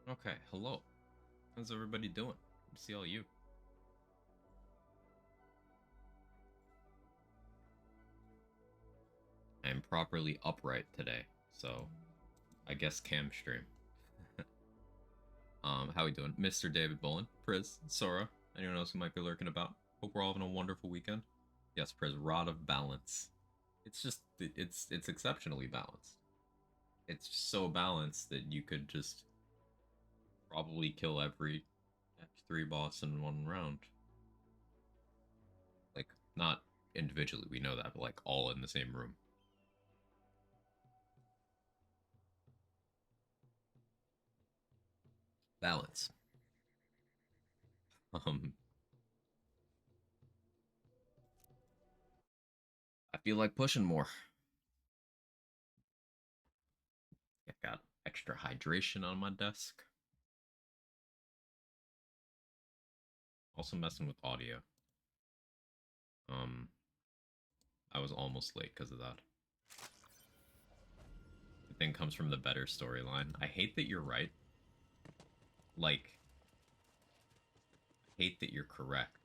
Okay, hello. How's everybody doing? Good to see all you. I am properly upright today, so I guess cam stream. How we doing? Mr. David Bolin, Priz, Sora, anyone else who might be lurking about? Hope we're all having a wonderful weekend. Yes, Priz, Rod of Balance. It's just it's exceptionally balanced. It's just so balanced that you could just probably kill every F3 boss in one round. Like, not individually, we know that, but like all in the same room. Balance. Um, I feel like pushing more. I've got extra hydration on my desk. Also messing with audio. Um, I was almost late because of that. The thing comes from the better storyline. I hate that you're right. Like, I hate that you're correct.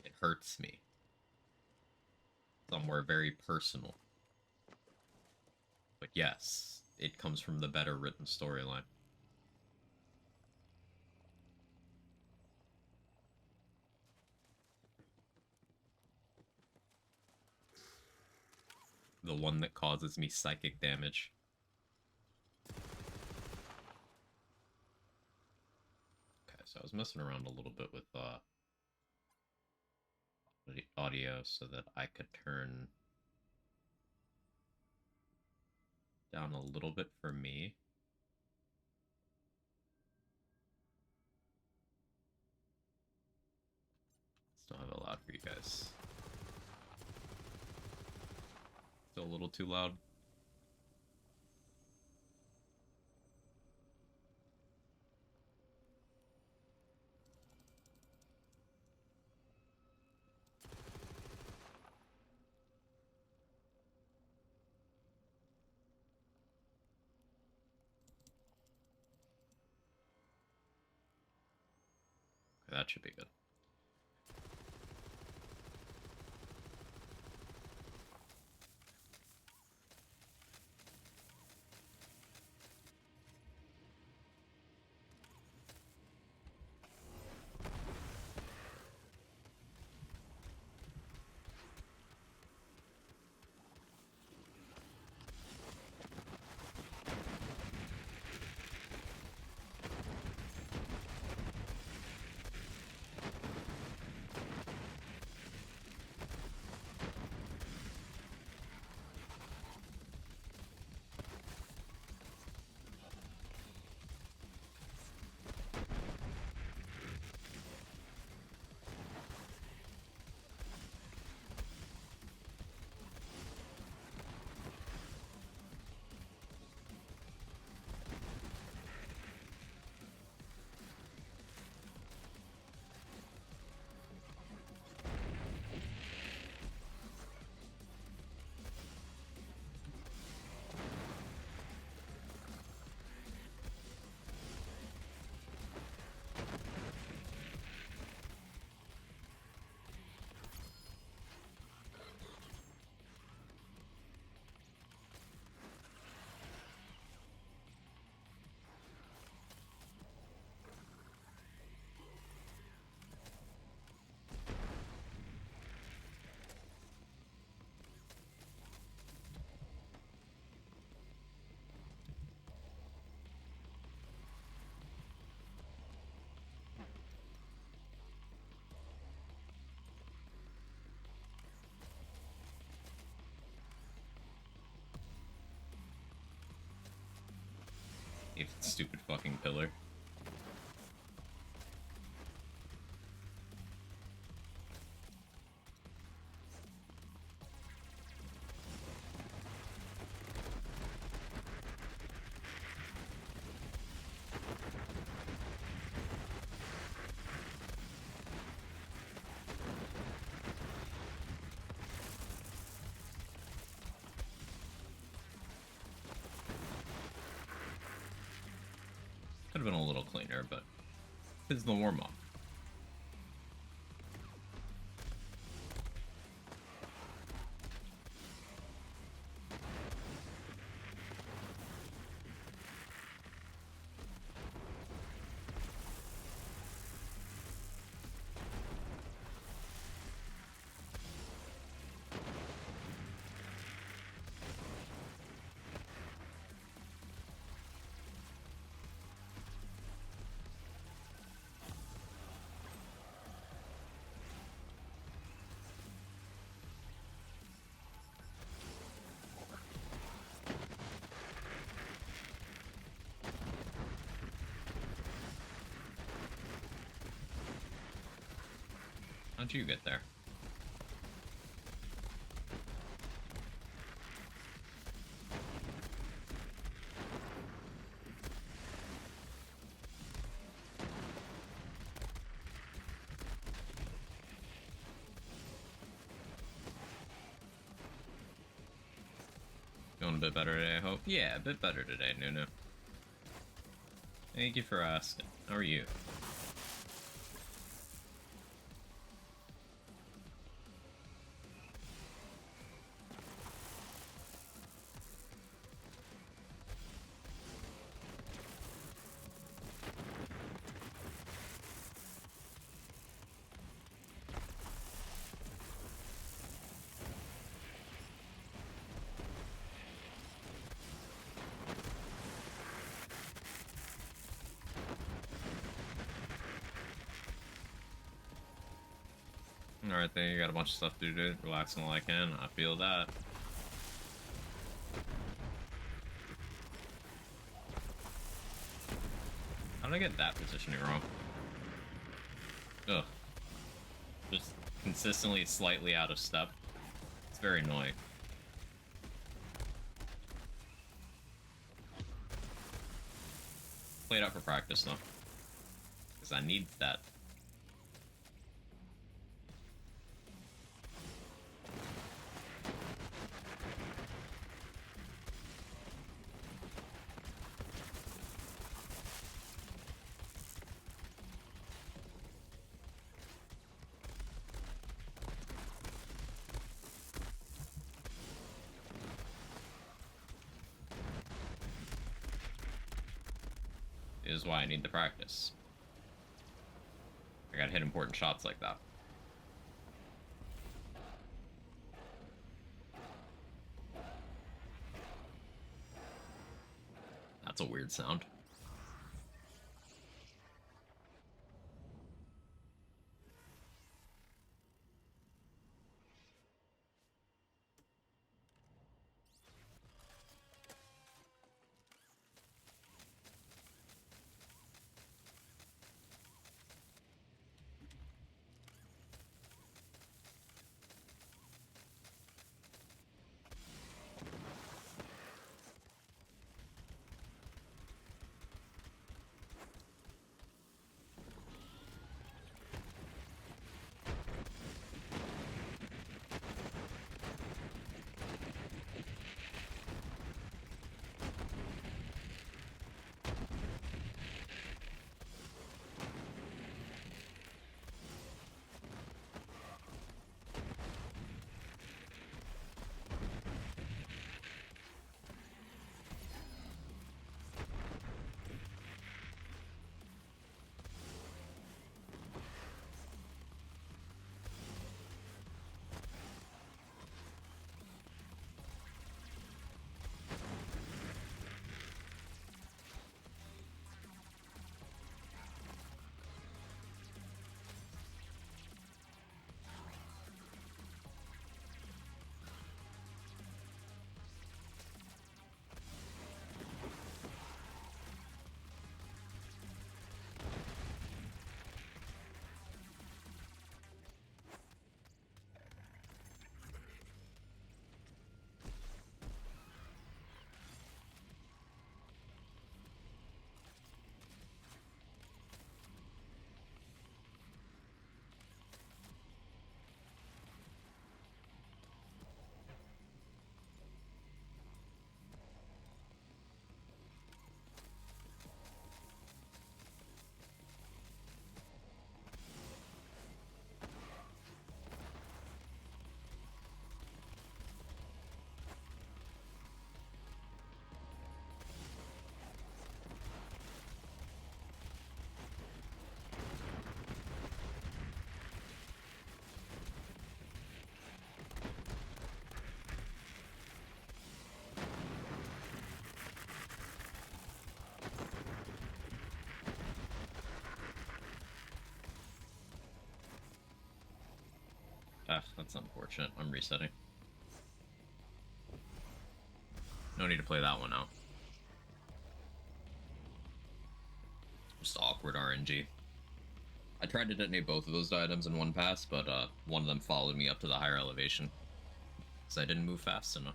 It hurts me. Somewhere very personal. But yes, it comes from the better written storyline. The one that causes me psychic damage. Okay, so I was messing around a little bit with audio so that I could turn down a little bit for me. Still have it loud for you guys. Still a little too loud. Okay, that should be good. If stupid fucking pillar. Could have been a little cleaner, but it's the warm-up. How'd you get there? Feeling a bit better today, I hope. Yeah, a bit better today, Nunu. Thank you for asking. How are you? Alright, then you got a bunch of stuff to do. Relaxing while I can. I feel that. How did I get that positioning wrong? Ugh. Just consistently slightly out of step. It's very annoying. Play it out for practice, though. Because I need that. Is why I need to practice. I gotta hit important shots like that. That's a weird sound. Ah, that's unfortunate. I'm resetting. No need to play that one out. Just awkward RNG. I tried to detonate both of those items in one pass, but one of them followed me up to the higher elevation. Because I didn't move fast enough.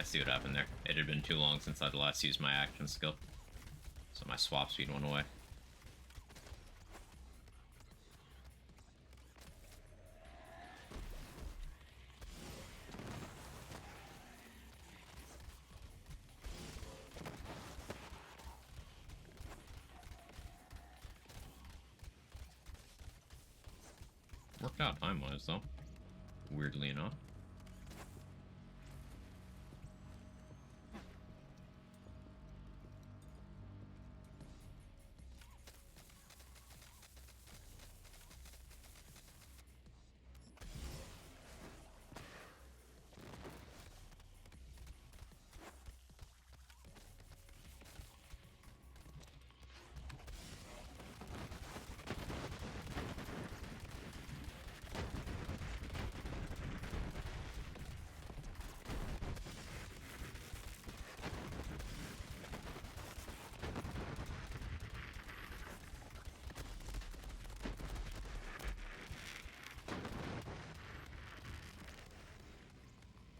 I see what happened there. It had been too long since I'd last used my action skill, so my swap speed went away. Worked out time-wise, though. Weirdly enough.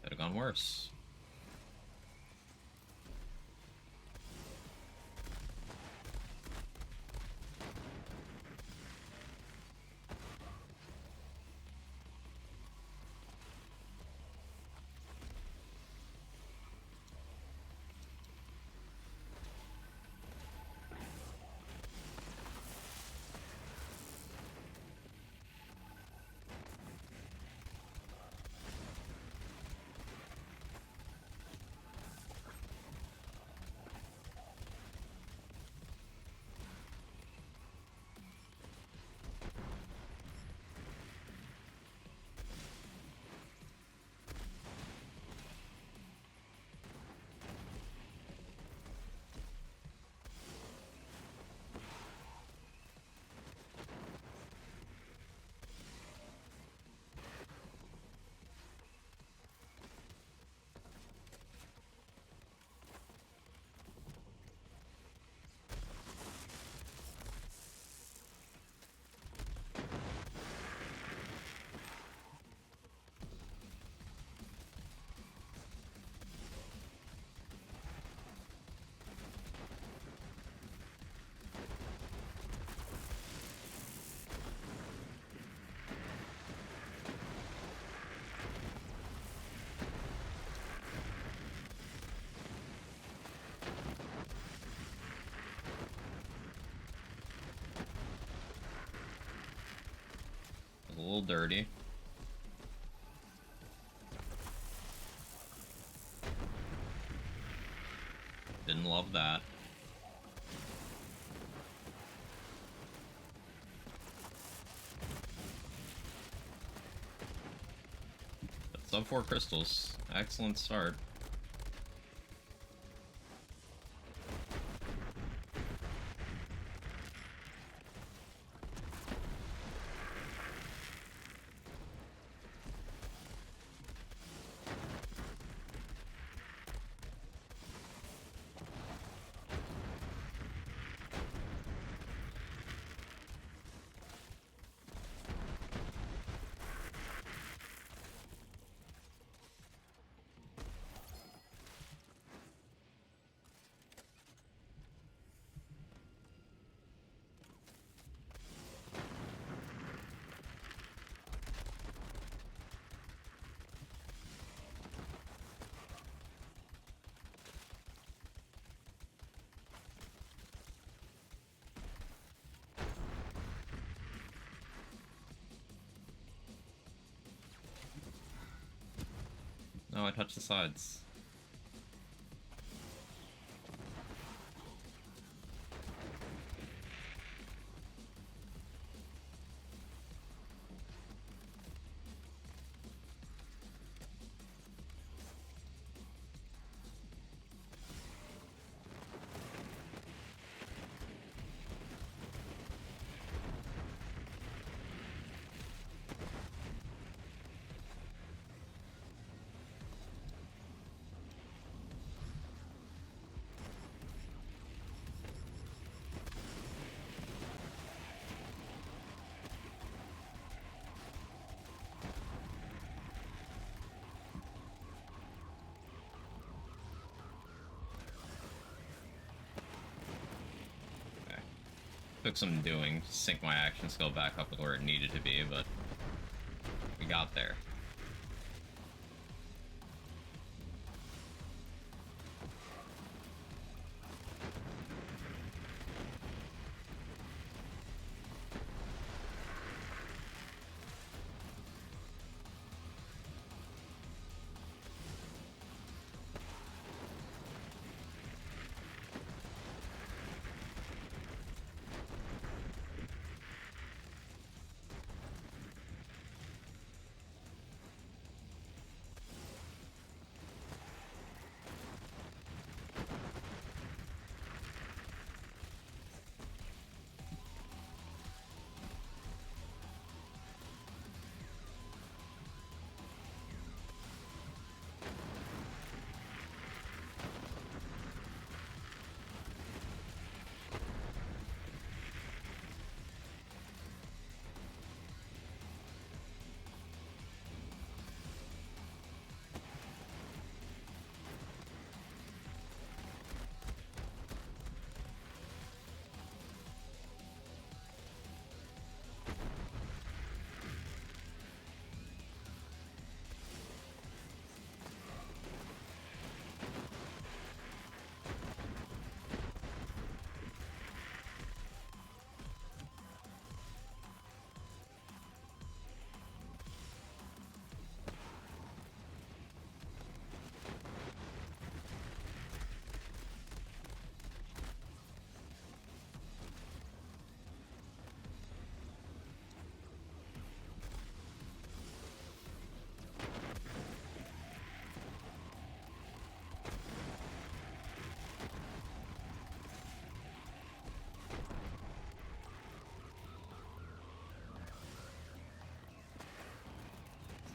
Could have gone worse. A little dirty. Didn't love that. But sub 4 crystals. Excellent start. Oh, I touched the sides. Took some doing to sync my action skill back up with where it needed to be, but we got there.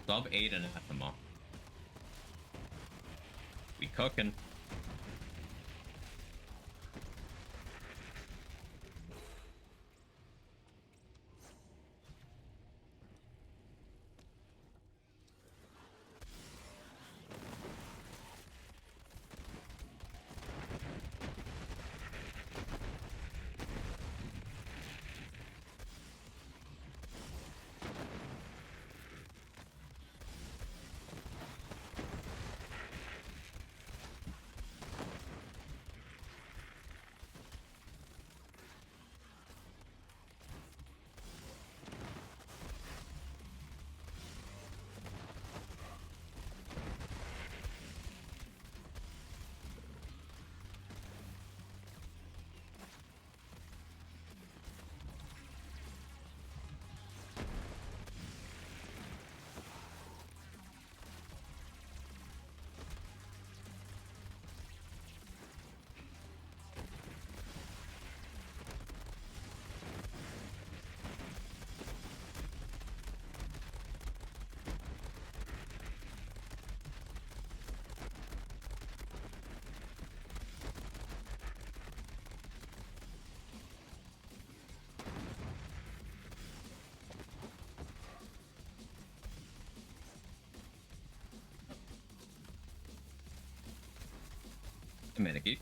Sub 8 anathema. We cooking. Maniki.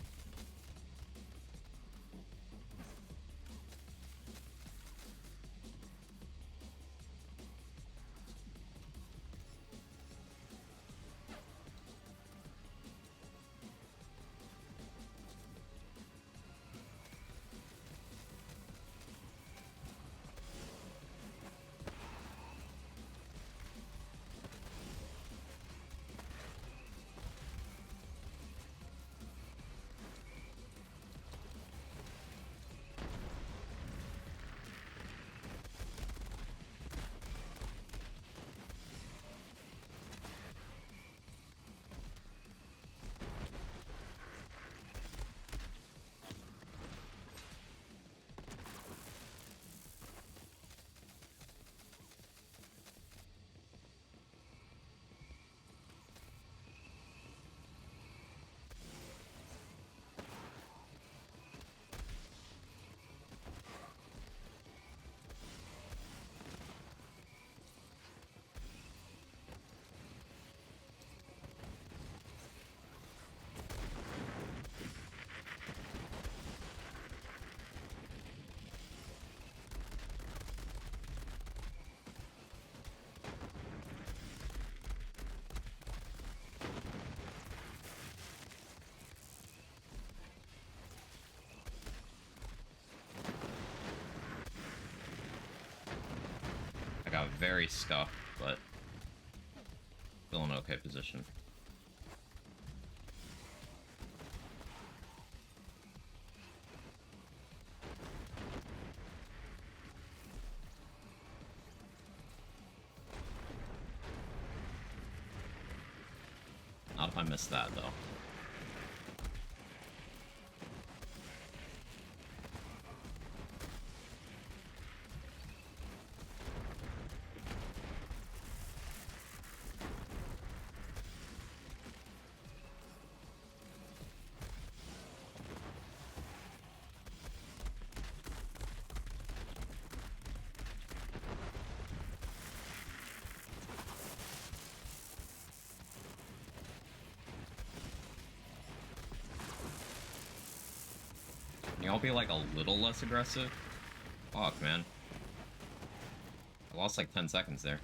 Yeah, very scuffed, but still in an okay position. Not if I miss that, though. Can y'all be, like, a little less aggressive? Fuck, man. I lost, like, 10 seconds there.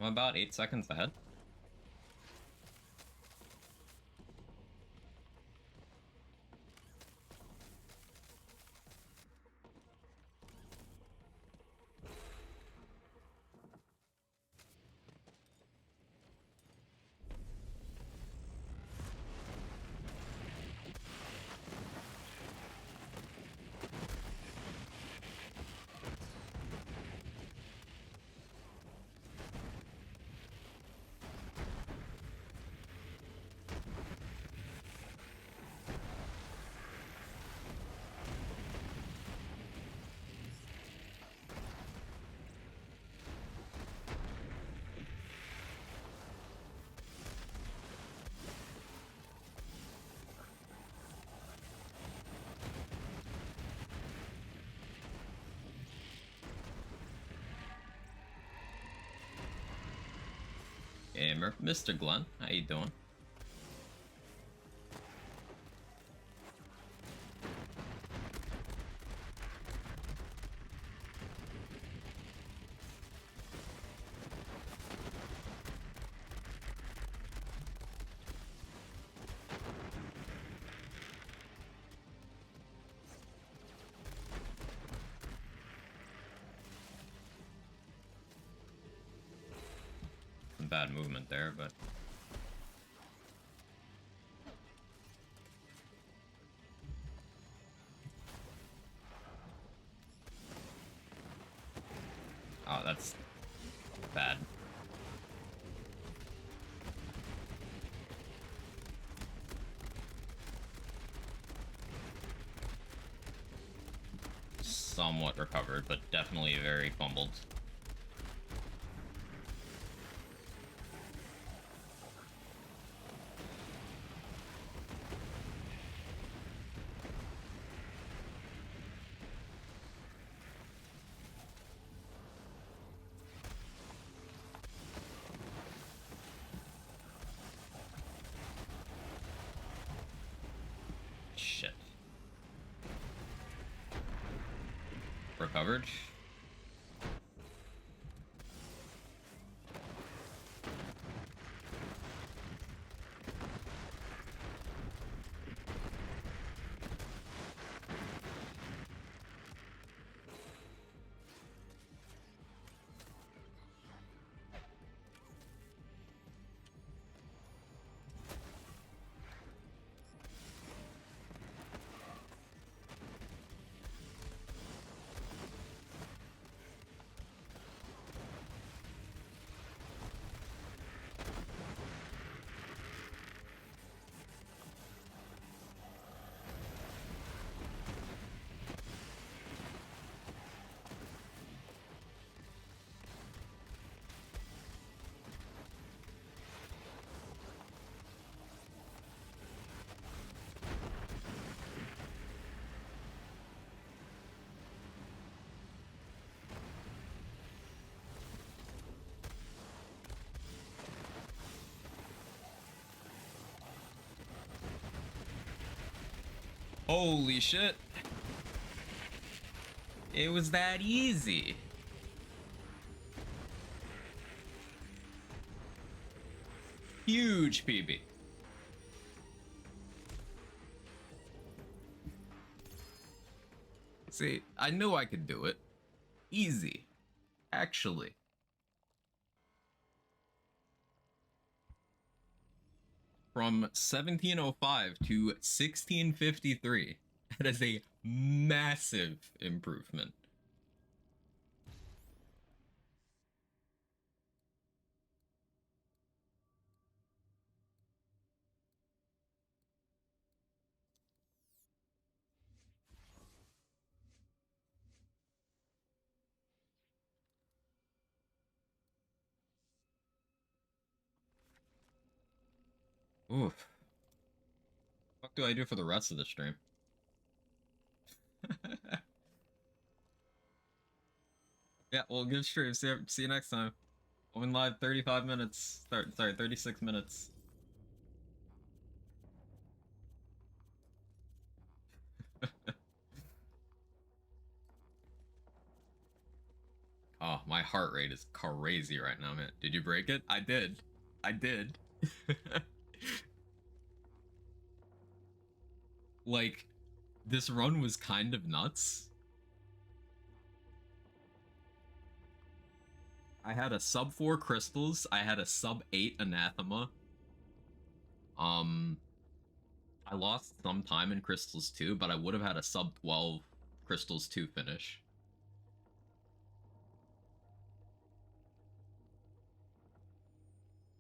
I'm about 8 seconds ahead. Gamer, Mr. Glenn, how you doing? Some bad movement there, but oh, that's bad. Somewhat recovered, but definitely very fumbled. Shit. Recovered. Holy shit. It was that easy. Huge PB. See, I knew I could do it. Easy. Actually. From 1705 to 1653. That is a massive improvement. Oof. What do I do for the rest of the stream? Yeah, well, good stream. See you next time. I'll in live 35 minutes. Sorry, 36 minutes. Oh, my heart rate is crazy right now, man. Did you break it? I did. I did. Like, this run was kind of nuts. I had a sub 4 crystals. I had a sub 8 anathema. I lost some time in crystals too, but I would have had a sub 12 crystals 2 finish.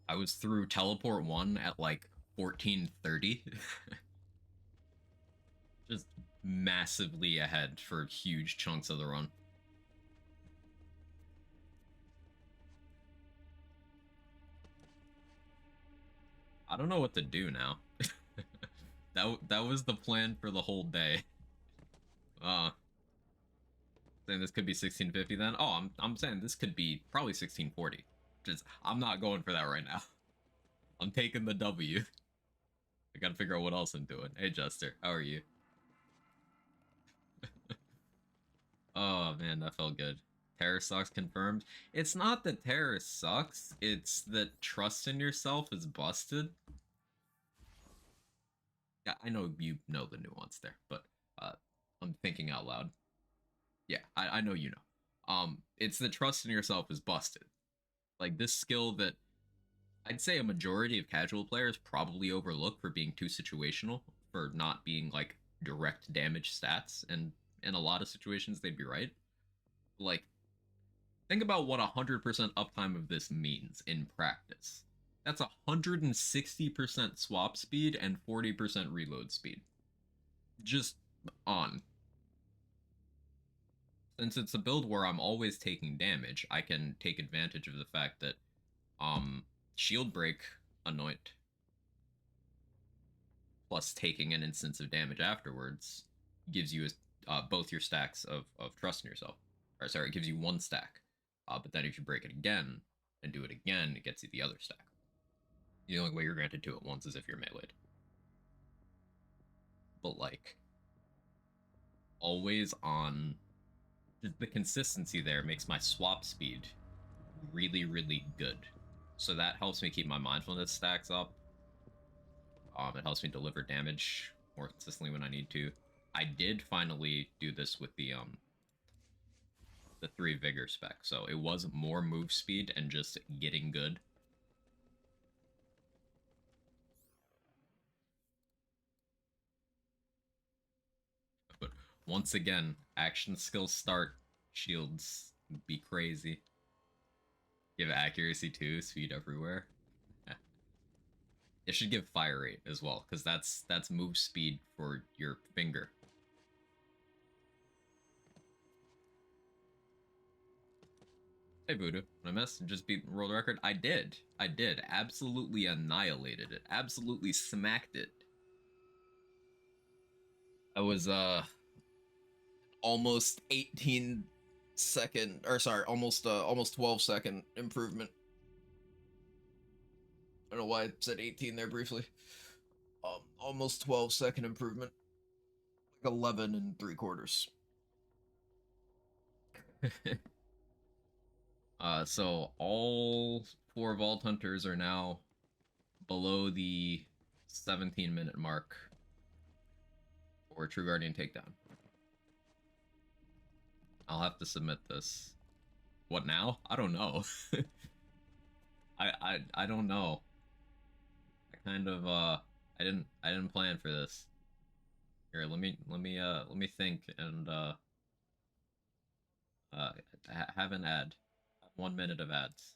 I was through teleport 1 at like 1430. Just massively ahead for huge chunks of the run. I don't know what to do now. that was the plan for the whole day. Saying this could be 1650 then. Oh, I'm saying this could be probably 1640. Just I'm not going for that right now. I'm taking the W. I gotta figure out what else I'm doing. Hey Jester, how are you? Oh man, that felt good. Terror sucks confirmed. It's not that terror sucks, it's that trust in yourself is busted. Yeah, I know you know the nuance there, but I'm thinking out loud. Yeah, I know you know. It's the trust in yourself is busted. Like this skill that I'd say a majority of casual players probably overlook for being too situational, for not being like direct damage stats, and in a lot of situations they'd be right. Like, think about what 100% uptime of this means in practice. That's 160% swap speed and 40% reload speed. Just on. Since it's a build where I'm always taking damage, I can take advantage of the fact that shield break anoint plus taking an instance of damage afterwards gives you both your stacks of trust in yourself. Or sorry, it gives you one stack. But then if you break it again and do it again, it gets you the other stack. The only way you're granted two at once is if you're meleeed. But like, always on, the consistency there makes my swap speed really, really good. So that helps me keep my mindfulness stacks up. It helps me deliver damage more consistently when I need to. I did finally do this with the 3 vigor spec, so it was more move speed and just getting good. But once again, action skills start, shields be crazy. Give accuracy too, speed everywhere. It should give fire rate as well, because that's move speed for your finger. Hey Voodoo, I missed just beat world record. I did. Absolutely annihilated it. Absolutely smacked it. I was almost 18 second, or sorry, almost 12-second improvement. I don't know why I said 18 there briefly. Almost 12-second improvement. Like 11 and 3/4. So all 4 Vault Hunters are now below the 17-minute mark for True Guardian Takedown. I'll have to submit this. What now? I don't know. I don't know. I kind of I didn't plan for this. Here, let me think and uh have an ad. 1 minute of ads.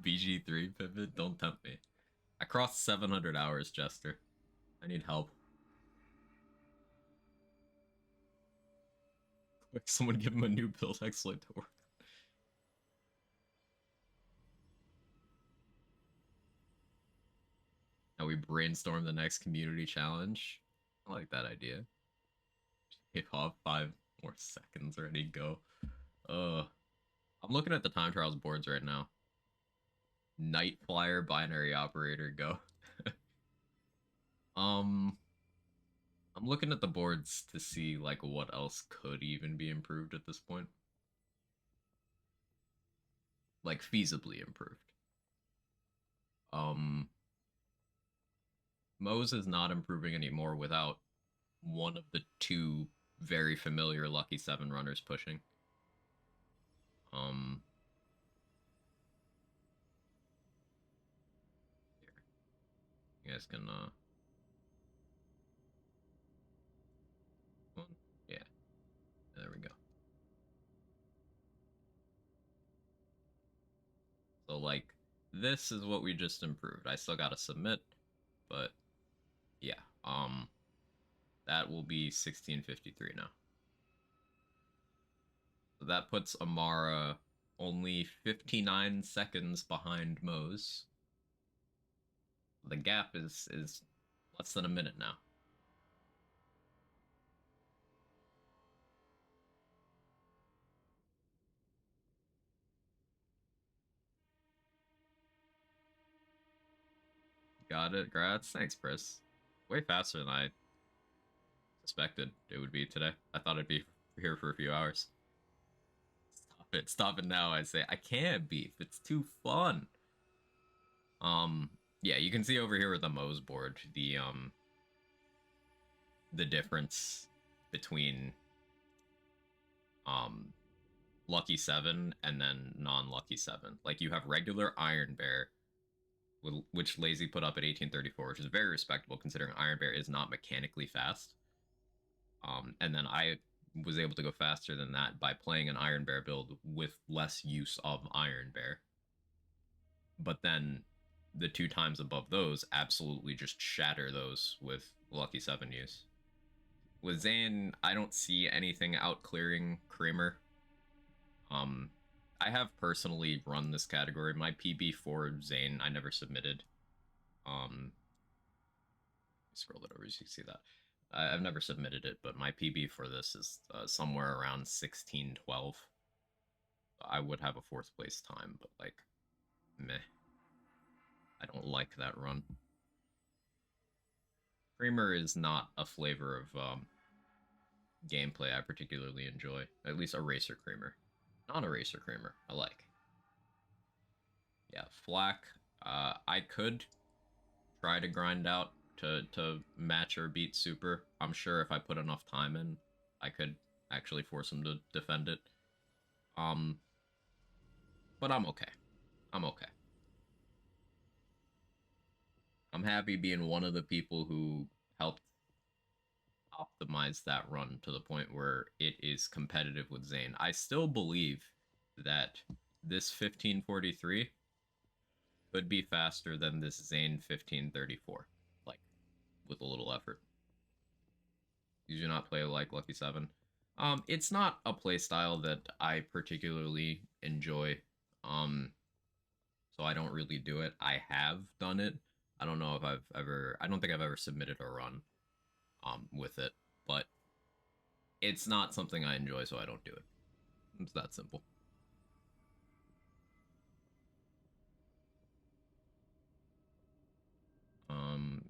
BG3 pivot, don't tempt me. I crossed 700 hours, Jester. I need help. Quick, someone give him a new build exploit to work. Now we brainstorm the next community challenge. I like that idea. Kick off 5 more seconds, ready, go. I'm looking at the time trials boards right now. Night Flyer, binary operator, go. um, I'm looking at the boards to see like what else could even be improved at this point. Like feasibly improved. Um, Mose is not improving anymore without one of the 2 very familiar Lucky 7 runners pushing. Um, here. You guys can yeah, there we go. So like this is what we just improved. I still gotta submit, but yeah, that will be 1653 now. So that puts Amara only 59 seconds behind Mose. The gap is less than a minute now. Got it, Grats. Thanks, Chris. Way faster than I suspected it would be today. I thought I'd be here for a few hours. Stop it now, I say. I can't beef. It's too fun. Yeah, you can see over here with the Mose board the difference between um Lucky 7 and then non-Lucky 7. Like you have regular Iron Bear, which Lazy put up at 1834, which is very respectable considering Iron Bear is not mechanically fast. And then I was able to go faster than that by playing an Iron Bear build with less use of Iron Bear. But then the 2 times above those absolutely just shatter those with Lucky 7 use. With Zane, I don't see anything out clearing Kramer. I have personally run this category. My PB for Zane, I never submitted. Scroll it over so you can see that. I've never submitted it, but my PB for this is somewhere around 16:12. I would have a 4th place time, but like, meh. I don't like that run. Creamer is not a flavor of gameplay I particularly enjoy. At least a racer Creamer. Not a racer Creamer, I like. Yeah, Flack. I could try to grind out to match or beat Super. I'm sure if I put enough time in, I could actually force him to defend it. Um, but I'm okay. I'm okay. I'm happy being one of the people who helped optimize that run to the point where it is competitive with Zane. I still believe that this 1543 could be faster than this Zane 1534, like with a little effort. You do not play like Lucky 7. It's not a playstyle that I particularly enjoy. So I don't really do it. I have done it. I don't know if I don't think I've ever submitted a run with it, but it's not something I enjoy, so I don't do it. It's that simple.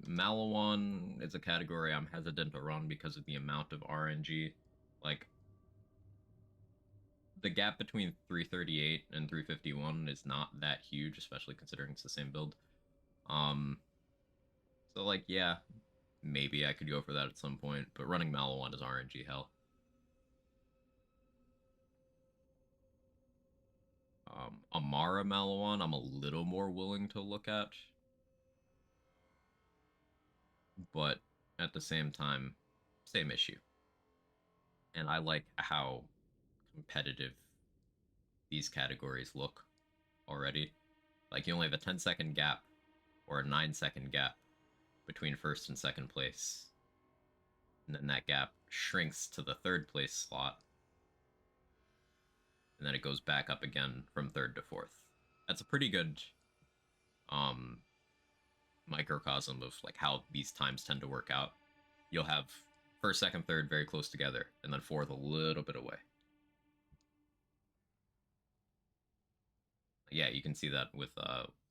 Malawan is a category I'm hesitant to run because of the amount of RNG. Like, the gap between 338 and 351 is not that huge, especially considering it's the same build. So like, yeah, maybe I could go for that at some point, but running Malawan is RNG hell. Amara Malawan, I'm a little more willing to look at, but at the same time, same issue. And I like how competitive these categories look already. Like, you only have a 10-second gap or a 9-second gap between first and second place. And then that gap shrinks to the third place slot. And then it goes back up again from third to fourth. That's a pretty good microcosm of like how these times tend to work out. You'll have first, second, third very close together, and then fourth a little bit away. Yeah, you can see that with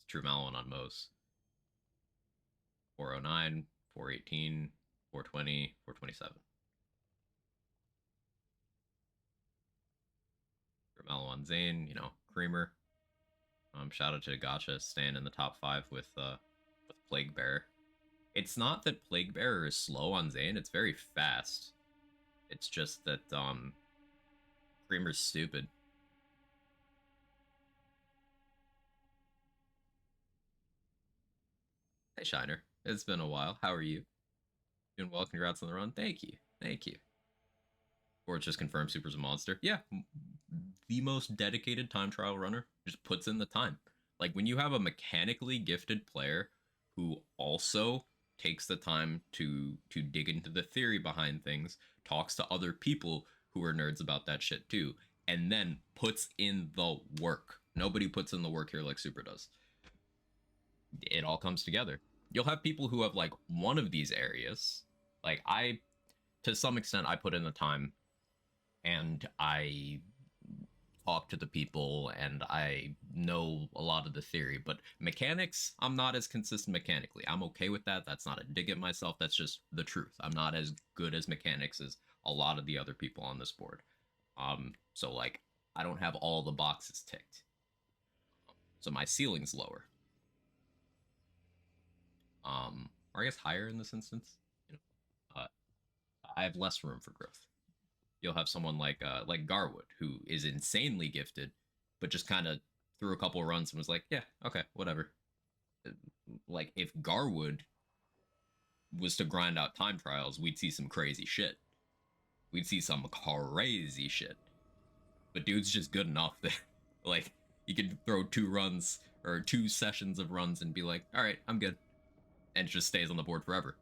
True Malon on Mo's. 409, 418, 420, 427. True Malon on Zane, you know, Creamer. Shout out to Gotcha staying in the top 5 with Plague Bearer. It's not that Plague Bearer is slow on Zane, it's very fast. It's just that Creamer's stupid. Hey Shiner, it's been a while. How are you? Doing well. Congrats on the run. Thank you. Thank you. Or it's just confirmed Super's a monster. Yeah, the most dedicated time trial runner just puts in the time. Like when you have a mechanically gifted player who also takes the time to dig into the theory behind things, talks to other people who are nerds about that shit too, and then puts in the work. Nobody puts in the work here like Super does. It all comes together. You'll have people who have like one of these areas. Like to some extent, I put in the time and I talk to the people and I know a lot of the theory, but mechanics, I'm not as consistent mechanically. I'm okay with that. That's not a dig at myself. That's just the truth. I'm not as good as mechanics as a lot of the other people on this board. So like I don't have all the boxes ticked. So my ceiling's lower. Or I guess higher in this instance. You know, I have less room for growth. You'll have someone like Garwood, who is insanely gifted, but just kind of threw a couple runs and was like, yeah, okay, whatever. Like if Garwood was to grind out time trials, we'd see some crazy shit. We'd see some crazy shit. But dude's just good enough that like you could throw 2 runs or 2 sessions of runs and be like, all right, I'm good, and it just stays on the board forever.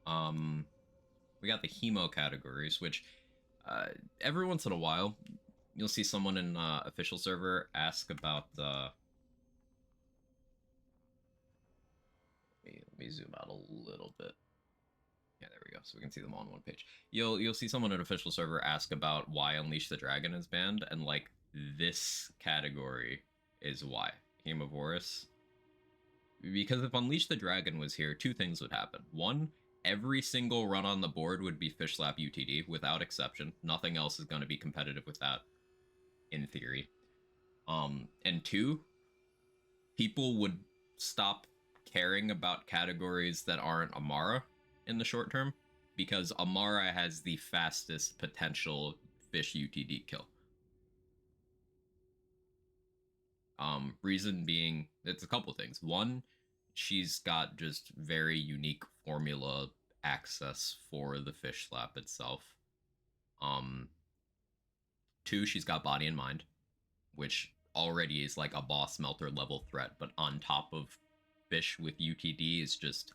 Um, we got the hemo categories, which every once in a while you'll see someone in official server ask about let me zoom out a little bit. Yeah, there we go. So we can see them all on one page. You'll see someone in official server ask about why Unleash the Dragon is banned, and like this category is why. Hemovorus. Because if Unleash the Dragon was here, 2 things would happen. One, every single run on the board would be Fish Slap UTD without exception. Nothing else is going to be competitive with that, in theory. And 2, people would stop caring about categories that aren't Amara in the short term, because Amara has the fastest potential fish UTD kill. Reason being, it's a couple things. One, she's got just very unique formula access for the fish slap itself. 2, she's got body and mind, which already is like a boss melter level threat, but on top of fish with UTD is just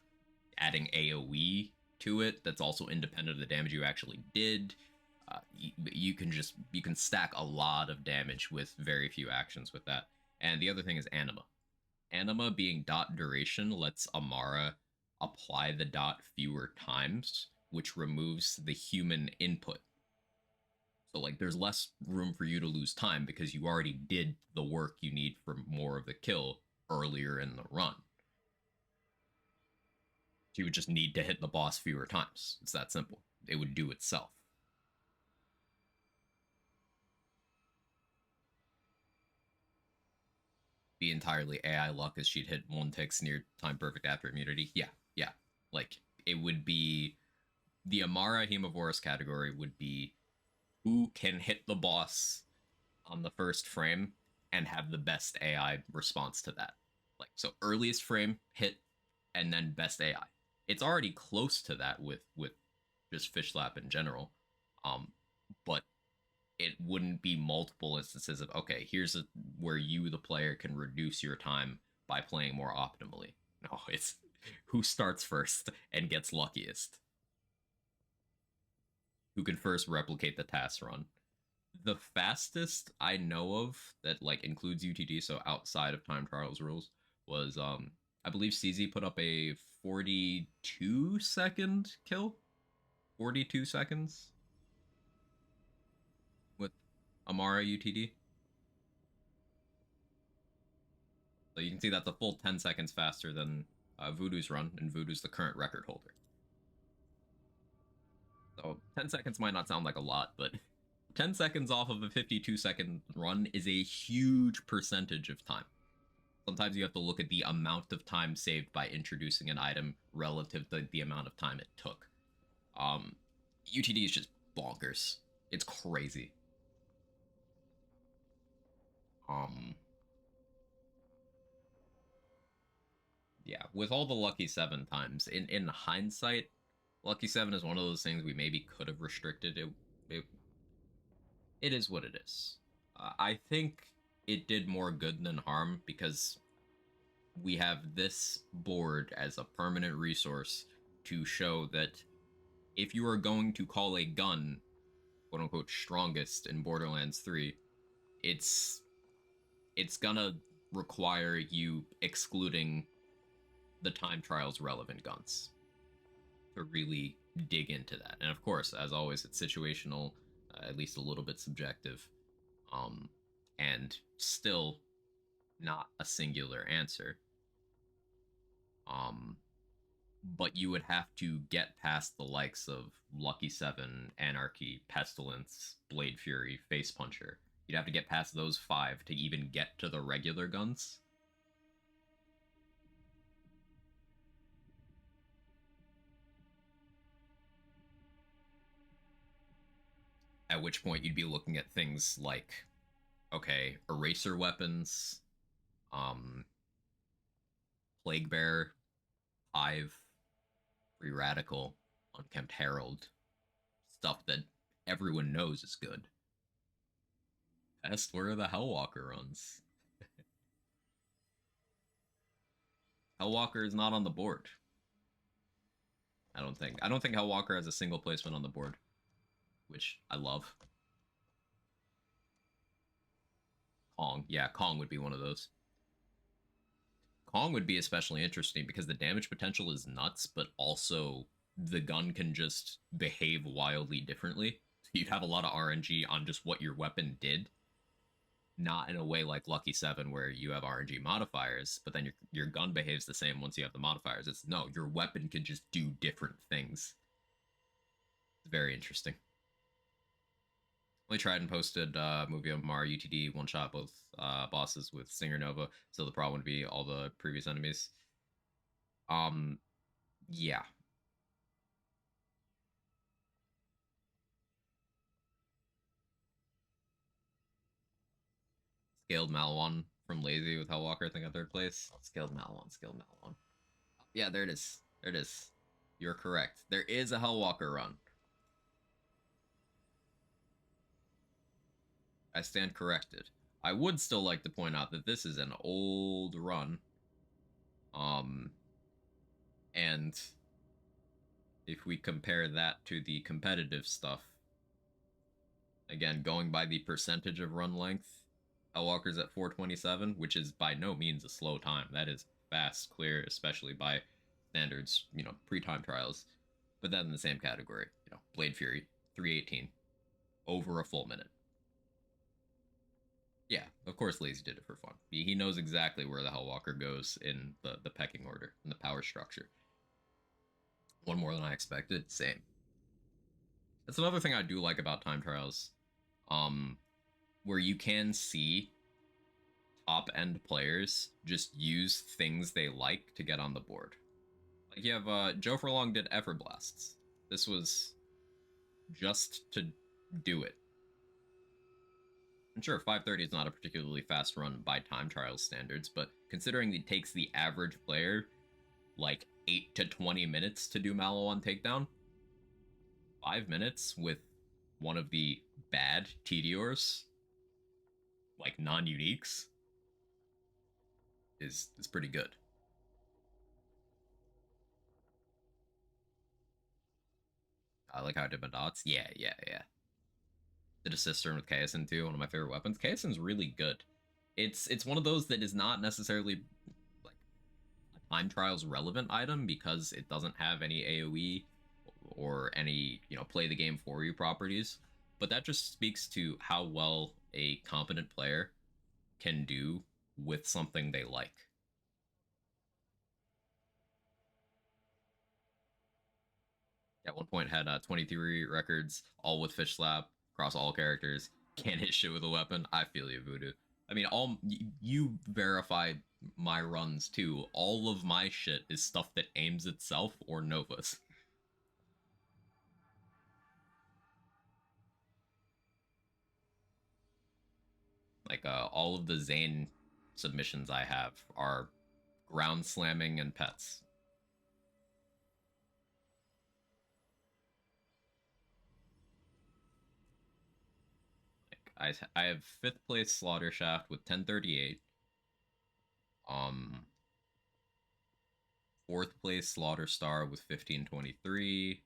adding AoE to it that's also independent of the damage you actually did. You can stack a lot of damage with very few actions with that. And the other thing is anima. Anima being dot duration lets Amara apply the dot fewer times, which removes the human input. So like there's less room for you to lose time because you already did the work you need for more of the kill earlier in the run. So you would just need to hit the boss fewer times. It's that simple. It would do itself. Be entirely AI luck as she'd hit one ticks near time perfect after immunity. Yeah. Like it would be the Amara Hemovorus category would be who can hit the boss on the first frame and have the best AI response to that. Like so earliest frame hit and then best AI. It's already close to that with just fish slap in general. But it wouldn't be multiple instances of okay, here's where you the player can reduce your time by playing more optimally. No, it's who starts first and gets luckiest. Who can first replicate the task run. The fastest I know of that like includes UTD, so outside of time trials rules, was I believe CZ put up a 42-second kill. 42 seconds with Amara UTD. So you can see that's a full 10 seconds faster than Voodoo's run, and Voodoo's the current record holder. So 10 seconds might not sound like a lot, but 10 seconds off of a 52-second run is a huge percentage of time. Sometimes you have to look at the amount of time saved by introducing an item relative to the amount of time it took. UTD is just bonkers. It's crazy. Yeah, with all the Lucky 7 times, in hindsight, Lucky 7 is one of those things we maybe could have restricted. It is what it is. I think it did more good than harm because we have this board as a permanent resource to show that if you are going to call a gun quote unquote strongest in Borderlands 3, it's gonna require you excluding the time trials relevant guns to really dig into that. And of course, as always, it's situational, at least a little bit subjective, and still not a singular answer. But you would have to get past the likes of Lucky 7, Anarchy, Pestilence, Blade Fury, Face Puncher. You'd have to get past those 5 to even get to the regular guns. At which point you'd be looking at things like, okay, eraser weapons, Plague Bear, Hive, Free Radical, Unkempt Herald, stuff that everyone knows is good. Pest, where are the Hellwalker runs? Hellwalker is not on the board. I don't think Hellwalker has a single placement on the board, which I love. Kong, yeah, Kong would be one of those. Kong would be especially interesting because the damage potential is nuts, but also the gun can just behave wildly differently. So you'd have a lot of RNG on just what your weapon did, not in a way like Lucky 7 where you have RNG modifiers, but then your gun behaves the same once you have the modifiers. It's no, your weapon can just do different things. It's very interesting. Only tried and posted movie of Amara UTD one shot both bosses with Stinger Nova, so the problem would be all the previous enemies. Yeah. Scaled Malwan from Lazy with Hellwalker, I think, at 3rd place. Scaled Malwan. Yeah, there it is. You're correct. There is a Hellwalker run. I stand corrected. I would still like to point out that this is an old run. And if we compare that to the competitive stuff, again, going by the percentage of run length, Hellwalker's at 427, which is by no means a slow time. That is fast, clear, especially by standards, pre-time trials. But then in the same category, Blade Fury, 318, over a full minute. Yeah, of course Lazy did it for fun. He knows exactly where the Hellwalker goes in the pecking order, in the power structure. One more than I expected, same. That's another thing I do like about time trials, um, where you can see top end players just use things they like to get on the board. Like you have Joe Furlong did Effort Blasts. This was just to do it. And sure, 530 is not a particularly fast run by time trial standards, but considering it takes the average player like 8 to 20 minutes to do Mallow on takedown, 5 minutes with one of the bad TDRs, like non-uniques, is pretty good. I like how I did my dots. Yeah. Did a cistern with Kaisen too, one of my favorite weapons. Kaisen's really good. It's one of those that is not necessarily like a time trials relevant item because it doesn't have any AoE or any, play the game for you properties. But that just speaks to how well a competent player can do with something they like. At one point had 23 records, all with fish slap across all characters. Can't hit shit with a weapon. I feel you, Voodoo. I mean, all you verified my runs too. All of my shit is stuff that aims itself or novas. Like all of the Zane submissions I have are ground slamming and pets. I have fifth place Slaughter Shaft with 1038. Fourth place Slaughter Star with 1523.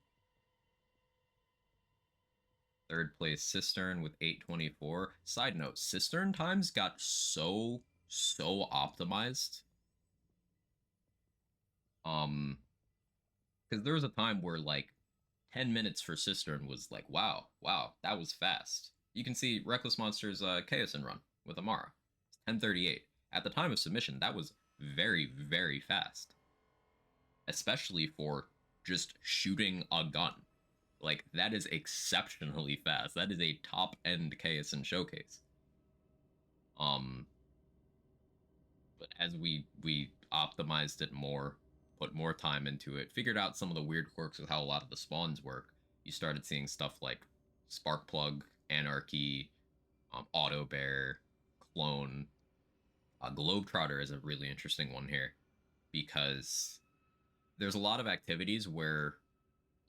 Third place Cistern with 824. Side note, Cistern times got so optimized. Because there was a time where like 10 minutes for Cistern was like, wow, that was fast. You can see Reckless Monster's Chaosin run with Amara. It's 1038. At the time of submission, that was very, very fast. Especially for just shooting a gun. Like, that is exceptionally fast. That is a top-end Chaosin showcase. But as we optimized it more, put more time into it, figured out some of the weird quirks with how a lot of the spawns work, you started seeing stuff like Sparkplug, Anarchy, Auto Bear, Clone. Globetrotter is a really interesting one here because there's a lot of activities where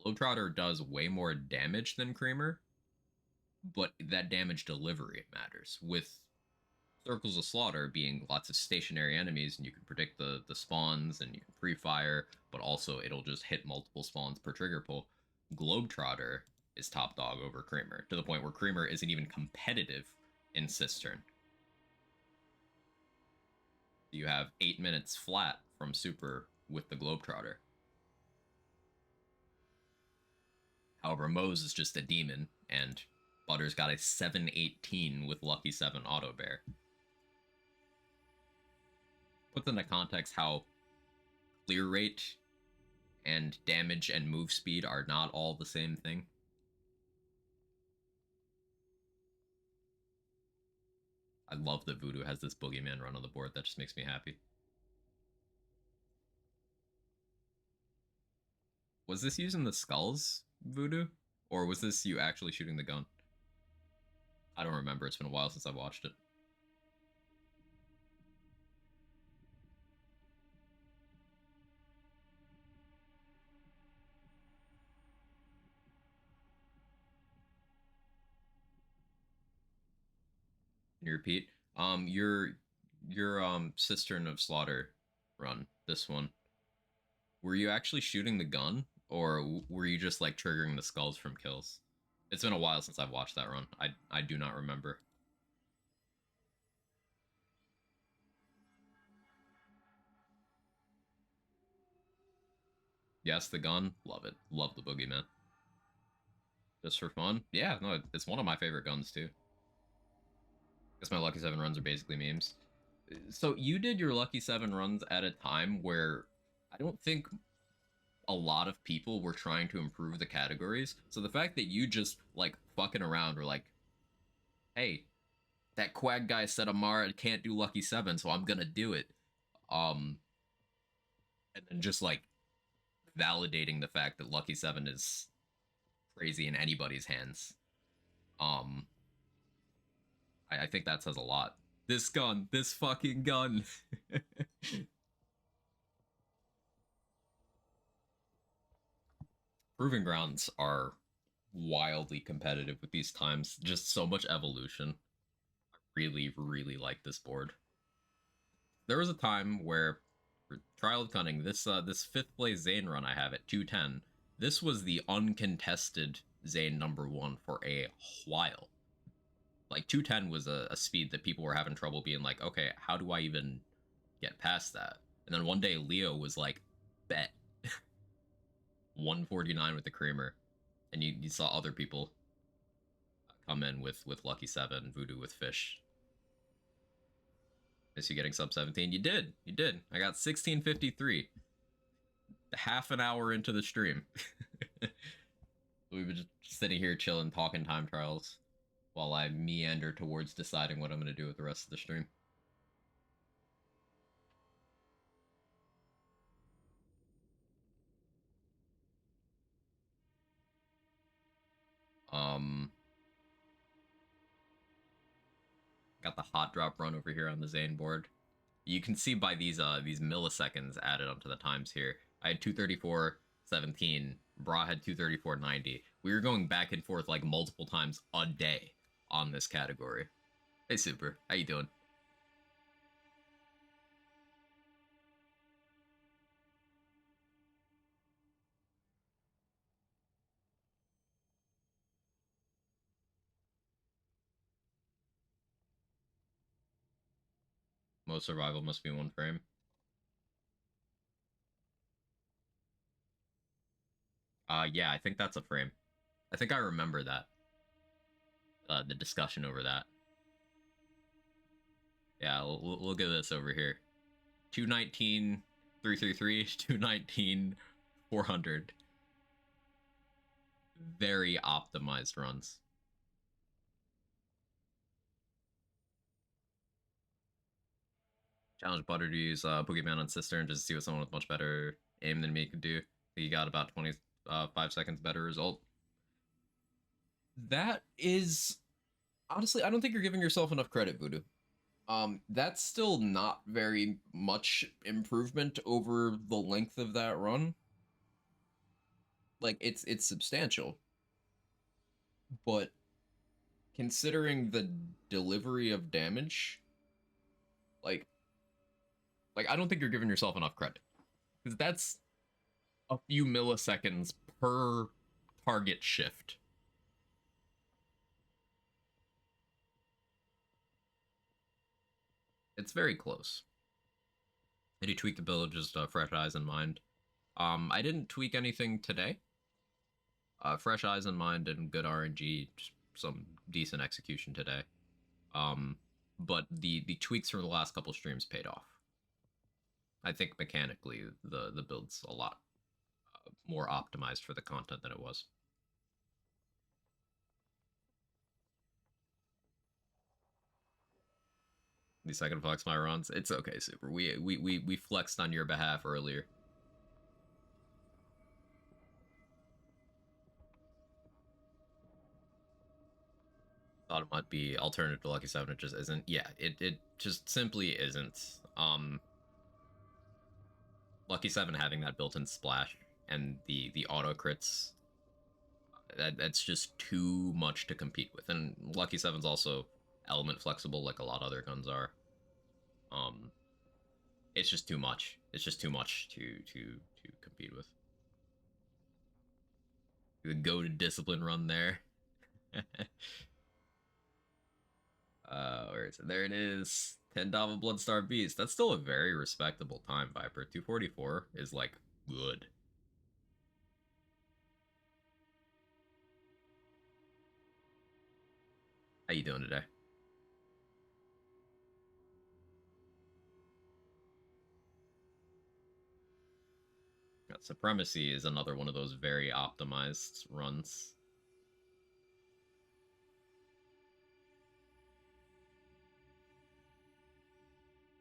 Globetrotter does way more damage than Creamer, but that damage delivery matters. With Circles of Slaughter being lots of stationary enemies, and you can predict the spawns and you can pre-fire, but also it'll just hit multiple spawns per trigger pull. Globetrotter is top dog over Creamer, to the point where Creamer isn't even competitive in Cistern. You have 8 minutes flat from Super with the Globetrotter. However, Mose is just a demon, and Butter's got a 718 with Lucky 7 Auto Bear. Puts into context how clear rate and damage and move speed are not all the same thing. I love that Voodoo has this Boogeyman run on the board. That just makes me happy. Was this using the skulls, Voodoo? Or was this you actually shooting the gun? I don't remember. It's been a while since I watched it. Can you repeat? Your Cistern of Slaughter run, this one. Were you actually shooting the gun? or were you just like triggering the skulls from kills? It's been a while since I've watched that run. I do not remember. Yes, the gun, love it. Love the boogeyman. Just for fun, yeah. No, it's one of my favorite guns too. Guess my Lucky 7 runs are basically memes. So you did your Lucky 7 runs at a time where I don't think a lot of people were trying to improve the categories. So the fact that you just like fucking around were like, hey, that Quag guy said Amara can't do Lucky 7, so I'm gonna do it. Um and then just like validating the fact that Lucky 7 is crazy in anybody's hands. Um I think that says a lot. This gun, this fucking gun. Proving grounds are wildly competitive with these times. Just so much evolution. I really, really like this board. There was a time where for Trial of Cunning, this fifth place Zane run I have at 210, this was the uncontested Zane #1 for a while. Like 210 was a speed that people were having trouble being like, okay, how do I even get past that? And then one day Leo was like, bet. 149 with the creamer. And you saw other people come in with Lucky 7, Voodoo with Fish. Is you getting sub 17? You did. You did. I got 1653. Half an hour into the stream. We've been just sitting here chilling, talking time trials while I meander towards deciding what I'm going to do with the rest of the stream. Got the hot drop run over here on the Zane board. You can see by these milliseconds added onto the times here. I had 234.17. Bra had 234.90. We were going back and forth like multiple times a day on this category. Hey, Super. How you doing? Most survival must be one frame. Yeah, I think that's a frame. I think I remember that. The discussion over that. Yeah, look at this over here. 219, 333, 219, 400. Very optimized runs. Challenge Butter to use Boogeyman on Cistern just to see what someone with much better aim than me could do. He got about 25 seconds better result. That is... Honestly, I don't think you're giving yourself enough credit, Voodoo. That's still not very much improvement over the length of that run. Like, it's substantial. But considering the delivery of damage, like I don't think you're giving yourself enough credit. Because that's a few milliseconds per target shift. It's very close. Did you tweak the build just fresh eyes in mind? I didn't tweak anything today. Fresh eyes in mind and good RNG, just some decent execution today. But the tweaks from the last couple streams paid off. I think mechanically the build's a lot more optimized for the content than it was. At least I can flex my runs. It's okay, Super. We flexed on your behalf earlier. Thought it might be alternative to Lucky 7. It just isn't. Yeah, it just simply isn't. Lucky 7 having that built-in splash and the auto crits, that's just too much to compete with. And Lucky 7's also element flexible like a lot of other guns are. It's just too much. It's just too much to compete with. The go-to discipline run there. Where is it? There it is. 10 Dava Bloodstar Beast. That's still a very respectable time, Viper. 244 is, like, good. How you doing today? Supremacy is another one of those very optimized runs.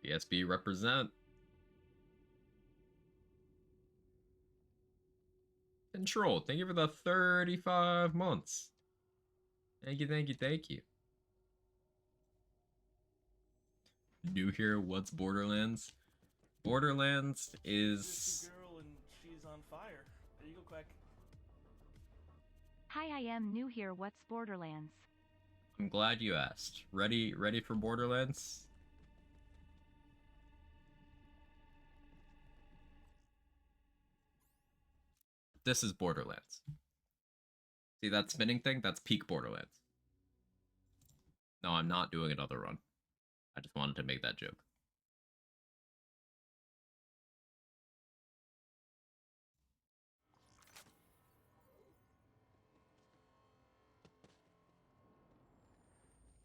BSB represent. Control, thank you for the 35 months. Thank you, thank you, thank you. New here, what's Borderlands? Borderlands is... Girl and she's on fire. There you go, Quack. Hi, I am new here, what's Borderlands? I'm glad you asked. Ready for Borderlands? This is Borderlands. See that spinning thing? That's peak Borderlands. No, I'm not doing another run. I just wanted to make that joke.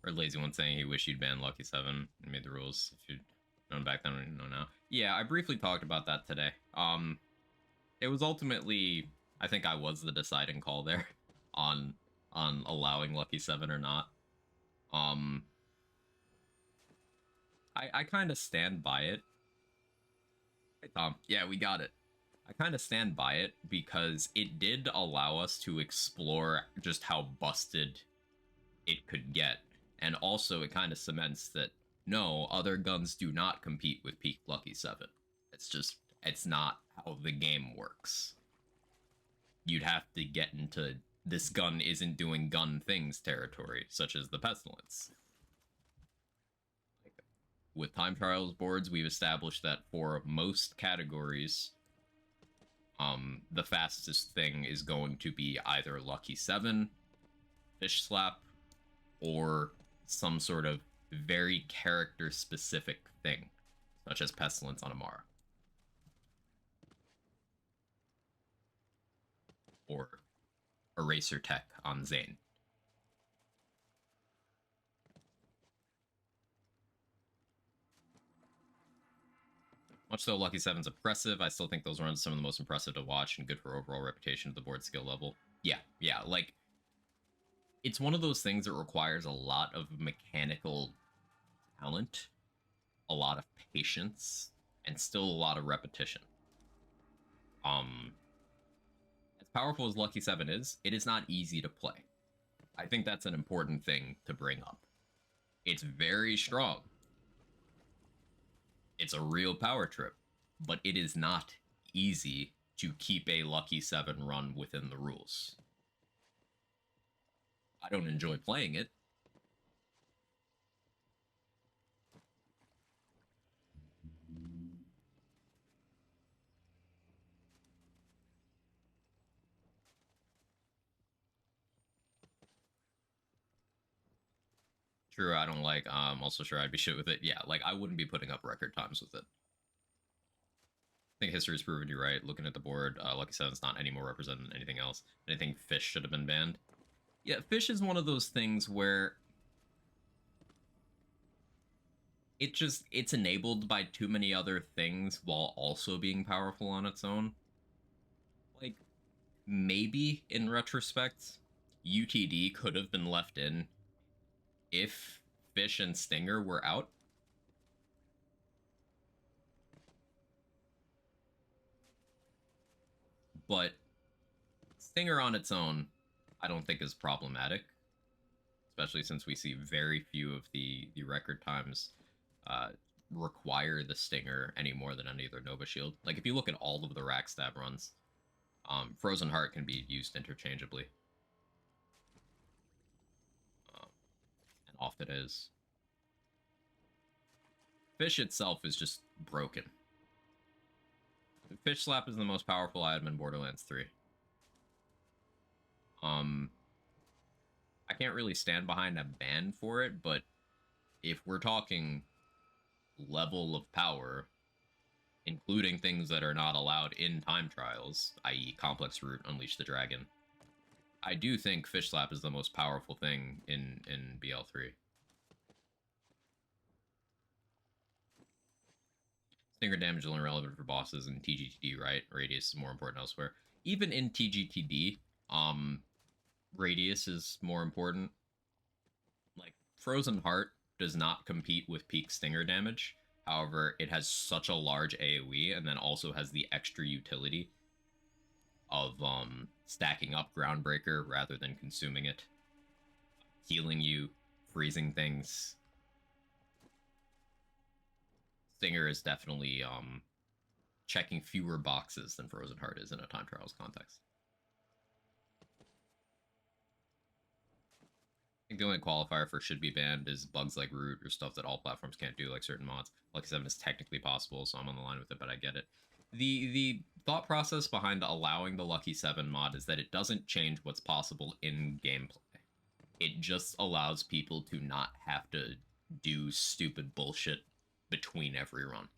Or Lazy One saying he wished you'd ban Lucky 7 and made the rules. If you'd known back then, I didn't know now. Yeah, I briefly talked about that today. It was ultimately, I think I was the deciding call there on allowing Lucky 7 or not. I kind of stand by it. Hey, Tom. Yeah, we got it. I kind of stand by it because it did allow us to explore just how busted it could get. And also, it kind of cements that, no, other guns do not compete with Peak Lucky 7. It's not how the game works. You'd have to get into this gun isn't doing gun things territory, such as the Pestilence. With time trials boards, we've established that for most categories, the fastest thing is going to be either Lucky 7, Fish Slap, or some sort of very character-specific thing, such as Pestilence on Amara. Or Eraser Tech on Zane. Much though Lucky 7's oppressive, I still think those runs are some of the most impressive to watch and good for overall reputation of the board skill level. Yeah, like, it's one of those things that requires a lot of mechanical talent, a lot of patience, and still a lot of repetition. As powerful as Lucky 7 is, it is not easy to play. I think that's an important thing to bring up. It's very strong. It's a real power trip, but it is not easy to keep a Lucky 7 run within the rules. I don't enjoy playing it. True, I don't like, also sure I'd be shit with it. Yeah, like, I wouldn't be putting up record times with it. I think history's proven you right. Looking at the board, Lucky 7's not any more represented than anything else. And I think Fish should have been banned. Yeah, Fish is one of those things where it's enabled by too many other things while also being powerful on its own. Like, maybe, in retrospect, UTD could have been left in if Fish and Stinger were out. But Stinger on its own, I don't think is problematic, especially since we see very few of the record times require the Stinger any more than any other Nova Shield. Like, if you look at all of the rack stab runs, Frozen Heart can be used interchangeably. And often is. Fish itself is just broken. Fish Slap is the most powerful item in Borderlands 3. I can't really stand behind a ban for it, but if we're talking level of power, including things that are not allowed in time trials, i.e. Complex Root, Unleash the Dragon, I do think Fish Slap is the most powerful thing in BL3. Stinger damage is only relevant for bosses in TGTD, right? Radius is more important elsewhere. Even in TGTD, Radius is more important. Like, Frozen Heart does not compete with peak Stinger damage. However, it has such a large AoE and then also has the extra utility of stacking up Groundbreaker rather than consuming it. Healing you, freezing things. Stinger is definitely checking fewer boxes than Frozen Heart is in a time trials context. I think the only qualifier for should be banned is bugs like Root or stuff that all platforms can't do, like certain mods. Lucky 7 is technically possible, so I'm on the line with it, but I get it. The thought process behind allowing the Lucky 7 mod is that it doesn't change what's possible in gameplay. It just allows people to not have to do stupid bullshit between every run.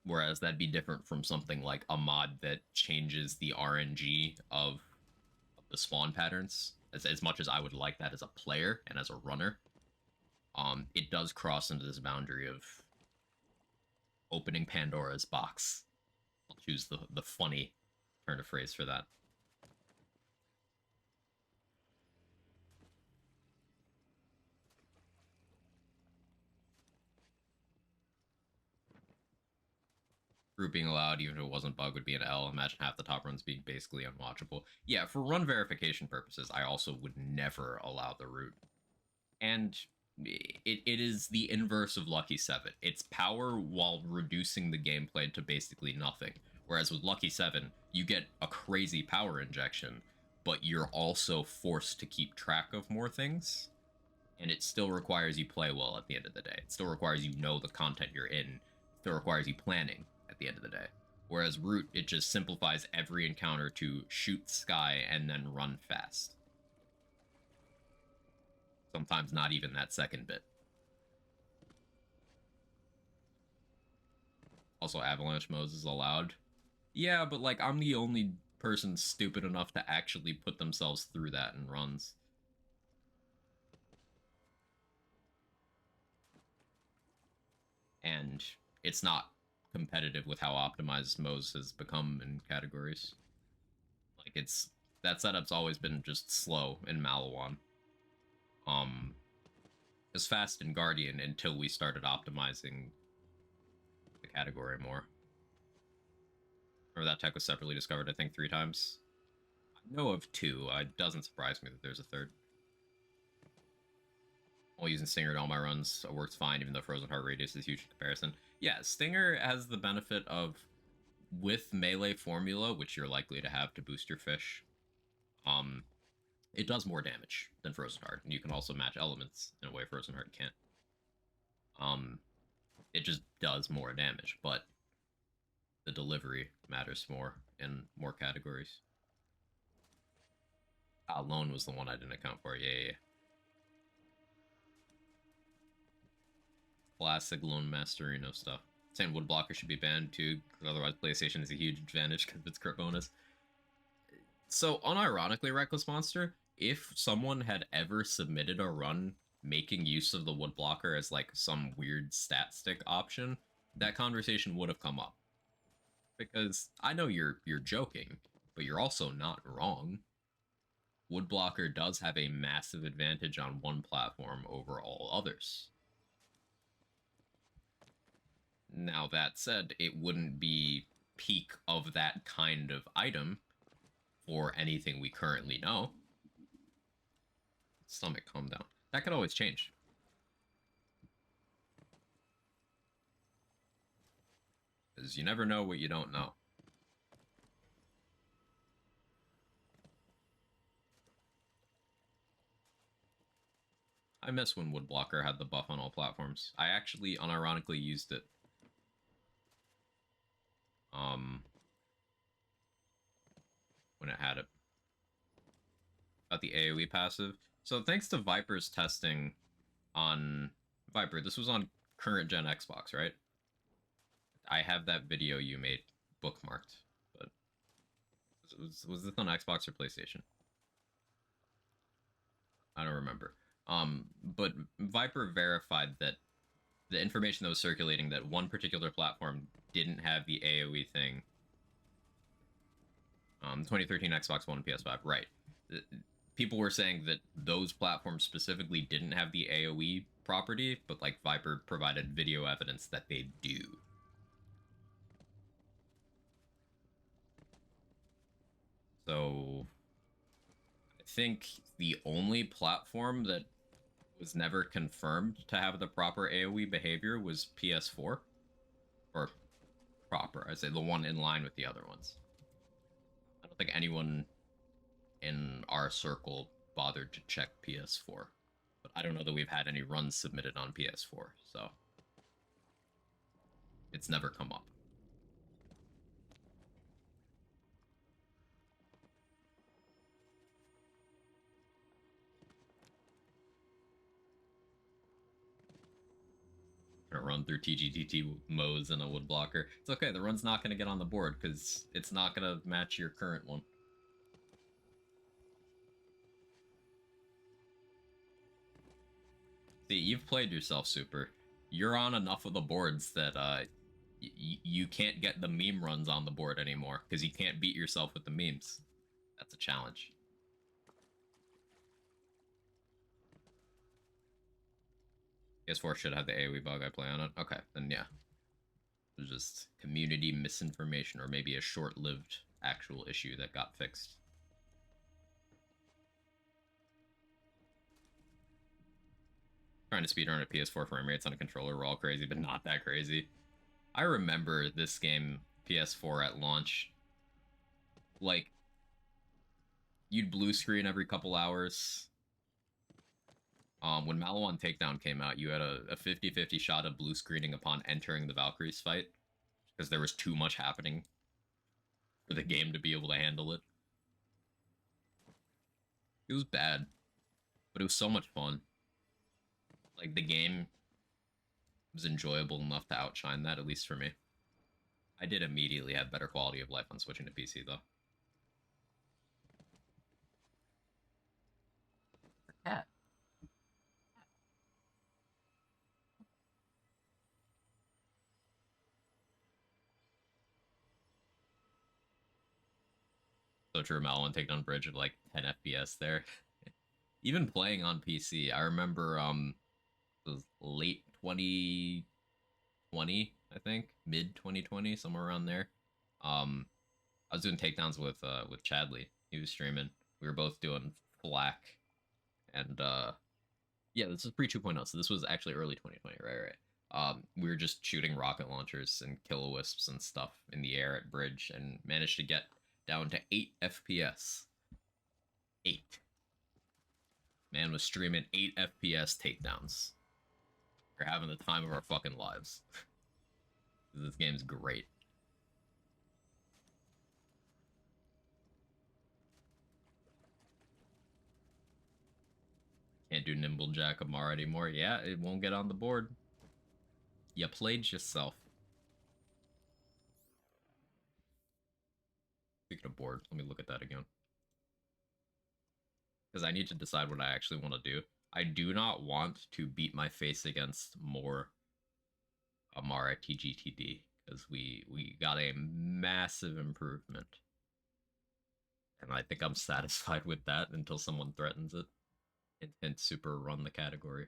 Whereas that'd be different from something like a mod that changes the RNG of the spawn patterns. As much as I would like that as a player and as a runner, it does cross into this boundary of opening Pandora's box. I'll choose the funny turn of phrase for that. Group being allowed, even if it wasn't bug, would be an L. Imagine half the top runs being basically unwatchable. Yeah, for run verification purposes, I also would never allow the root. And it is the inverse of Lucky 7. It's power while reducing the gameplay to basically nothing. Whereas with Lucky 7, you get a crazy power injection, but you're also forced to keep track of more things. And it still requires you play well at the end of the day. It still requires you know the content you're in. It still requires you planning at the end of the day. Whereas Root, it just simplifies every encounter to shoot sky and then run fast. Sometimes not even that second bit. Also, avalanche modes is allowed. Yeah, but like, I'm the only person stupid enough to actually put themselves through that in runs. And it's not competitive with how optimized Moze has become in categories. Like, that setup's always been just slow in Malawan. It was fast in Guardian until we started optimizing the category more. Remember that tech was separately discovered, I think, 3 times? I know of 2. It doesn't surprise me that there's a 3rd. While using Stinger to all my runs, it works fine, even though Frozen Heart Radius is huge in comparison. Yeah, Stinger has the benefit of, with melee formula, which you're likely to have to boost your fish, it does more damage than Frozen Heart, and you can also match elements in a way Frozen Heart can't. It just does more damage, but the delivery matters more in more categories. Lone was the one I didn't account for. Yeah. Classic Lone Masterino stuff. Saying Woodblocker should be banned too, because otherwise PlayStation is a huge advantage because of its crit bonus. So, unironically, Reckless Monster, if someone had ever submitted a run making use of the Woodblocker as like some weird stat stick option, that conversation would have come up. Because I know you're joking, but you're also not wrong. Woodblocker does have a massive advantage on one platform over all others. Now, that said, it wouldn't be peak of that kind of item for anything we currently know. Stomach, calm down. That could always change. Because you never know what you don't know. I miss when Woodblocker had the buff on all platforms. I actually unironically used it. when it had it. About the AoE passive. So thanks to Viper's testing on Viper, this was on current gen Xbox, right? I have that video you made bookmarked, but was this on Xbox or PlayStation? I don't remember. But Viper verified that the information that was circulating that one particular platform didn't have the AoE thing. 2013 Xbox One and PS5, right. People were saying that those platforms specifically didn't have the AoE property, but like Viper provided video evidence that they do. So I think the only platform that was never confirmed to have the proper AoE behavior was PS4. Or proper, I say the one in line with the other ones. I don't think anyone in our circle bothered to check PS4. But I don't know that we've had any runs submitted on PS4, so it's never come up. Gonna run through TGTT modes and a wood blocker. It's okay, the run's not gonna get on the board because it's not gonna match your current one. See, you've played yourself, Super. You're on enough of the boards that you can't get the meme runs on the board anymore because you can't beat yourself with the memes. That's a challenge. PS4 should have the AoE bug I play on it. Okay, then yeah. It was just community misinformation or maybe a short-lived actual issue that got fixed. Trying to speedrun at PS4 frame rates on a controller, we're all crazy, but not that crazy. I remember this game, PS4 at launch, like, you'd blue screen every couple hours. When Malawan Takedown came out, you had a 50-50 shot of blue screening upon entering the Valkyries fight, because there was too much happening for the game to be able to handle it. It was bad, but it was so much fun. Like, the game was enjoyable enough to outshine that, at least for me. I did immediately have better quality of life on switching to PC, though. Cat. So true, Malawan Takedown Bridge at like 10 FPS there. Even playing on PC, I remember it was late 2020, I think, mid 2020, somewhere around there. I was doing takedowns with Chadley. He was streaming. We were both doing flak, and yeah, this is pre 2.0, so this was actually early 2020, right? We were just shooting rocket launchers and kill-o-wisps and stuff in the air at bridge, and managed to get down to 8 FPS. 8. Man was streaming 8 FPS takedowns. We're having the time of our fucking lives. This game's great. Can't do Nimble Jack Amara anymore. Yeah, it won't get on the board. You played yourself. Speaking of board, let me look at that again. Because I need to decide what I actually want to do. I do not want to beat my face against more Amara TGTD. Because we got a massive improvement. And I think I'm satisfied with that until someone threatens it. And Super run the category.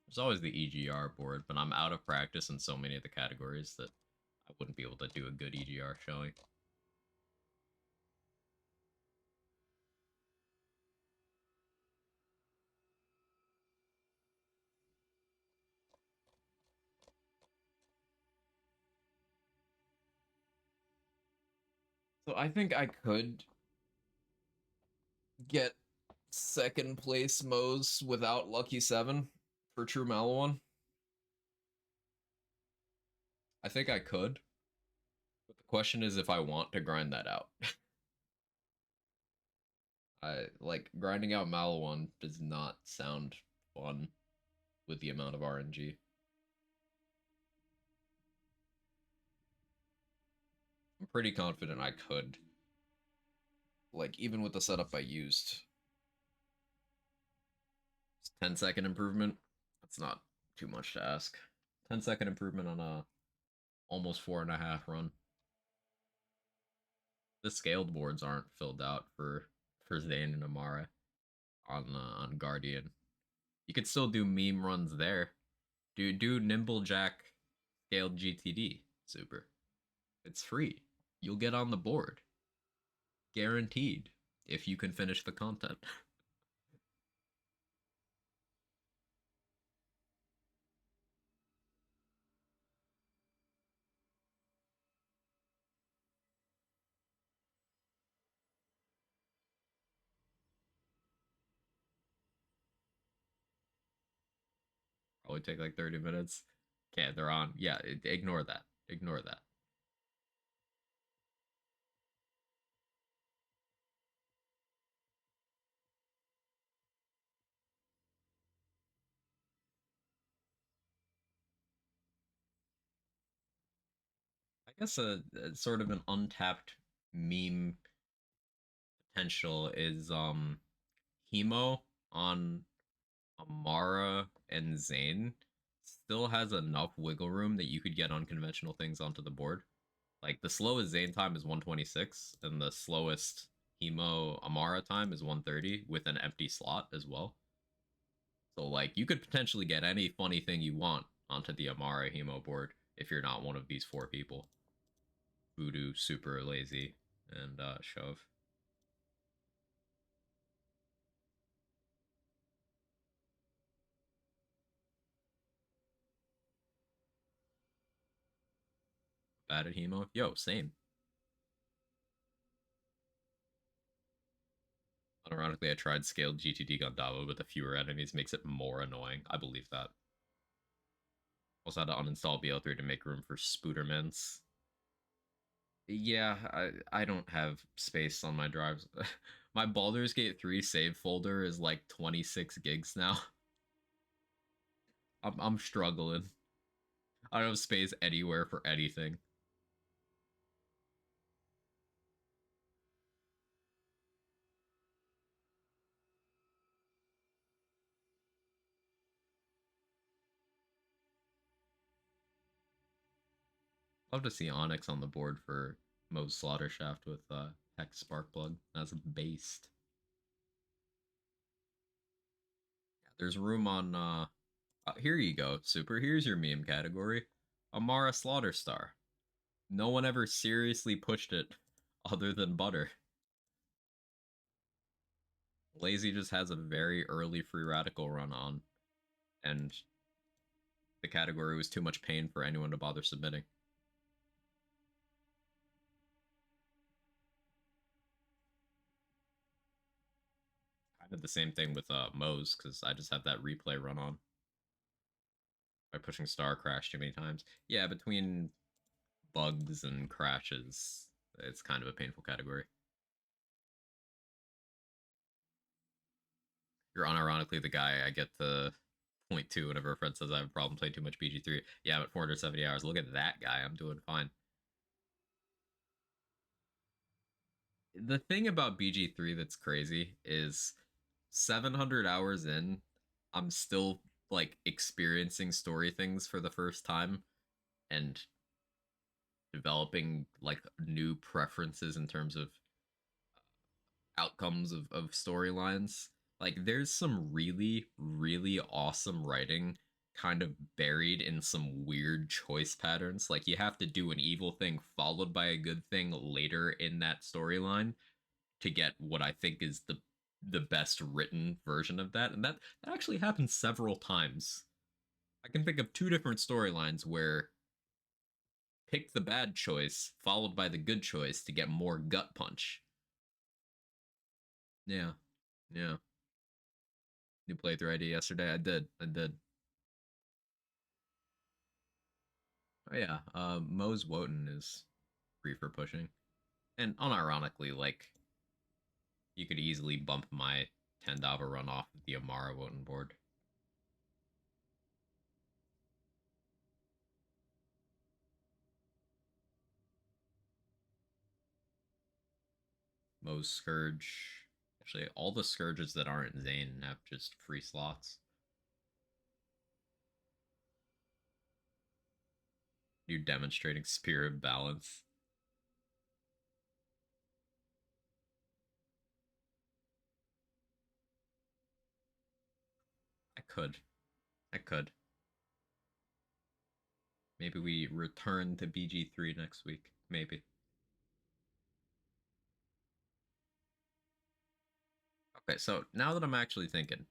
There's always the EGR board, but I'm out of practice in so many of the categories that I wouldn't be able to do a good EGR showing. So I think I could get second place Mo's without Lucky 7 for True Maliwan? I think I could, but the question is if I want to grind that out. I like grinding out Maliwan does not sound fun with the amount of RNG. I'm pretty confident I could. Like, even with the setup I used. 10-second improvement. That's not too much to ask. 10-second improvement on a almost 4.5 run. The scaled boards aren't filled out for Zane and Amara on Guardian. You could still do meme runs there. Do Nimble Jack scaled GTD. Super. It's free. You'll get on the board. Guaranteed. If you can finish the content. Probably take like 30 minutes. Okay, they're on. Yeah, ignore that. Ignore that. I guess a sort of an untapped meme potential is Hemo on Amara and Zane still has enough wiggle room that you could get unconventional things onto the board. Like the slowest Zane time is 126, and the slowest Hemo Amara time is 130 with an empty slot as well. So like you could potentially get any funny thing you want onto the Amara Hemo board if you're not one of these four people. Voodoo, Super Lazy, and Shove. Bad at Hemo? Yo, same. Unironically, I tried scaled GTD Gundava, but the fewer enemies makes it more annoying. I believe that. Also had to uninstall BL3 to make room for Spoodermans. Yeah, I don't have space on my drives. My Baldur's Gate 3 save folder is like 26 gigs now. I'm struggling. I don't have space anywhere for anything. Love to see Onyx on the board for Mo's Slaughter Shaft with Hex Sparkplug as a based. Yeah, there's room on here you go, Super. Here's your meme category. Amara Slaughter Star. No one ever seriously pushed it other than Butter. Lazy just has a very early free radical run on, and the category was too much pain for anyone to bother submitting. Kind of the same thing with Moe's, because I just have that replay run on by pushing Star Crash too many times. Yeah, between bugs and crashes, it's kind of a painful category. You're unironically the guy I get to point to whenever a friend says I have a problem playing too much BG3. Yeah, I'm at 470 hours. Look at that guy. I'm doing fine. The thing about BG3 that's crazy is 700 hours in, I'm still like experiencing story things for the first time and developing like new preferences in terms of outcomes of storylines. Like there's some really, really awesome writing kind of buried in some weird choice patterns. Like you have to do an evil thing followed by a good thing later in that storyline to get what I think is the best written version of that. And that actually happens several times. I can think of two different storylines where pick the bad choice followed by the good choice to get more gut punch. Yeah. Yeah. new playthrough ID yesterday. I did. Oh yeah, Mo's Wotan is free for pushing. And unironically, like, you could easily bump my Tandava run off of the Amara Wotan board. Mo's Scourge. Actually, all the Scourges that aren't Zane have just free slots. You're demonstrating Spirit Balance. I could. Maybe we return to BG3 next week. Maybe. Okay, so now that I'm actually thinking,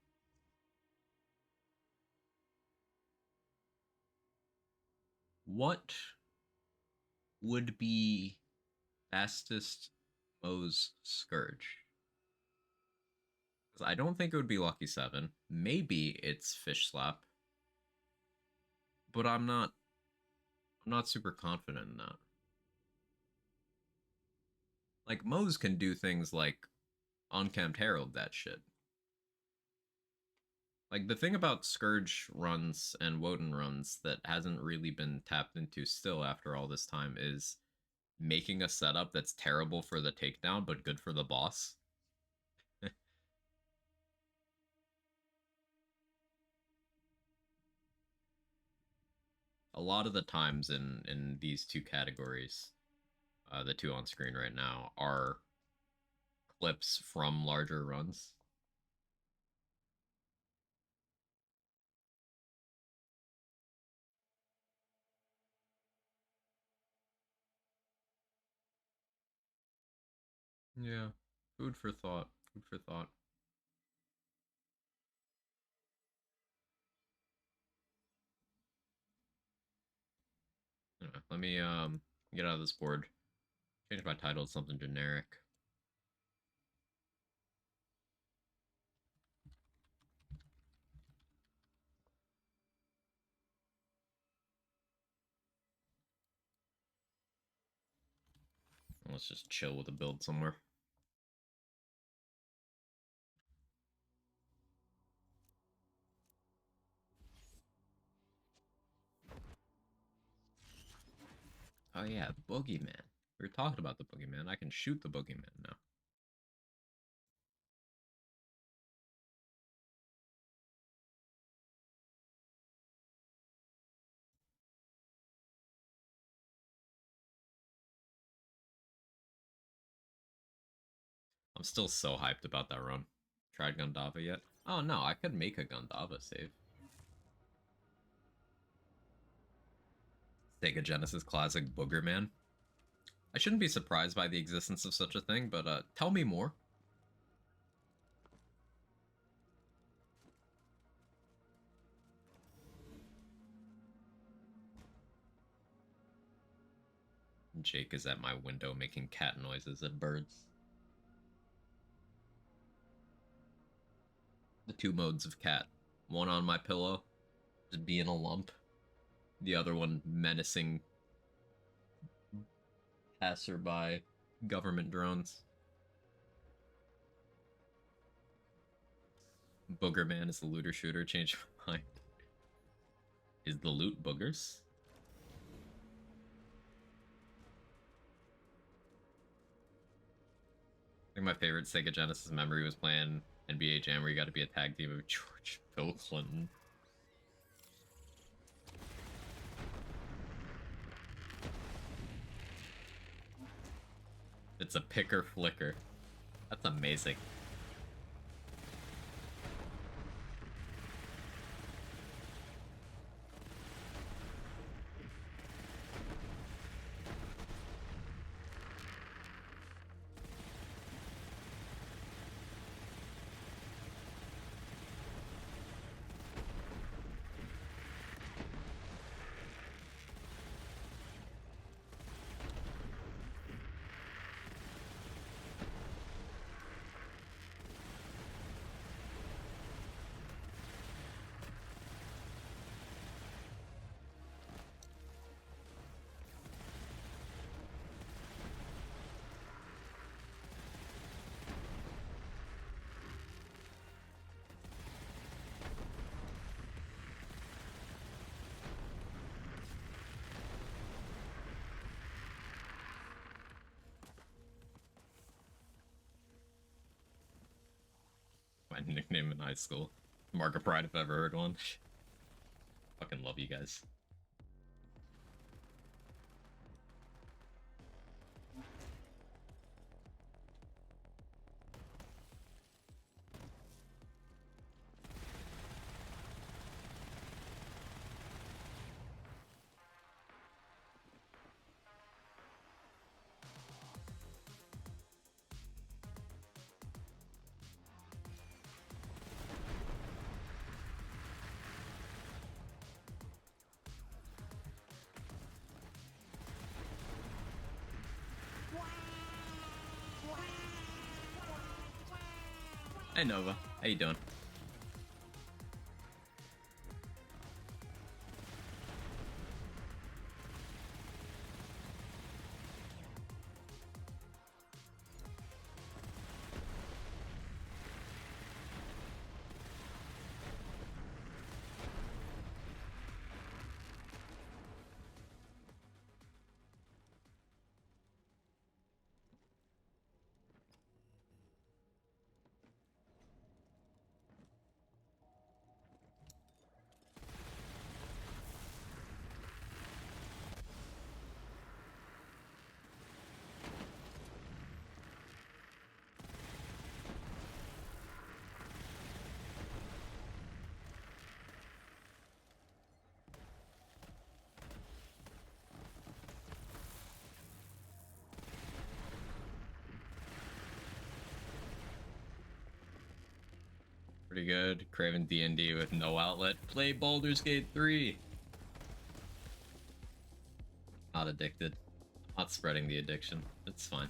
what would be fastest Mo's Scourge? Because I don't think it would be Lucky 7. Maybe it's Fish Slap. But I'm not super confident in that. Like, Mo's can do things like Uncamped Herald that shit. Like, the thing about Scourge runs and Wotan runs that hasn't really been tapped into still after all this time is making a setup that's terrible for the takedown but good for the boss. A lot of the times in these two categories, the two on screen right now, are clips from larger runs. Yeah, food for thought. Food for thought. Anyway, let me get out of this board. Change my title to something generic. Let's just chill with a build somewhere. Oh yeah, Boogeyman. We were talking about the Boogeyman. I can shoot the Boogeyman now. I'm still so hyped about that run. Tried Gundava yet? Oh no, I could make a Gundava save. Sega Genesis classic Boogerman. I shouldn't be surprised by the existence of such a thing, but tell me more. Jake is at my window making cat noises at birds. The two modes of cat. One on my pillow, just being a lump. The other one menacing passerby government drones. Boogerman is the looter shooter. Change my mind. Is the loot boogers? I think my favorite Sega Genesis memory was playing NBA Jam where you got to be a tag team of George Bill Clinton. It's a picker flicker. That's amazing. My nickname in high school. Mark of Pride if I ever heard one. Fucking love you guys. Hey Nova, how you doing? Pretty good. Craven D&D with no outlet. Play Baldur's Gate 3. Not addicted. Not spreading the addiction. It's fine.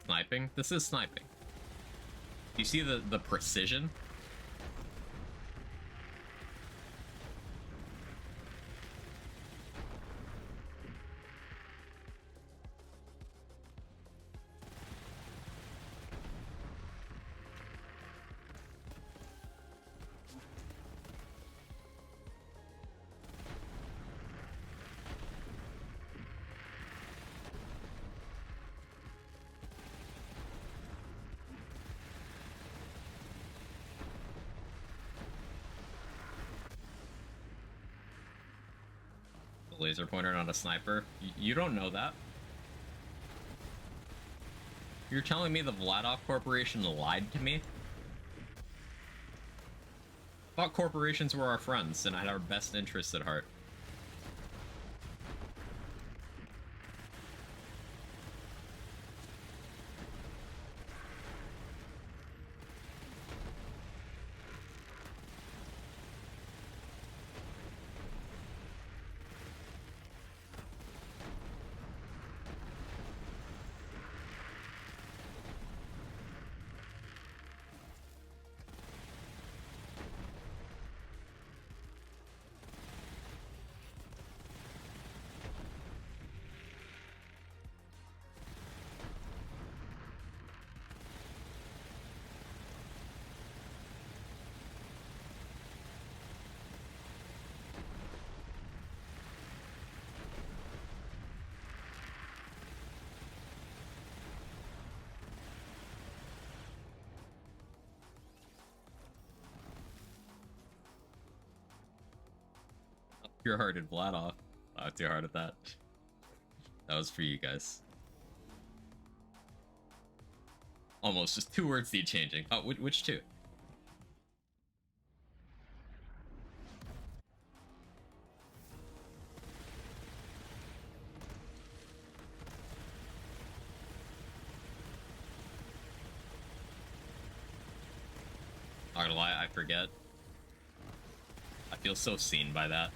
Sniping? This is sniping. You see the precision? Laser pointer, not a sniper. You don't know that. You're telling me the Vladov Corporation lied to me? I thought corporations were our friends and had our best interests at heart. Pure-hearted Vladov. Not too hard at that. That was for you guys. Almost just 2 words need changing. Oh, which 2? Not gonna lie, I forget. I feel so seen by that.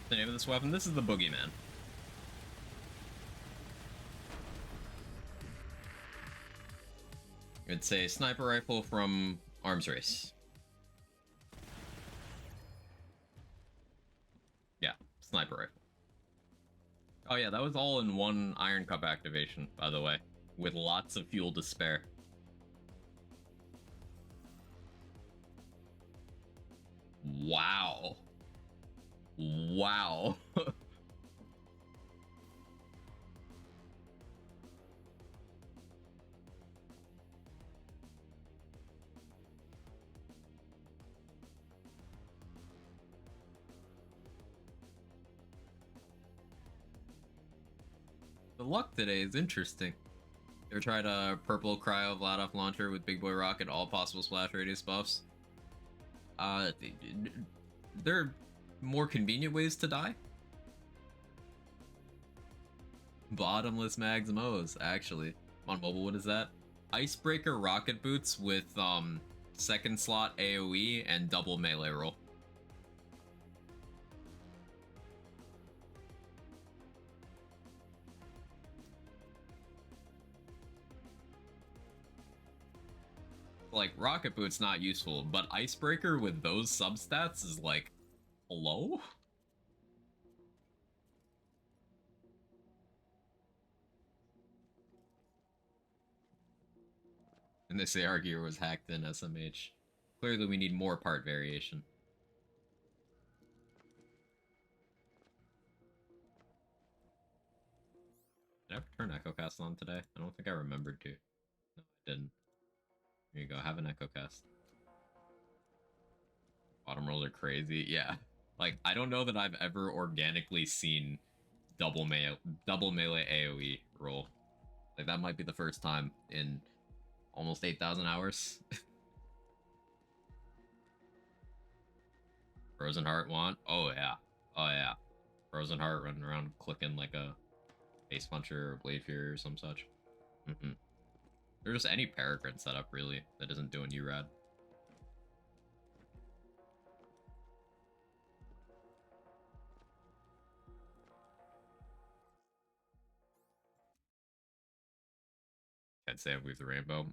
The name of this weapon? This is the Boogeyman. It's a sniper rifle from Arms Race. Yeah, sniper rifle. Oh yeah, that was all in one Iron Cup activation, by the way, with lots of fuel to spare. Wow. Wow. The luck today is interesting. Ever tried a purple cryo Vladoff launcher with Big Boy Rocket, all possible splash radius buffs? There are more convenient ways to die. Bottomless Mags Mo's, actually. On mobile, what is that? Icebreaker rocket boots with second slot AoE and double melee roll. Like, rocket boot's not useful, but icebreaker with those substats is like, hello? And this AR gear was hacked in SMH. Clearly we need more part variation. Did I ever turn Echo Cast on today? I don't think I remembered to. No, I didn't. Here you go, have an Echo Cast. Bottom rolls are crazy. Yeah. Like, I don't know that I've ever organically seen double melee AoE roll. Like, that might be the first time in almost 8,000 hours. Frozen Heart want? Oh yeah. Oh yeah. Frozen Heart running around clicking like a Face Puncher or Blade Fury or some such. Or just any Peregrine setup, really, that isn't doing you rad. Can't say I've weaved the rainbow.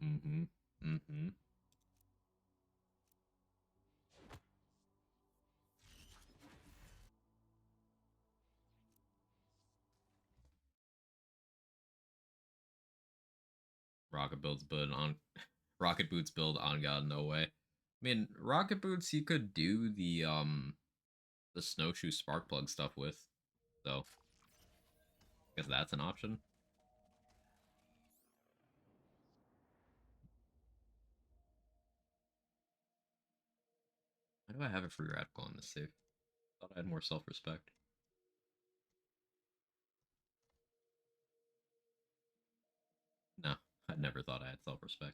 Rocket boots build on God, no way. I mean, rocket boots you could do the snowshoe spark plug stuff with, so I guess that's an option. Why do I have a free radical on this save? Thought I had more self-respect. No, I never thought I had self-respect.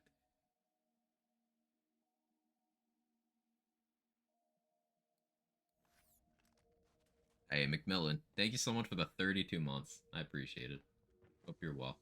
Hey, McMillan, thank you so much for the 32 months. I appreciate it. Hope you're well.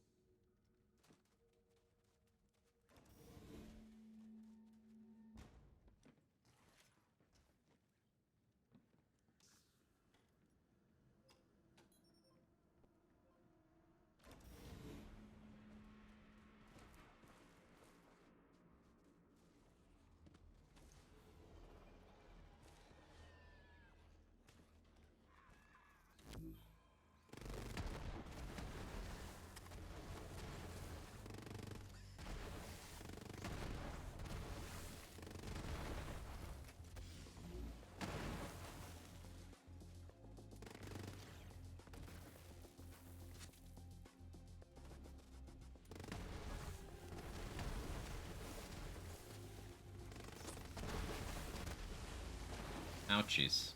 Ouchies.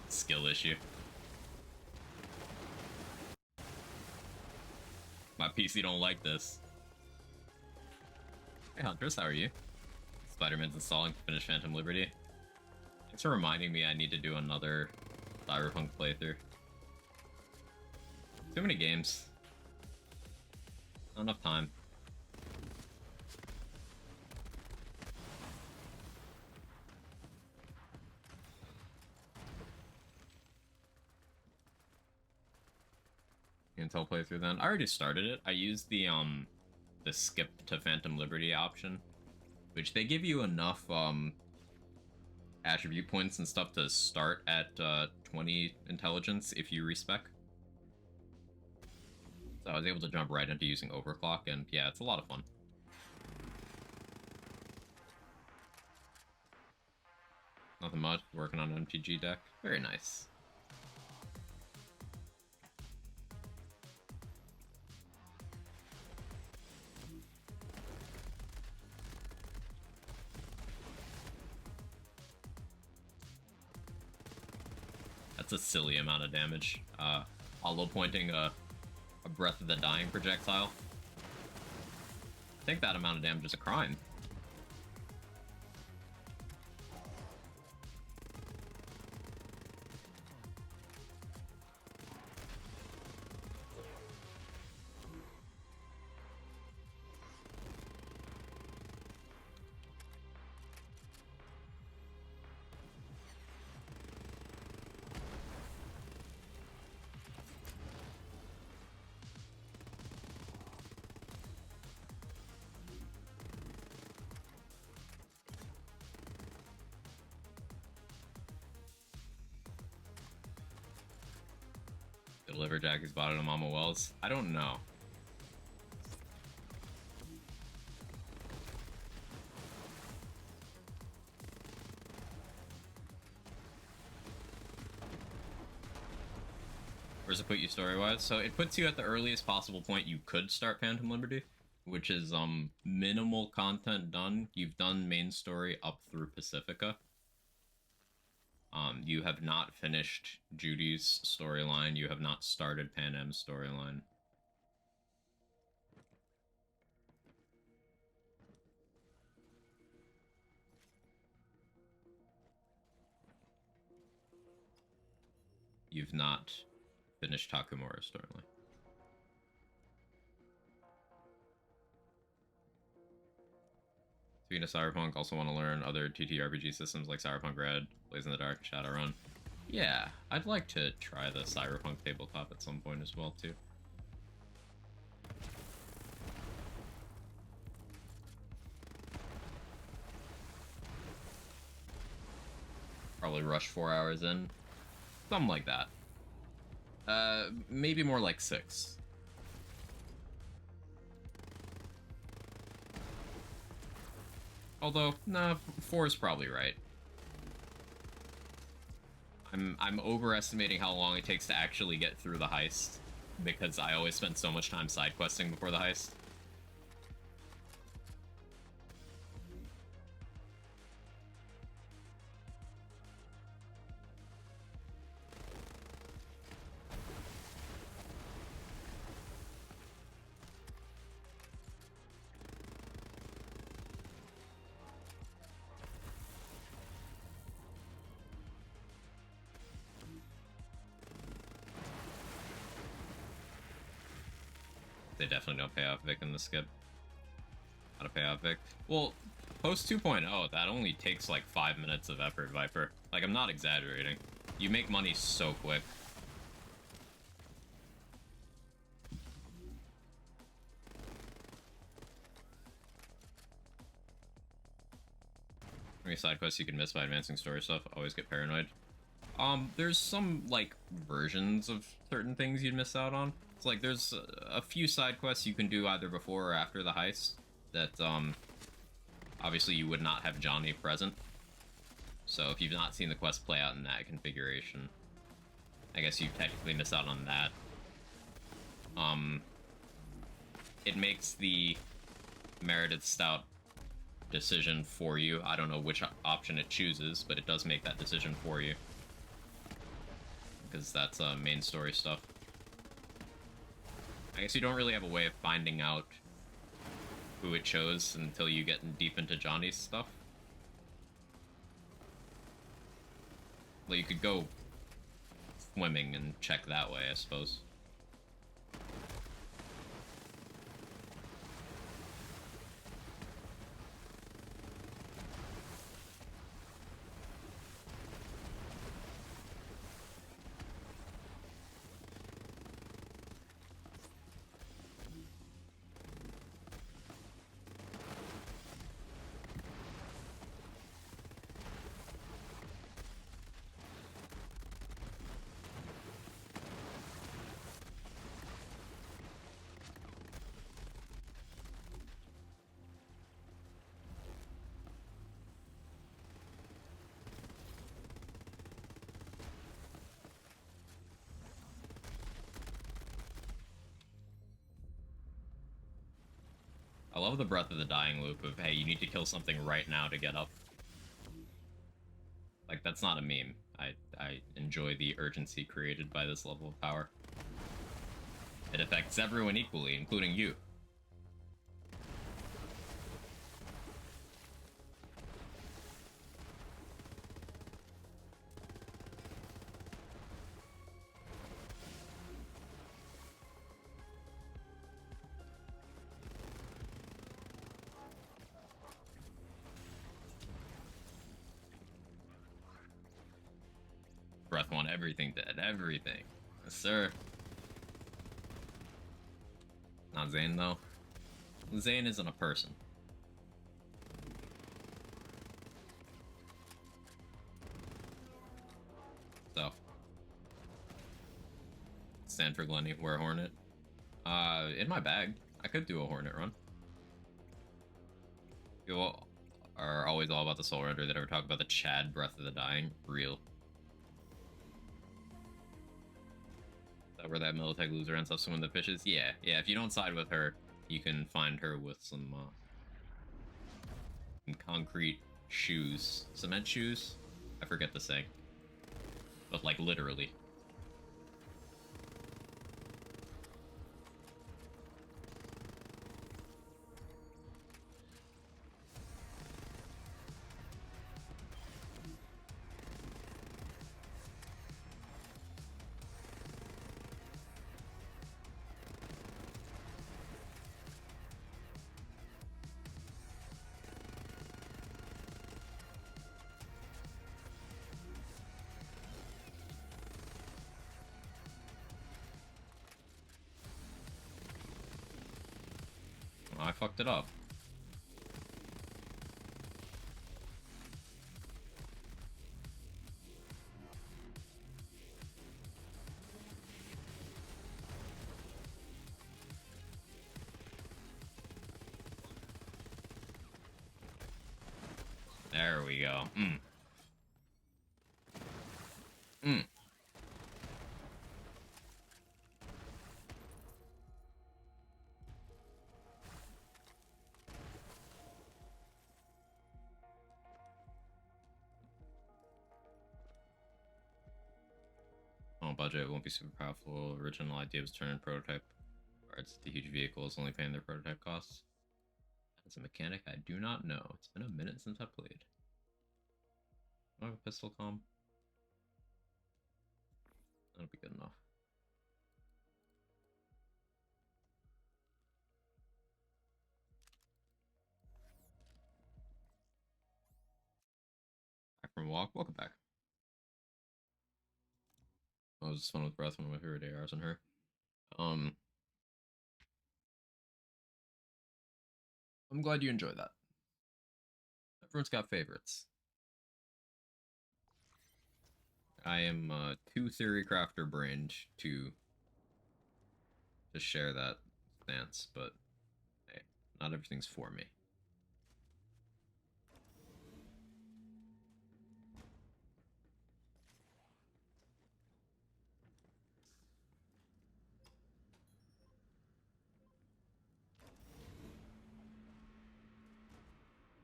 Skill issue. My PC don't like this. Hey Huntress, how are you? Spider-Man's installing to finish Phantom Liberty. Thanks for reminding me I need to do another Cyberpunk playthrough. Too many games. Not enough time. Intel playthrough then. I already started it. I used the skip to Phantom Liberty option, which they give you enough attribute points and stuff to start at 20 intelligence if you respec. So I was able to jump right into using overclock, and yeah, it's a lot of fun. Nothing much. Working on an MTG deck. Very nice. That's a silly amount of damage. Hollow pointing a Breath of the Dying projectile. I think that amount of damage is a crime. Deliver Jackie's body to Mama Wells? I don't know. Where's it put you story-wise? So it puts you at the earliest possible point you could start Phantom Liberty, which is minimal content done. You've done main story up through Pacifica. You have not finished Judy's storyline. You have not started Pan Am's storyline. You've not finished Takumura's storyline. Speaking of Cyberpunk, also want to learn other TTRPG systems like Cyberpunk Red, Blaze in the Dark, Shadowrun. Yeah, I'd like to try the Cyberpunk tabletop at some point as well, too. Probably rush 4 hours in. Something like that. Maybe more like 6. Although, nah, 4 is probably right. I'm overestimating how long it takes to actually get through the heist, because I always spend so much time side questing before the heist. They definitely don't pay off Vic in the skip. How to pay off Vic? Well, post 2.0, that only takes like 5 minutes of effort, Viper. Like, I'm not exaggerating. You make money so quick. How many side quests you can miss by advancing story stuff? Always get paranoid. There's some, like, versions of certain things you'd miss out on. It's like there's a few side quests you can do either before or after the heist that, obviously you would not have Johnny present. So if you've not seen the quest play out in that configuration, I guess you technically miss out on that. It makes the Meredith Stout decision for you. I don't know which option it chooses, but it does make that decision for you. Because that's main story stuff. I guess you don't really have a way of finding out who it chose until you get deep into Johnny's stuff. Well, you could go swimming and check that way, I suppose. I love the Breath of the Dying loop of, hey, you need to kill something right now to get up. Like, that's not a meme. I enjoy the urgency created by this level of power. It affects everyone equally, including you. Breath want everything dead. Everything. Yes, sir. Not Zane, though. Zane isn't a person. So. Stand for Glenny. Wear Hornet. In my bag. I could do a Hornet run. People are always all about the Soul Render. They never talk about the Chad Breath of the Dying. Real. Where that Militech loser ends up swimming the fishes? Yeah, if you don't side with her, you can find her with some concrete shoes. Cement shoes? I forget the saying. But, like, literally. I fucked it up. There we go. Budget, it won't be super powerful. Original idea was turn in prototype parts to huge vehicles, only paying their prototype costs. As a mechanic, I do not know. It's been a minute since I played. Do I have a pistol comp? That'll be good enough. Back from a walk. Welcome back. I was just fun with Breath, one of my favorite ARs on her. I'm glad you enjoy that. Everyone's got favorites. I am too theory crafter brained to share that stance, but hey, not everything's for me.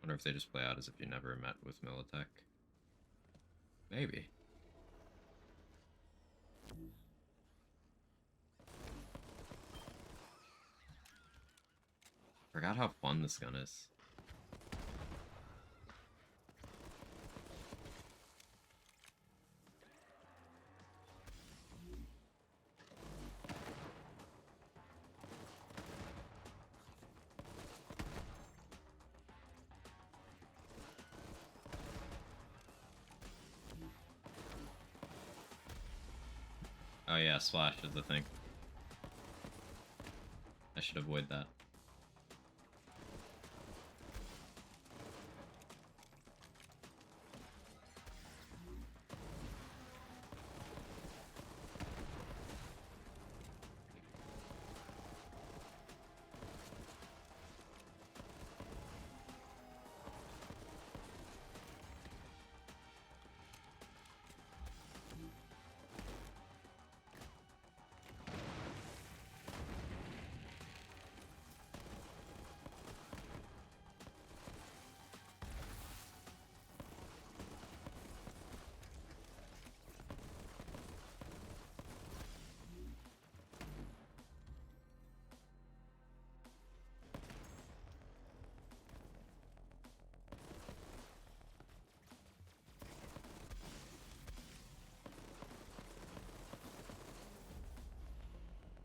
Wonder if they just play out as if you never met with Militech. Maybe. fun this gun is. Oh yeah, splash is the thing. I should avoid that.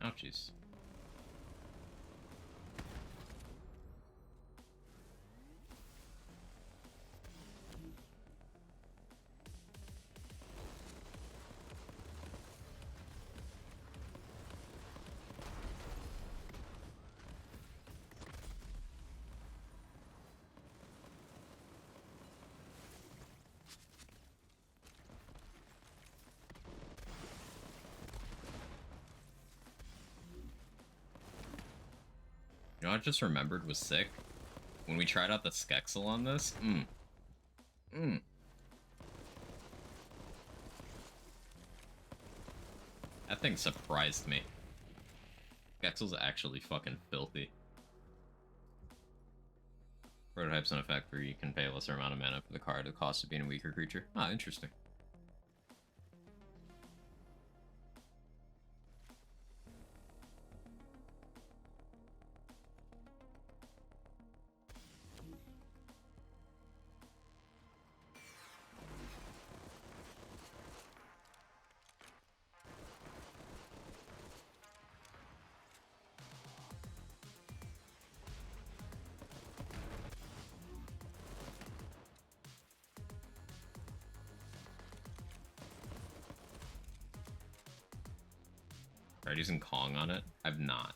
Ouchies. You know what I just remembered was sick? When we tried out the Skexel on this, that thing surprised me. Skexel's actually fucking filthy. Prototypes on a factory, you can pay a lesser amount of mana for the card at the cost of being a weaker creature. Ah, interesting. Tried using Kong on it? I've not.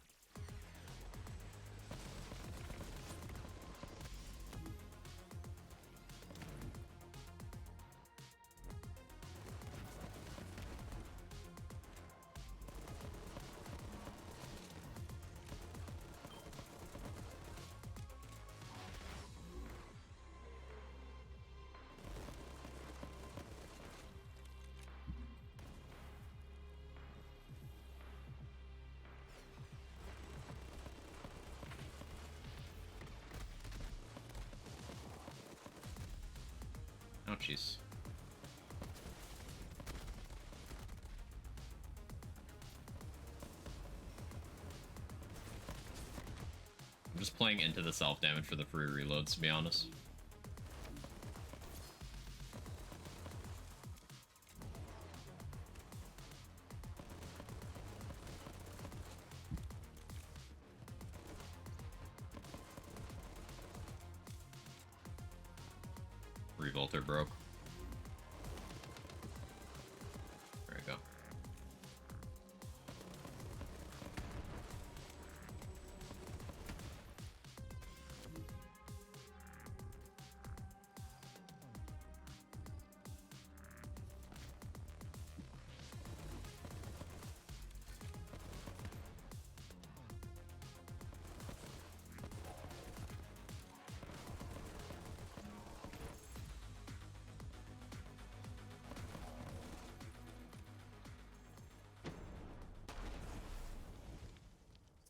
Oh, jeez. I'm just playing into the self-damage for the free reloads, to be honest. Revolter broke. There we go.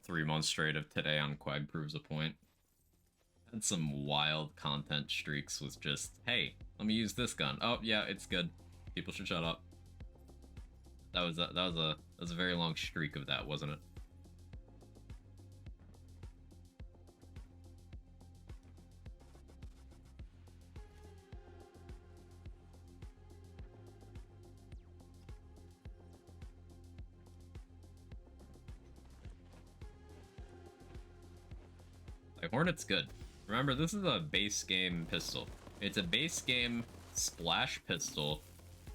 Three months straight of today on Quag proves a point. Had some wild content streaks with just, hey, let me use this gun. Oh yeah, it's good. People should shut up. That was a very long streak of that, wasn't it? Like, Hornet's good. Remember, this is a base game pistol. It's a base game splash pistol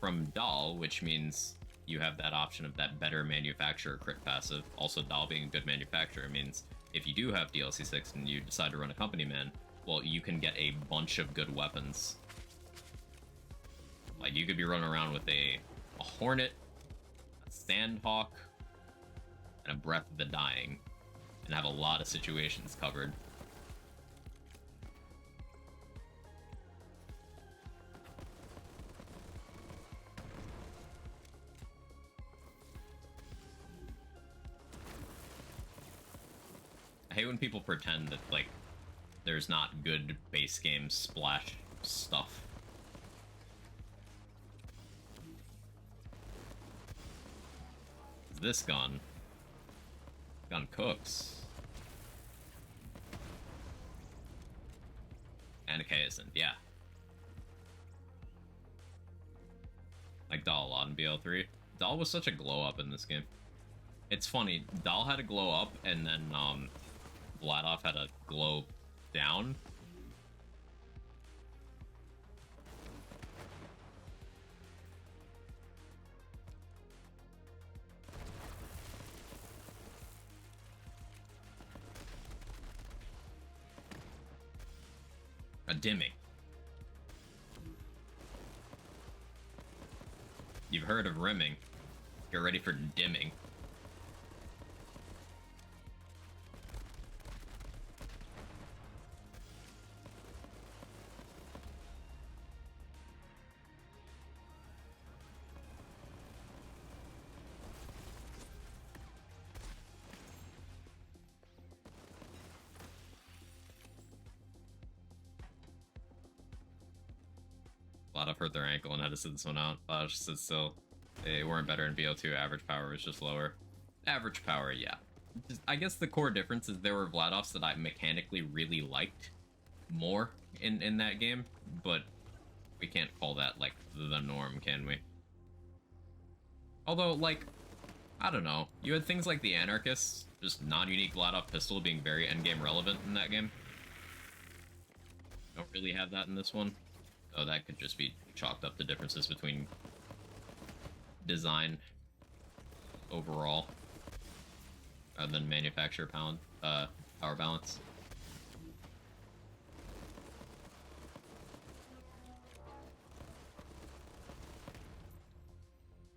from Dahl, which means you have that option of that better manufacturer crit passive. Also, Dahl being a good manufacturer means if you do have DLC 6 and you decide to run a company man, well, you can get a bunch of good weapons. Like, you could be running around with a Hornet, a Sandhawk, and a Breath of the Dying, and have a lot of situations covered. I hate when people pretend that, like, there's not good base game splash stuff. This gun cooks. And a Kaisen, yeah. Like Dahl a lot in BL3. Dahl was such a glow up in this game. It's funny, Dahl had a glow up, and then Vladov had a glow down. A dimming. You've heard of rimming. Get ready for dimming. Vladov hurt their ankle and had to sit this one out. Vladov just stood still. They weren't better in BO2. Average power was just lower. Average power, yeah. I guess the core difference is there were Vladovs that I mechanically really liked more in that game, but we can't call that, like, the norm, can we? Although, like, I don't know. You had things like the Anarchists, just non-unique Vladov pistol being very endgame relevant in that game. Don't really have that in this one. Oh, that could just be chalked up to differences between design overall rather than manufacturer power balance.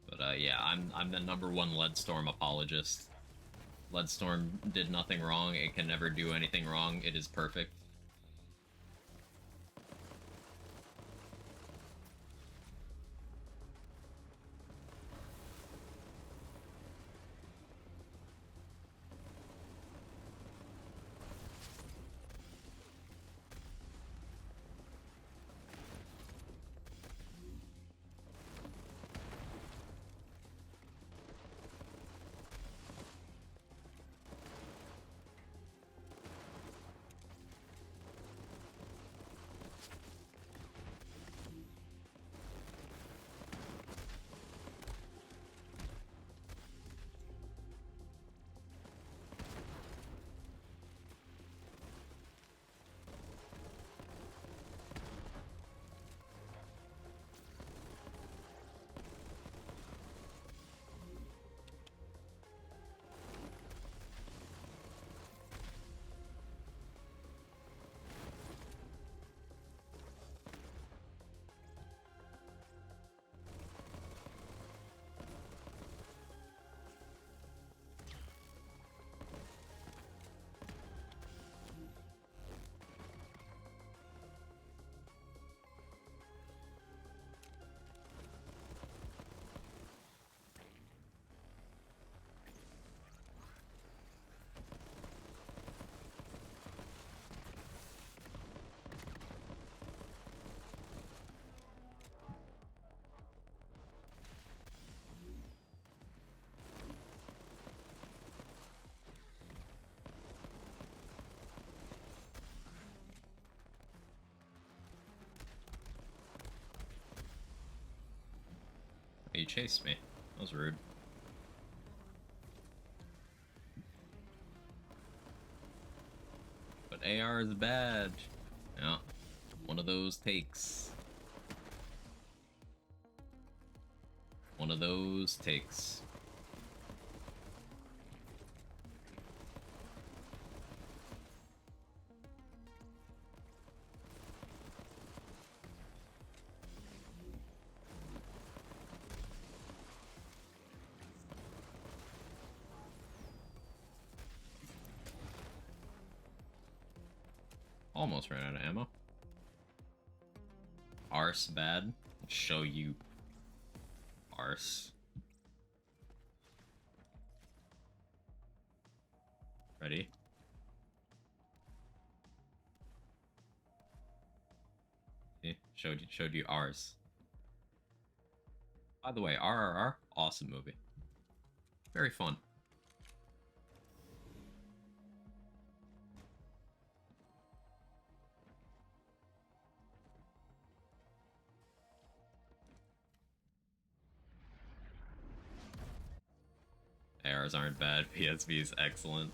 But yeah, I'm the #1 Leadstorm apologist. Leadstorm did nothing wrong. It can never do anything wrong. It is perfect. You chased me. That was rude. But But AR is bad. Yeah. One of those takes. One of those takes. Almost ran out of ammo. Arse bad. Let's show you arse. Ready? See? Showed you ours. By the way, RRR, awesome movie. Very fun. ARs aren't bad. PSV is excellent.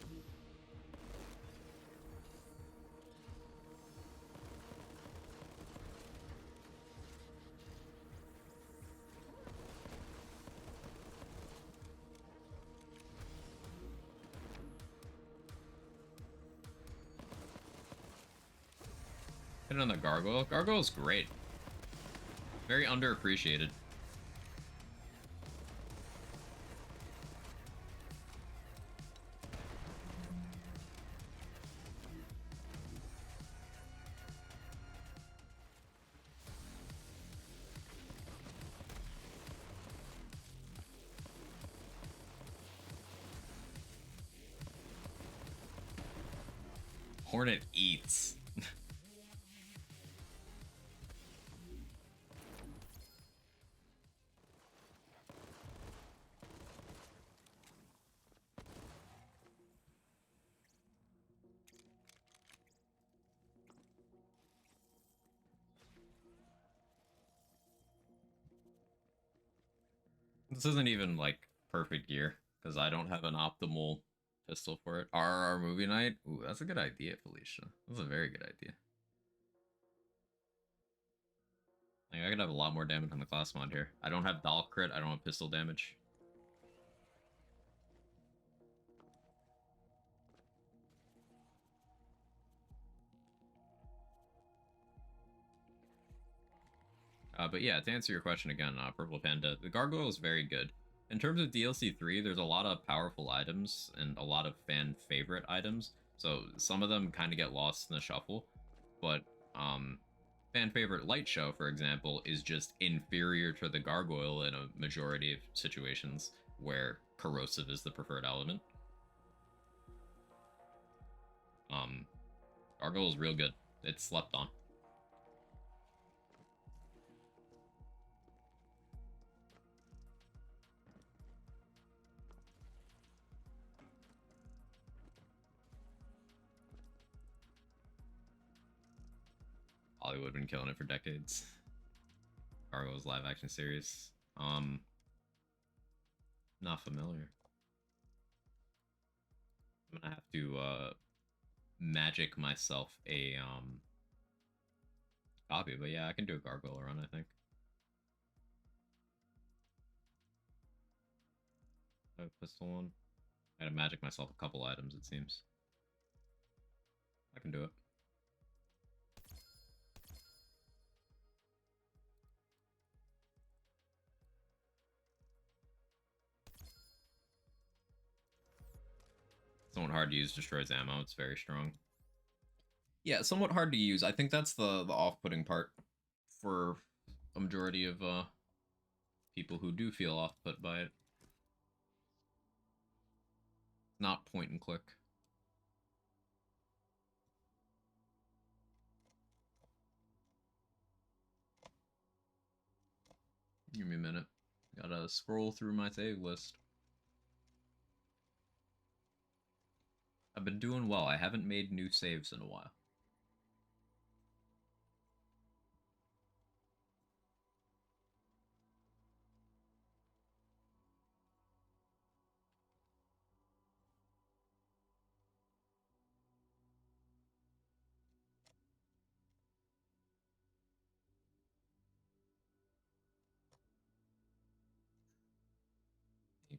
Hit on the gargoyle. Gargoyle's great. Very underappreciated. Hornet eats. This isn't even like perfect gear because I don't have an optimal pistol for it. RRR movie night. Ooh, that's a good idea, Felicia. That's a very good idea. Like, I could have a lot more damage on the class mod here. I don't have doll crit. I don't have pistol damage. But yeah, to answer your question again, Purple Panda, the Gargoyle is very good. In terms of DLC 3, there's a lot of powerful items and a lot of fan favorite items. So some of them kind of get lost in the shuffle. But fan favorite Light Show, for example, is just inferior to the Gargoyle in a majority of situations where corrosive is the preferred element. Gargoyle is real good. It's slept on. Hollywood been killing it for decades. Gargoyle's live action series. Not familiar. I'm gonna have to magic myself a copy, but yeah, I can do a Gargoyle run, I think. I have a pistol one. I gotta magic myself a couple items, it seems. I can do it. Somewhat hard to use, destroys ammo. It's very strong. Yeah, somewhat hard to use. I think that's the off-putting part for a majority of people who do feel off-put by it. Not point and click. Give me a minute. Gotta scroll through my save list. I've been doing well. I haven't made new saves in a while.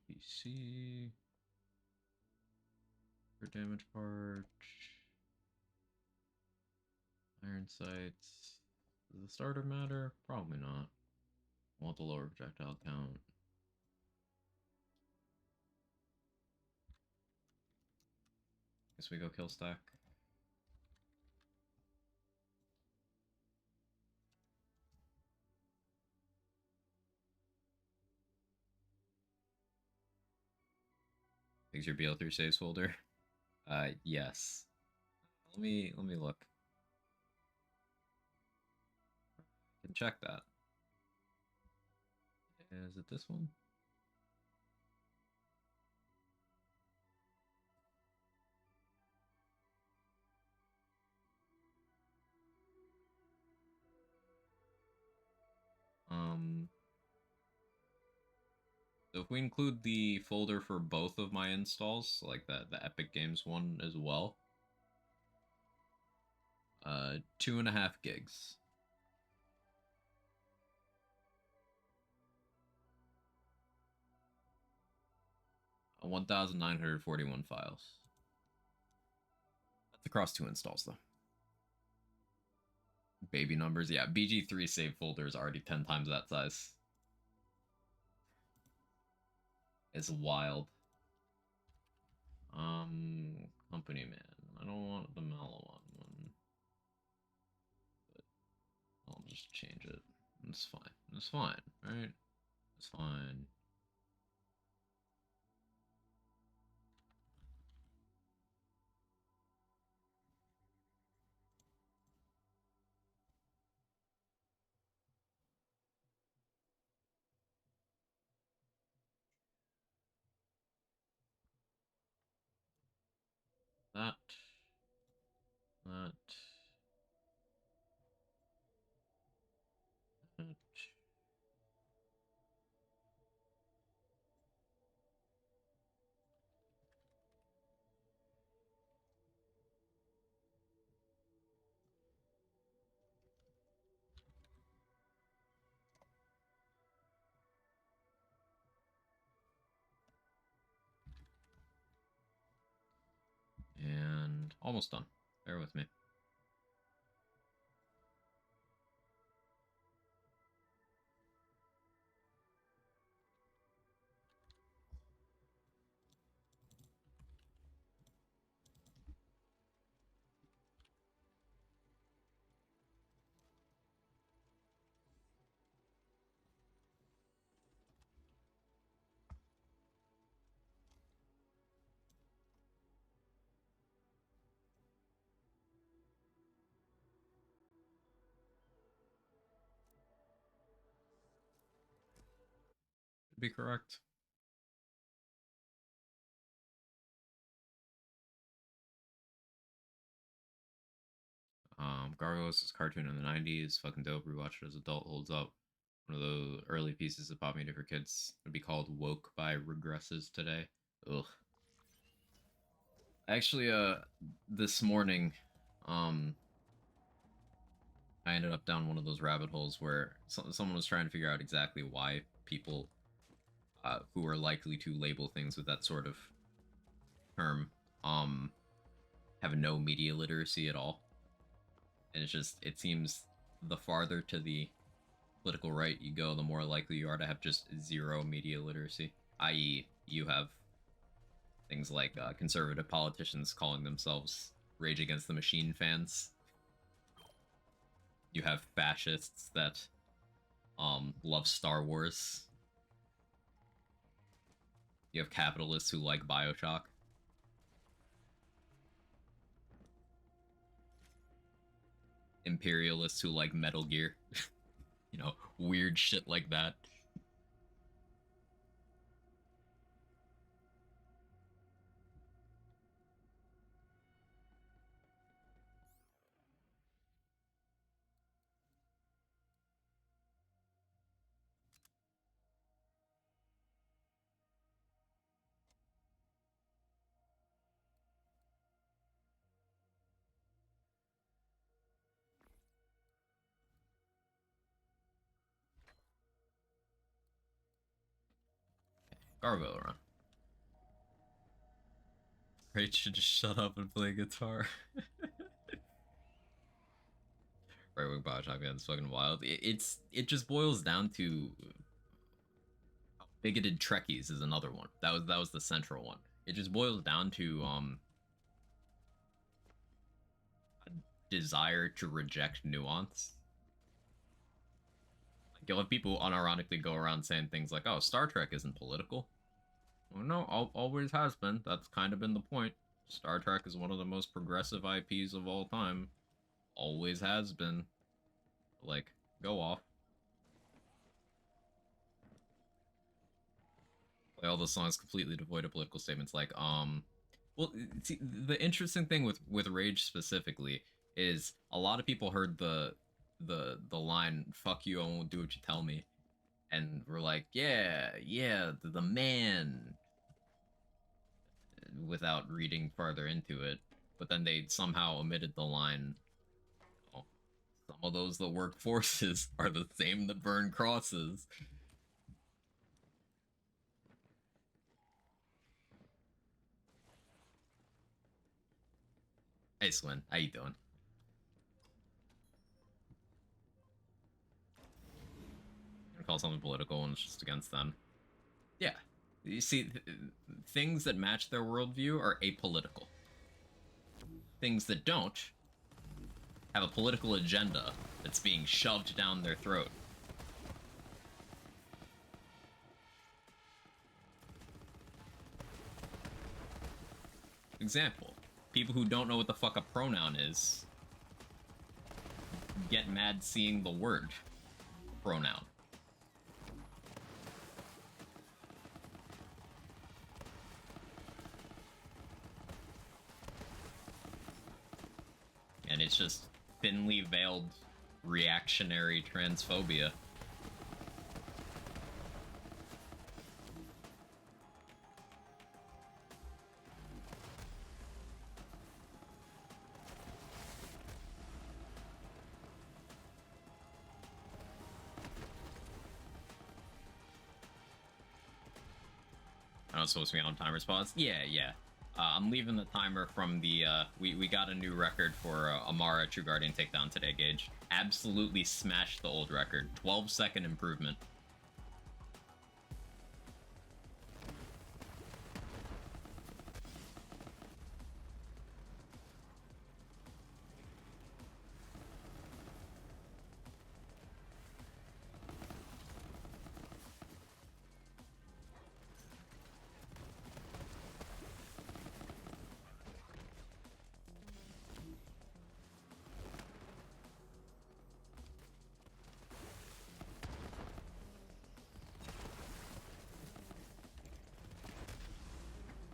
PC. For damage part. Iron sights. Does the starter matter? Probably not. I want the lower projectile count. Guess we go kill stack. Fix your BL3 saves folder. Yes. Let me look. I can check that. Is it this one? So if we include the folder for both of my installs, like the Epic Games one as well, 2.5 gigs. Uh, 1,941 files. That's across 2 installs, though. Baby numbers, yeah. BG3 save folder is already 10 times that size. It's wild. Company man. I don't want the Malawon one. But I'll just change it. It's fine. It's fine, right? It's fine. That. That. That. And almost done. Bear with me. Should be correct. Gargoyles' cartoon in the 90s, fucking dope. Rewatched it as adult, holds up. One of the early pieces of pop media for kids would be called Woke by Regresses Today. Ugh. Actually, this morning, I ended up down one of those rabbit holes where someone was trying to figure out exactly why people who are likely to label things with that sort of term have no media literacy at all. And it's just, it seems the farther to the political right you go, the more likely you are to have just zero media literacy, i.e., you have things like conservative politicians calling themselves Rage Against the Machine fans. You have fascists that love Star Wars. You have capitalists who like Bioshock. Imperialists who like Metal Gear. You know, weird shit like that. Gargoyle run. Rage should just shut up and play guitar. Right wing bot shotgun is fucking wild. It just boils down to bigoted Trekkies is another one. That was the central one. It just boils down to a desire to reject nuance. Like, you'll have people unironically go around saying things like, "Oh, Star Trek isn't political." Well, no, always has been. That's kind of been the point. Star Trek is one of the most progressive IPs of all time. Always has been. Like, go off. Play all the songs completely devoid of political statements. Like, well, see, the interesting thing with Rage specifically is a lot of people heard the line "fuck you, I won't do what you tell me," and we're like, yeah, the man, without reading farther into it. But then they somehow omitted the line, oh, some of those that work forces are the same that burn crosses. Hey, Swin, how you doing? Call something political and it's just against them. Yeah. You see, things that match their worldview are apolitical. Things that don't have a political agenda that's being shoved down their throat. Example. People who don't know what the fuck a pronoun is get mad seeing the word pronoun. And it's just thinly veiled reactionary transphobia. I know it's supposed to be on time response. Yeah. I'm leaving the timer from the, we got a new record for Amara True Guardian takedown today, Gage. Absolutely smashed the old record. 12-second improvement.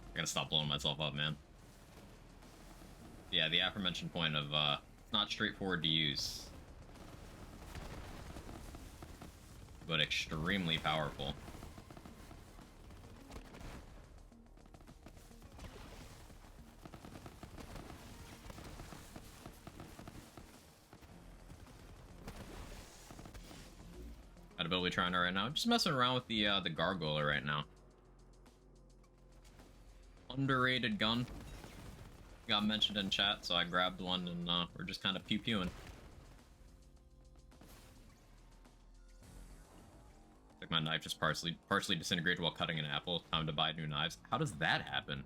I gotta stop blowing myself up, man. Yeah, the aforementioned point of, it's not straightforward to use, but extremely powerful. Got ability trying right now. Just messing around with the gargoyle right now. Underrated gun. Got mentioned in chat, so I grabbed one and we're just kind of pew-pewing. Like my knife just partially disintegrated while cutting an apple. Time to buy new knives. How does that happen?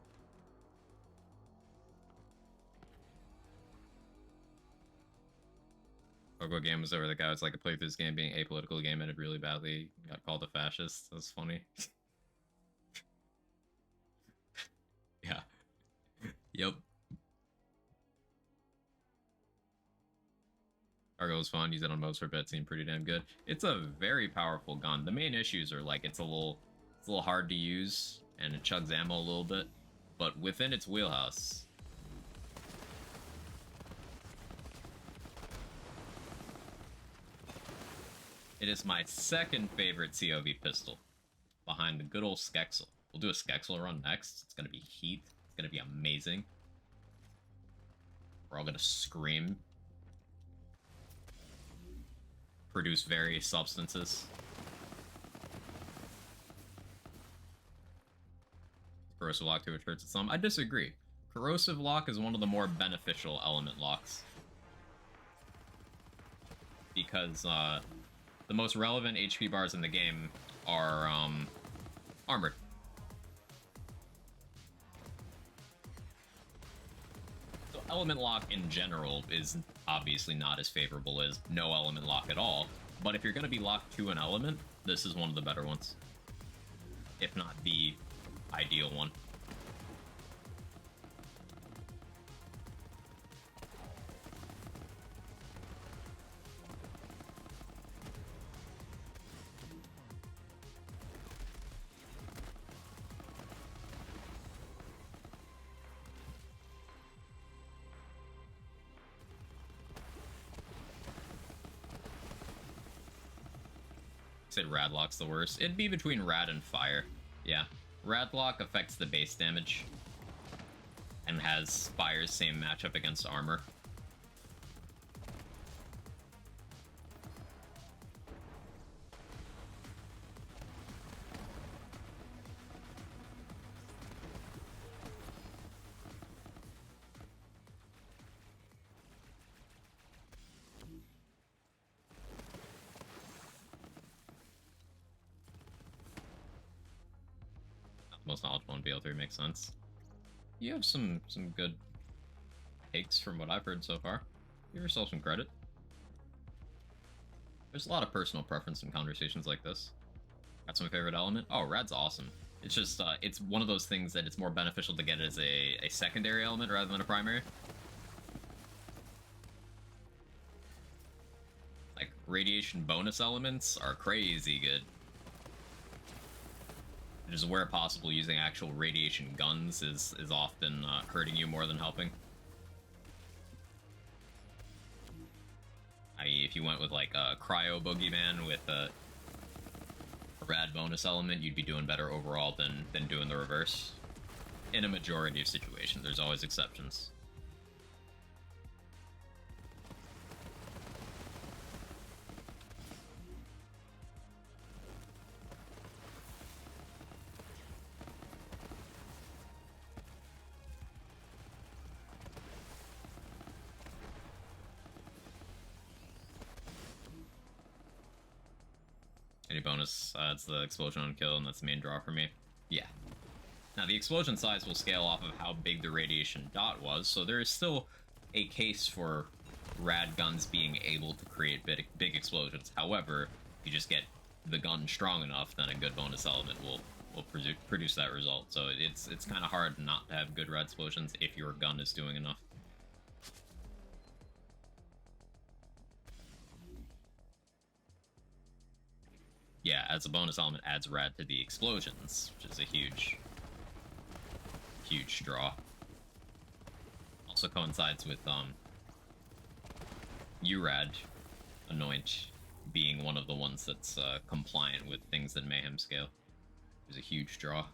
Logo game was over. The guy was like, I played through this game being apolitical. Game ended really badly. Got called a fascist. That's funny. Yeah. Yep. Cargo was fun. Use it on modes for a bit. Seemed pretty damn good. It's a very powerful gun. The main issues are like it's a little hard to use and it chugs ammo a little bit, but within its wheelhouse. It is my second favorite COV pistol, behind the good old Skexel. We'll do a Skexel run next. It's gonna be heat. It's gonna be amazing. We're all gonna scream. Produce various substances. Corrosive Lock to which hurts it some. I disagree. Corrosive Lock is one of the more beneficial element locks. Because the most relevant HP bars in the game are armored. So element lock in general is obviously not as favorable as no element lock at all. But if you're going to be locked to an element, this is one of the better ones. If not the ideal one. Say Radlock's the worst. It'd be between Rad and Fire. Yeah. Radlock affects the base damage and has Fire's same matchup against armor. Most knowledgeable in BL3 makes sense. You have some good takes from what I've heard so far. Give yourself some credit. There's a lot of personal preference in conversations like this. That's my favorite element. Oh, Rad's awesome. It's just, it's one of those things that it's more beneficial to get as a secondary element rather than a primary. Like, radiation bonus elements are crazy good. Just where possible, using actual radiation guns is often hurting you more than helping. I.e., if you went with like a cryo boogeyman with a rad bonus element, you'd be doing better overall than doing the reverse. In a majority of situations, there's always exceptions. Any bonus adds the explosion on kill, and that's the main draw for me. Yeah. Now, the explosion size will scale off of how big the radiation dot was, so there is still a case for rad guns being able to create big explosions. However, if you just get the gun strong enough, then a good bonus element will produce that result. So it's kind of hard not to have good rad explosions if your gun is doing enough. Yeah, as a bonus element, adds rad to the explosions, which is a huge draw. Also coincides with URAD Anoint being one of the ones that's compliant with things that Mayhem scale. Is a huge draw.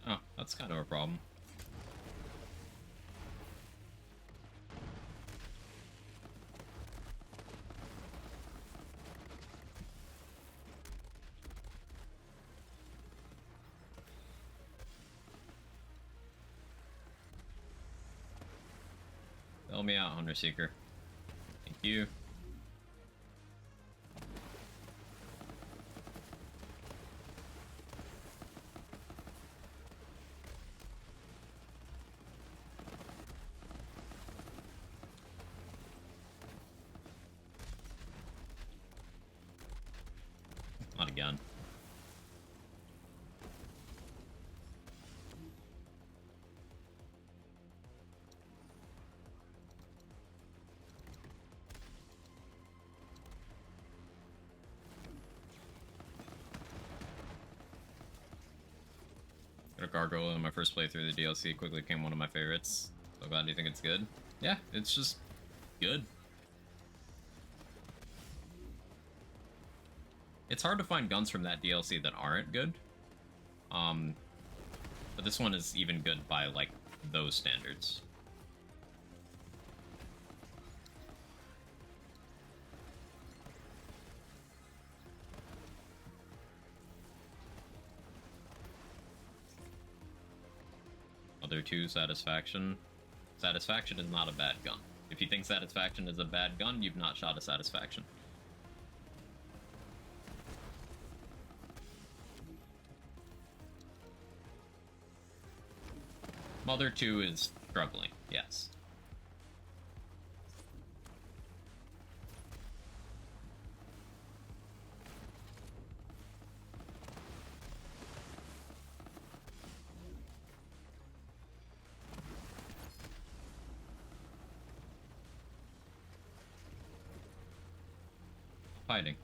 Oh, that's kind of a problem. Bail me out, Hunter Seeker. Thank you. a gargoyle in my first playthrough of the DLC. Quickly became one of my favorites. So glad you think it's good. Yeah, it's just good. It's hard to find guns from that DLC that aren't good. But this one is even good by, like, those standards. Other 2, Satisfaction. Satisfaction is not a bad gun. If you think Satisfaction is a bad gun, you've not shot a Satisfaction. Mother 2 is struggling, yes. Fighting.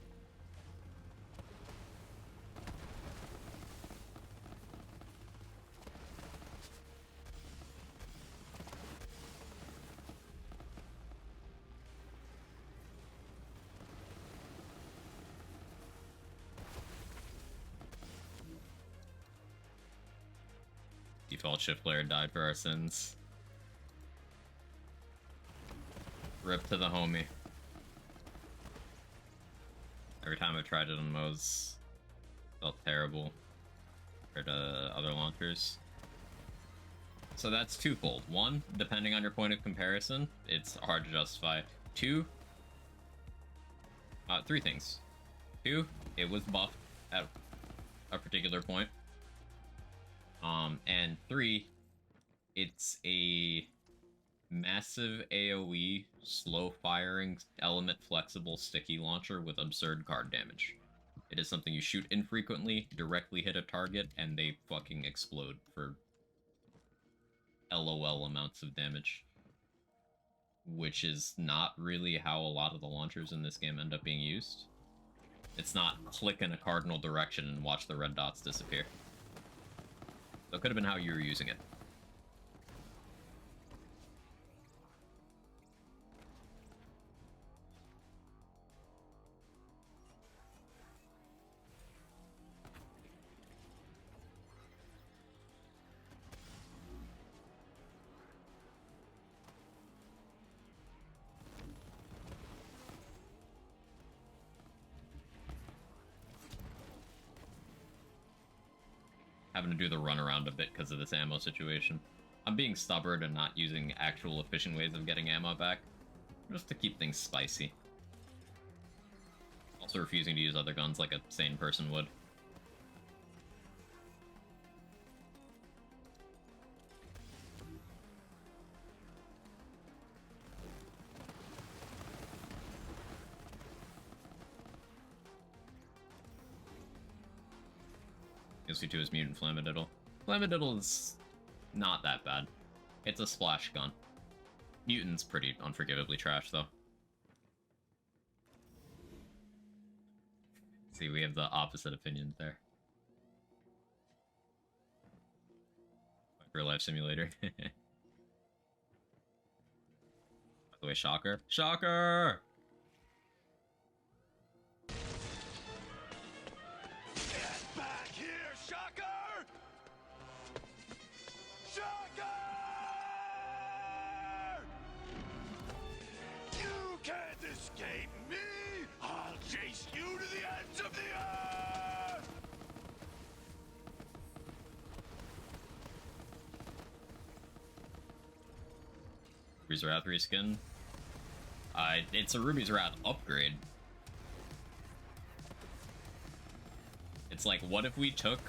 Default shift player died for our sins. Rip to the homie. Every time I've tried it on Mo's, felt terrible compared to other launchers. So that's twofold. One, depending on your point of comparison, it's hard to justify. Two, 3 things. 2, it was buffed at a particular point. And 3, it's a massive AoE, slow-firing, element-flexible, sticky launcher with absurd card damage. It is something you shoot infrequently, directly hit a target, and they fucking explode for LOL amounts of damage. Which is not really how a lot of the launchers in this game end up being used. It's not click in a cardinal direction and watch the red dots disappear. So it could have been how you were using it. Having to do the runaround a bit because of this ammo situation. I'm being stubborn and not using actual efficient ways of getting ammo back, just to keep things spicy. Also refusing to use other guns like a sane person would. PSV2 is Mutant Flamadiddle. Flamadiddle is not that bad. It's a splash gun. Mutant's pretty unforgivably trash, though. See, we have the opposite opinions there. Real life simulator. By the way, Shocker. Shocker! Escape me! I'll chase you to the ends of the earth! Ruby's Wrath reskin. It's a Ruby's Wrath upgrade. It's like, what if we took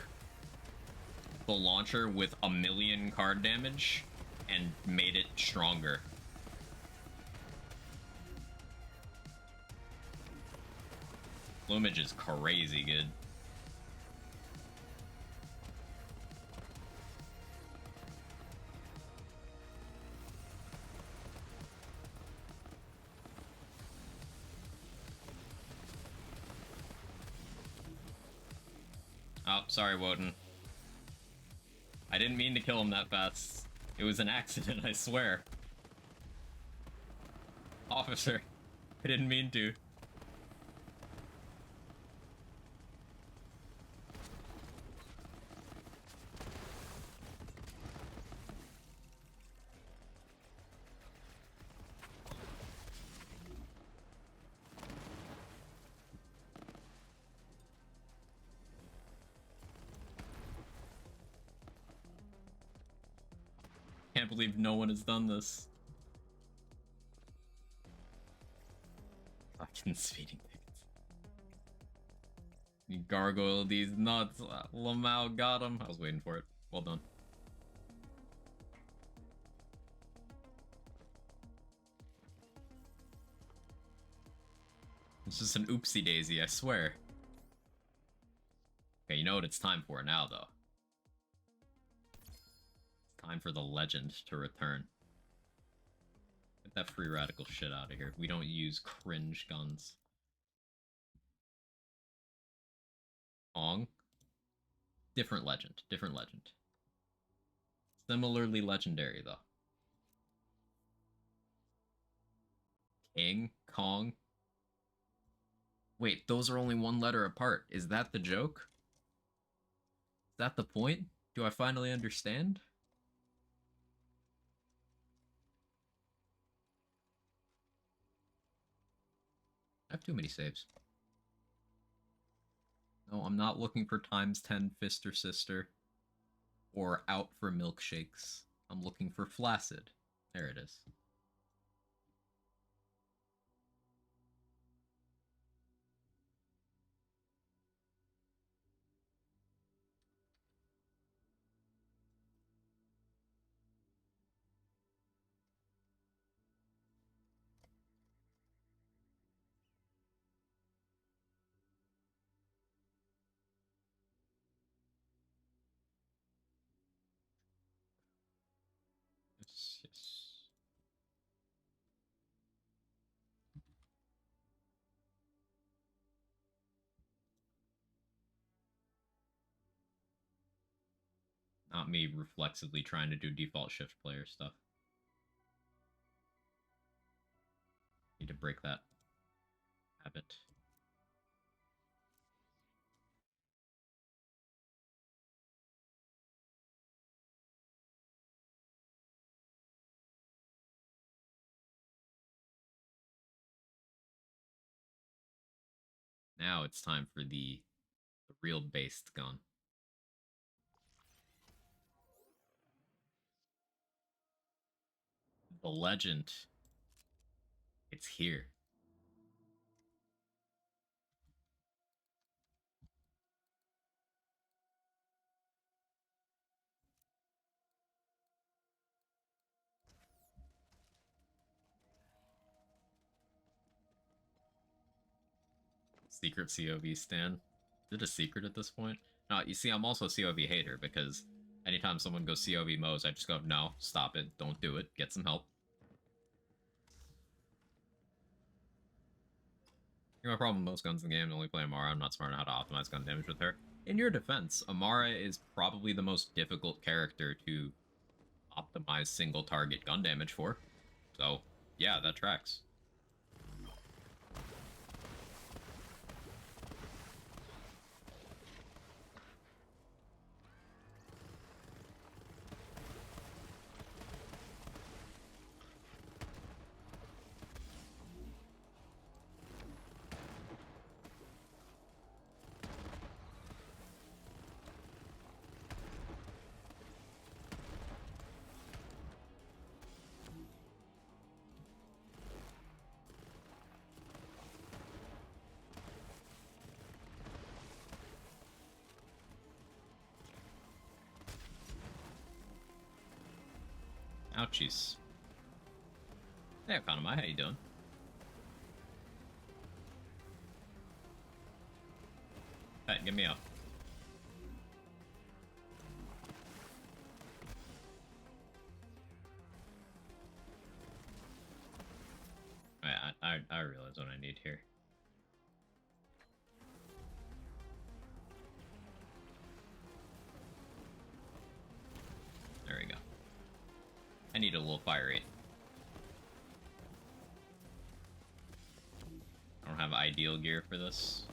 the launcher with 1,000,000 card damage and made it stronger? Plumage is crazy good. Oh, sorry, Woden. I didn't mean to kill him that fast. It was an accident, I swear. Officer, I didn't mean to. Can't believe no one has done this. Fucking speeding tickets. You gargoyle these nuts. Lamau got him. I was waiting for it. Well done. It's just an oopsie daisy, I swear. Okay, you know what it's time for now, though. It's time for the legend to return. Get that free radical shit out of here. We don't use cringe guns. Ong. Different legend. Different legend. Similarly legendary, though. King. Kong. Wait, those are only one letter apart. Is that the joke? Is that the point? Do I finally understand? I have too many saves. No, I'm not looking for times 10 fist or sister. Or out for milkshakes. I'm looking for flaccid. There it is. Yes, yes. Not me reflexively trying to do default shift player stuff. Need to break that habit. Now it's time for the real based gun. The legend. It's here. Secret COV stan. Is it a secret at this point? No, you see, I'm also a COV hater because anytime someone goes COV modes, I just go, no, stop it, don't do it, get some help. My problem with most guns in the game, I only play Amara. I'm not smart on how to optimize gun damage with her. In your defense, Amara is probably the most difficult character to optimize single target gun damage for. So, yeah, that tracks. Ouchies. Hey, Economy, how you doing? Hey, get me up. I realize what I need here. I need a little fire rate. I don't have ideal gear for this.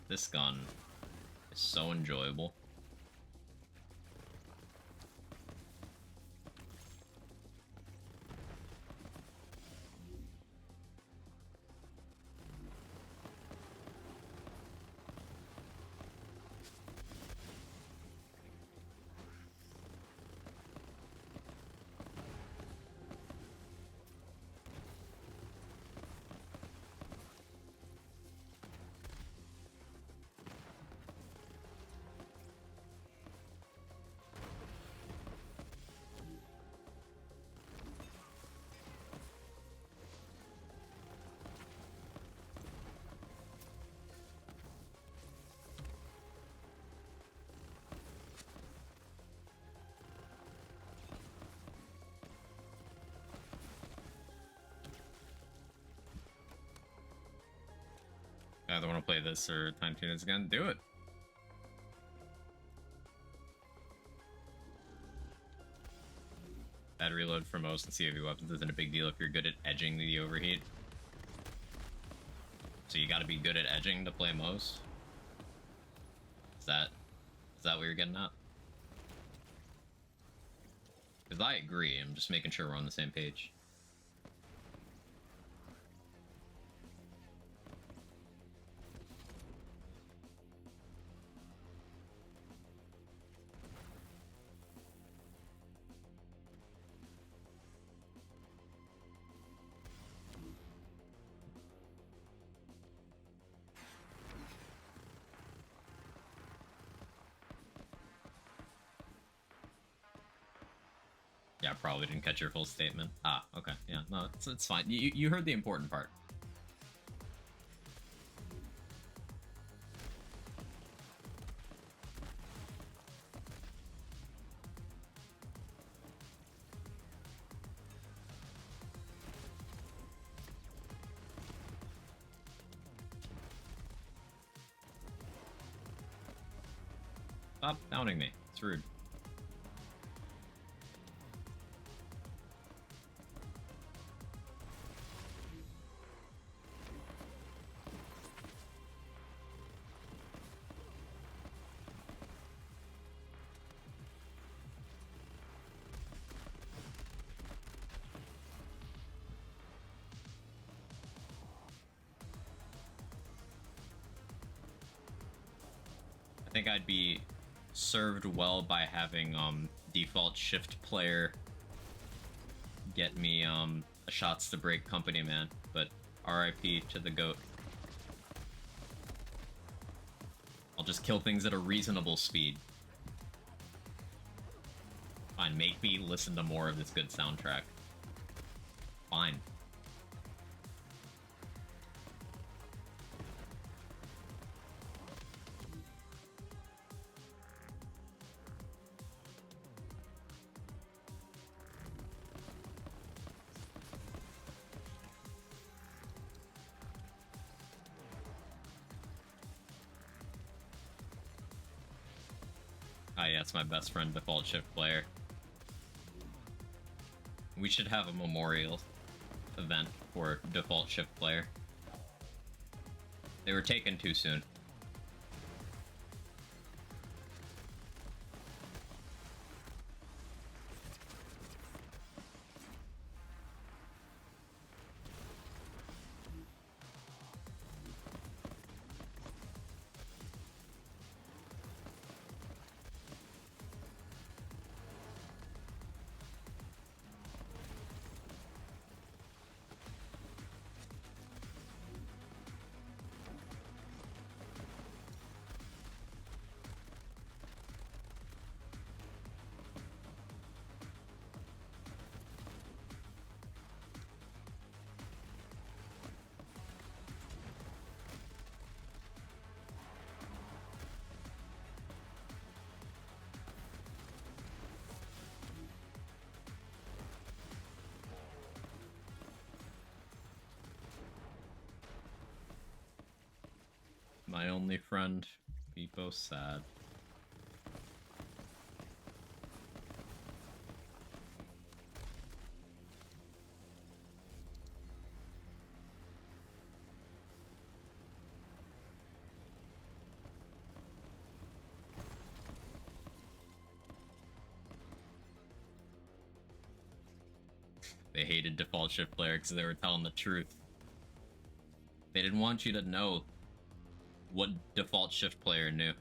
This gun is so enjoyable. I either want to play this or time tuners again. Do it. Bad reload for most and CAV weapons isn't a big deal if you're good at edging the overheat. So you got to be good at edging to play most. Is that what you're getting at? Because I agree. I'm just making sure we're on the same page. Yeah, probably didn't catch your full statement. Ah, okay. Yeah, no, it's fine. You heard the important part. Stop downing me. It's rude. I think I'd be served well by having default shift player get me a shots to break company man, but RIP to the goat. I'll just kill things at a reasonable speed. Fine, make me listen to more of this good soundtrack. Fine. Ah, yeah, it's my best friend, default shift player. We should have a memorial event for default shift player. They were taken too soon. My only friend, be both sad. They hated default shift player because they were telling the truth. They didn't want you to know what default shift player knew.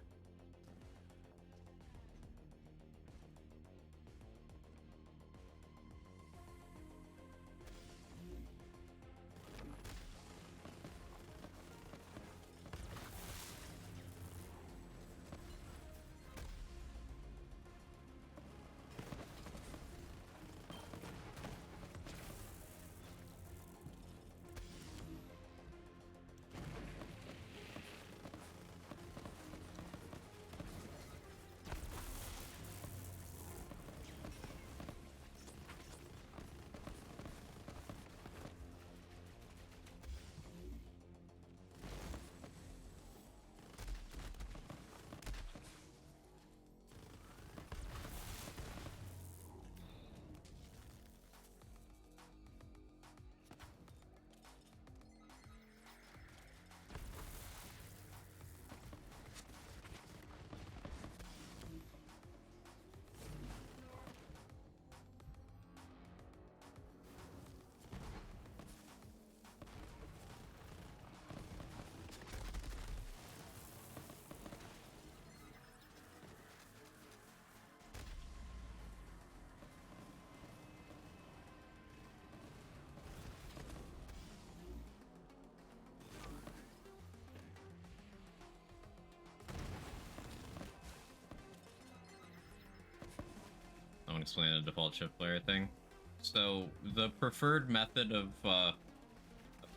I'm gonna explain the default shift player thing. So the preferred method of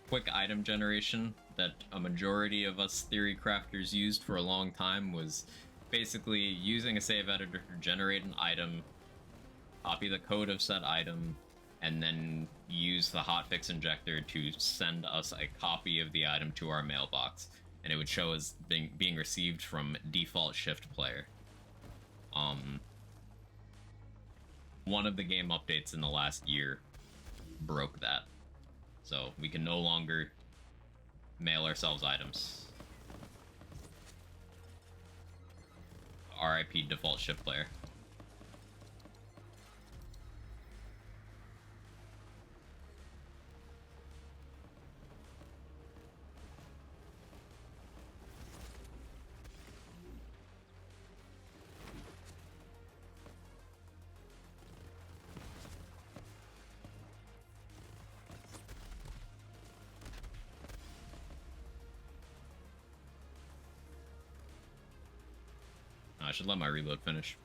quick item generation that a majority of us theory crafters used for a long time was basically using a save editor to generate an item, copy the code of said item, and then use the hotfix injector to send us a copy of the item to our mailbox, and it would show as being received from default shift player. One of the game updates in the last year broke that, so we can no longer mail ourselves items. RIP default shift player. I should let my reload finish.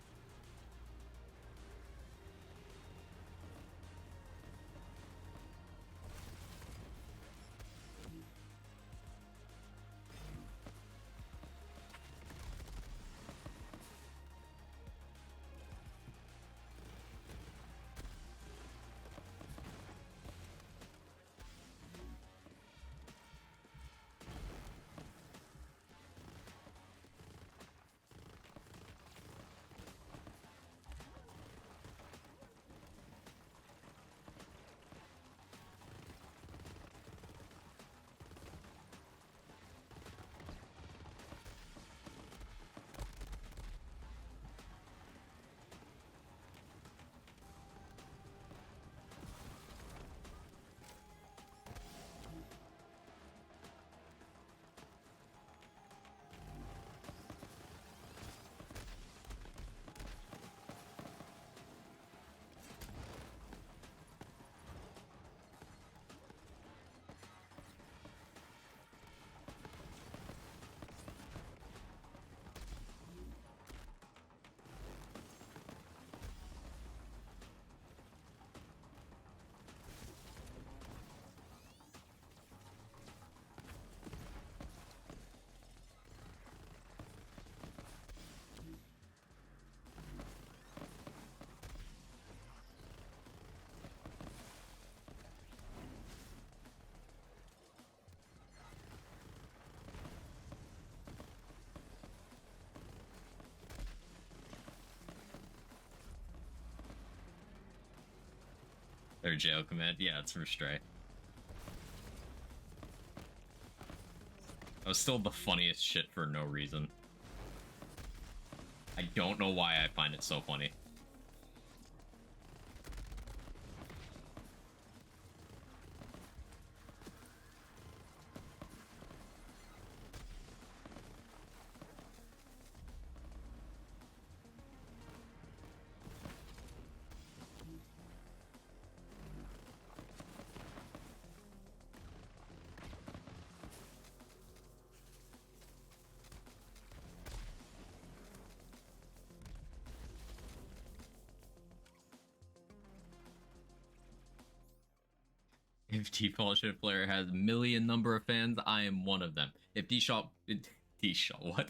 Their jail command? Yeah, it's from Stray. That was still the funniest shit for no reason. I don't know why I find it so funny. If default shift player has million number of fans, I am one of them. If what?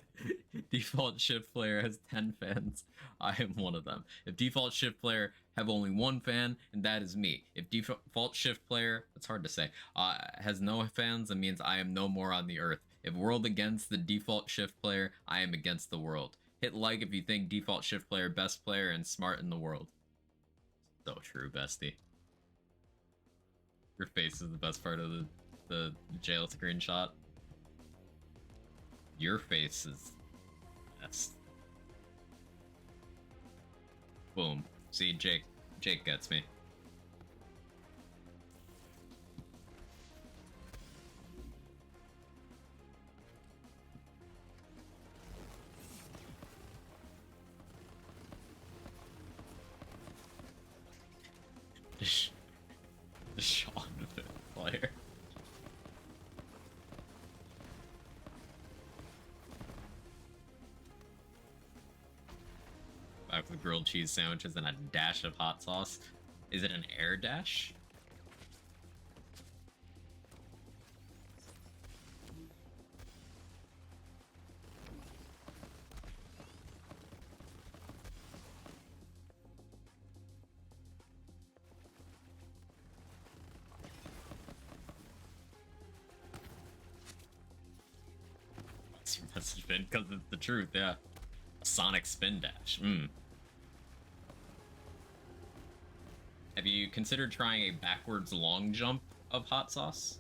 Default shift player has 10 fans, I am one of them. If default shift player have only one fan, and that is me. If default shift player, it's hard to say, has no fans, it means I am no more on the earth. If world against the default shift player, I am against the world. Hit like if you think default shift player best player and smart in the world. So true, bestie. Your face is the best part of the jail screenshot. Your face is best. Boom. See, Jake gets me. Sean the player. Back with grilled cheese sandwiches and a dash of hot sauce. Is it an air dash? What's your message been? Because it's the truth, yeah. A Sonic spin dash. Have you considered trying a backwards long jump of hot sauce?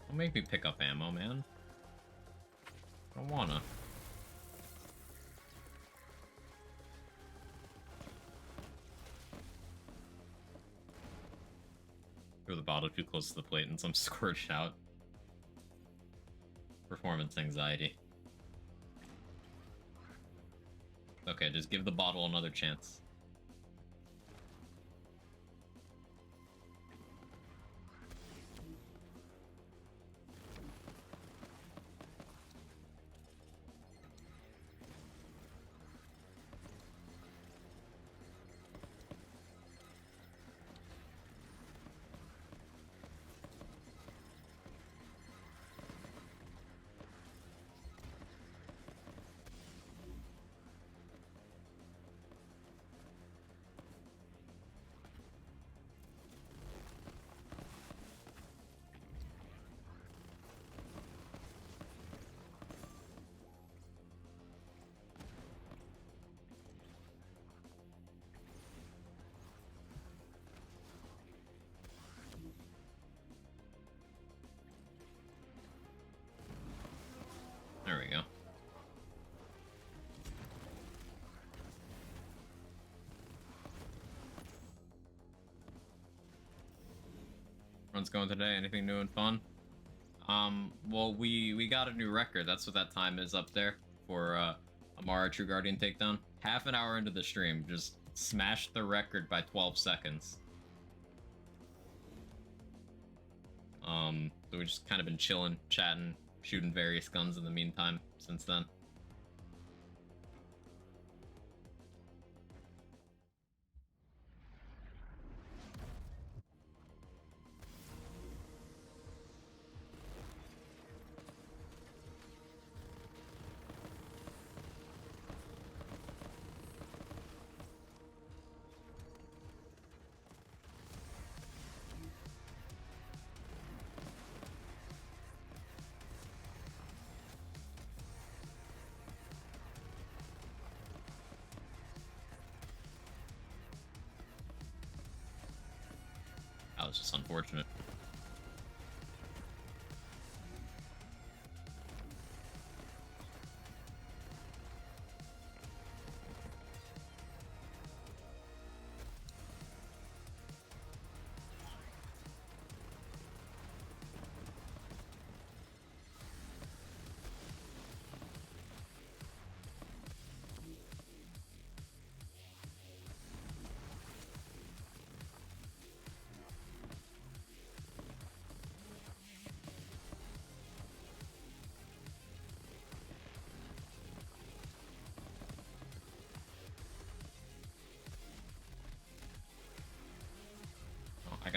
Don't make me pick up ammo, man. I don't wanna. Throw the bottle too close to the plate and some squirt out. Performance anxiety. Okay, just give the bottle another chance. There we go. Runs going today. Anything new and fun? Well, we got a new record. That's what that time is up there for Amara True Guardian takedown. Half an hour into the stream, just smashed the record by 12 seconds. So we've just kind of been chilling, chatting, shooting various guns in the meantime since then. That was just unfortunate.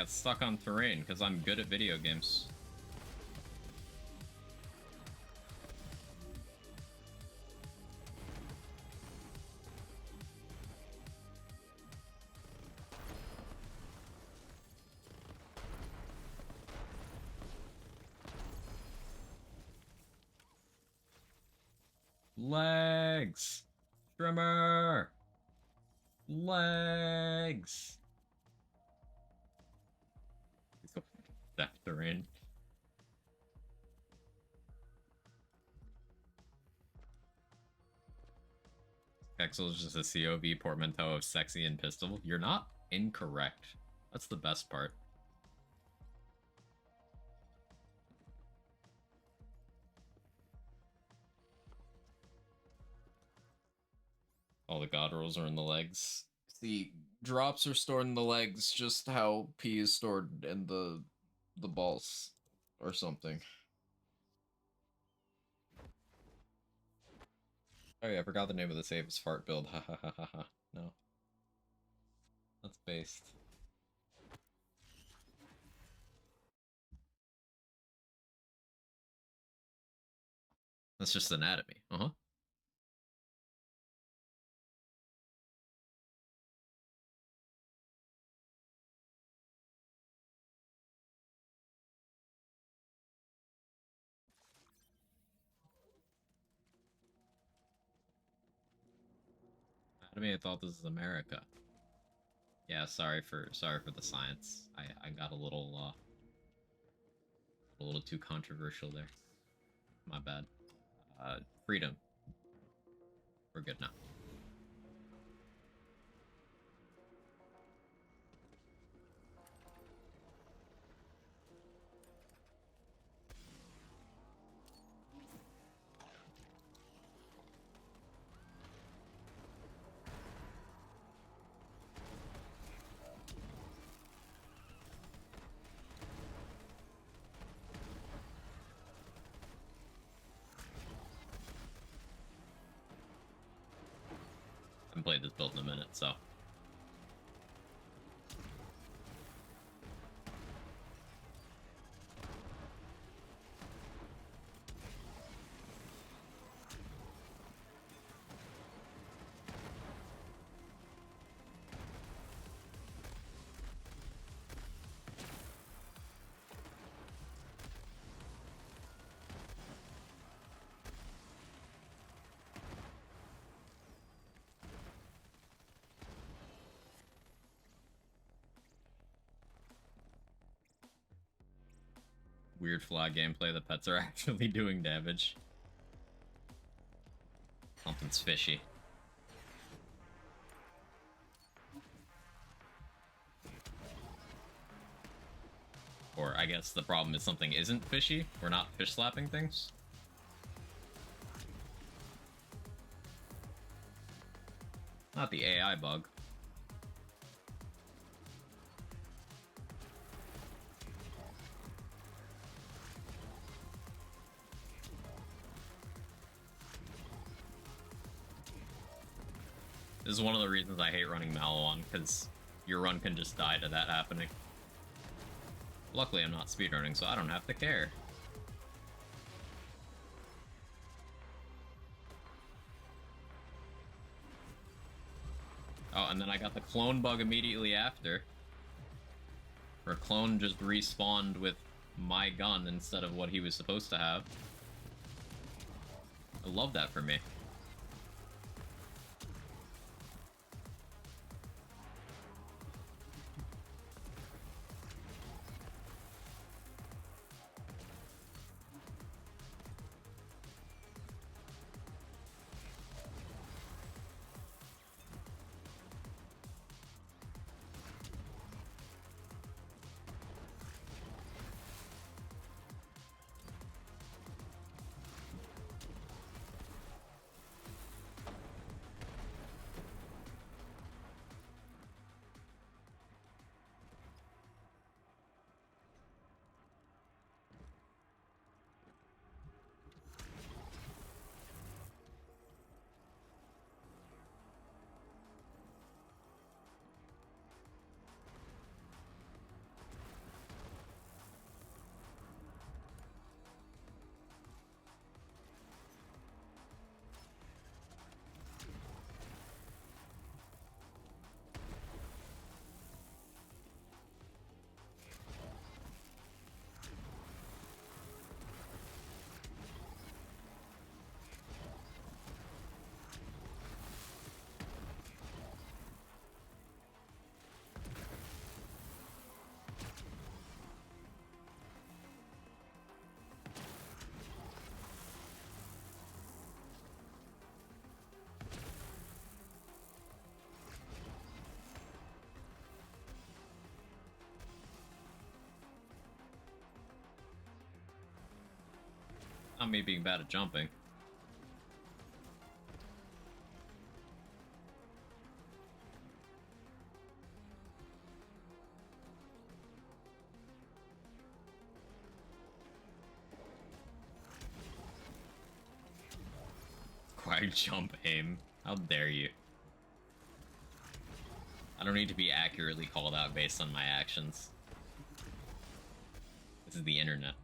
got stuck on terrain because I'm good at video games. Legs! Trimmer! Legs! Depth terrain. Pexel is just a COV portmanteau of sexy and pistol. You're not incorrect. That's the best part. All the god rolls are in the legs. The drops are stored in the legs, just how P is stored in the balls or something. Oh yeah, I forgot the name of the save is fart build. Ha ha ha ha ha. No. That's based. That's just anatomy. Uh-huh. Anatomy, I thought this is America. Yeah, sorry for the science. I got a little too controversial there. My bad. Freedom. We're good now. I haven't played this build in a minute, so. Weird flag gameplay, the pets are actually doing damage. Something's fishy. Or I guess the problem is something isn't fishy. We're not fish slapping things. Not the AI bug. This is one of the reasons I hate running Malon, because your run can just die to that happening. Luckily, I'm not speedrunning, so I don't have to care. Oh, and then I got the clone bug immediately after. Where clone just respawned with my gun instead of what he was supposed to have. I love that for me. not me being bad at jumping. Quick jump aim. How dare you? I don't need to be accurately called out based on my actions. This is the internet.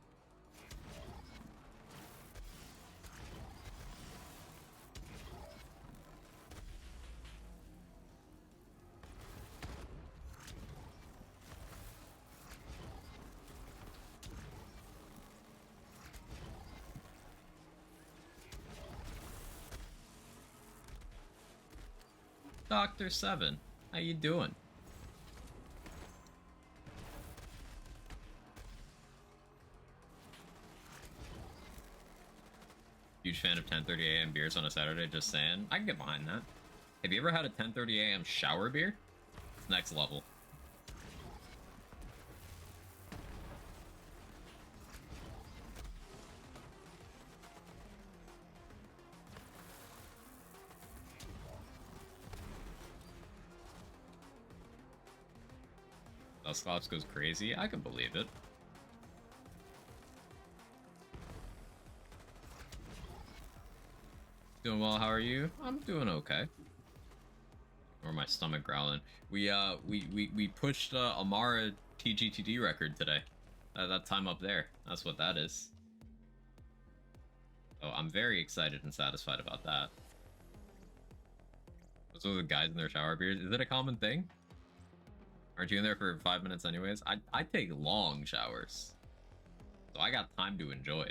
Dr. Seven, how you doing? Huge fan of 10:30 a.m. beers on a Saturday, just saying. I can get behind that. Have you ever had a 10:30 a.m. shower beer? It's next level. Dusclops goes crazy. I can believe it. Doing well. How are you? I'm doing okay. Or my stomach growling. We pushed Amara TGTD record today. That time up there. That's what that is. Oh, I'm very excited and satisfied about that. Those are the guys in their shower beers. Is it a common thing? Aren't you in there for 5 minutes anyways? I take long showers. So I got time to enjoy.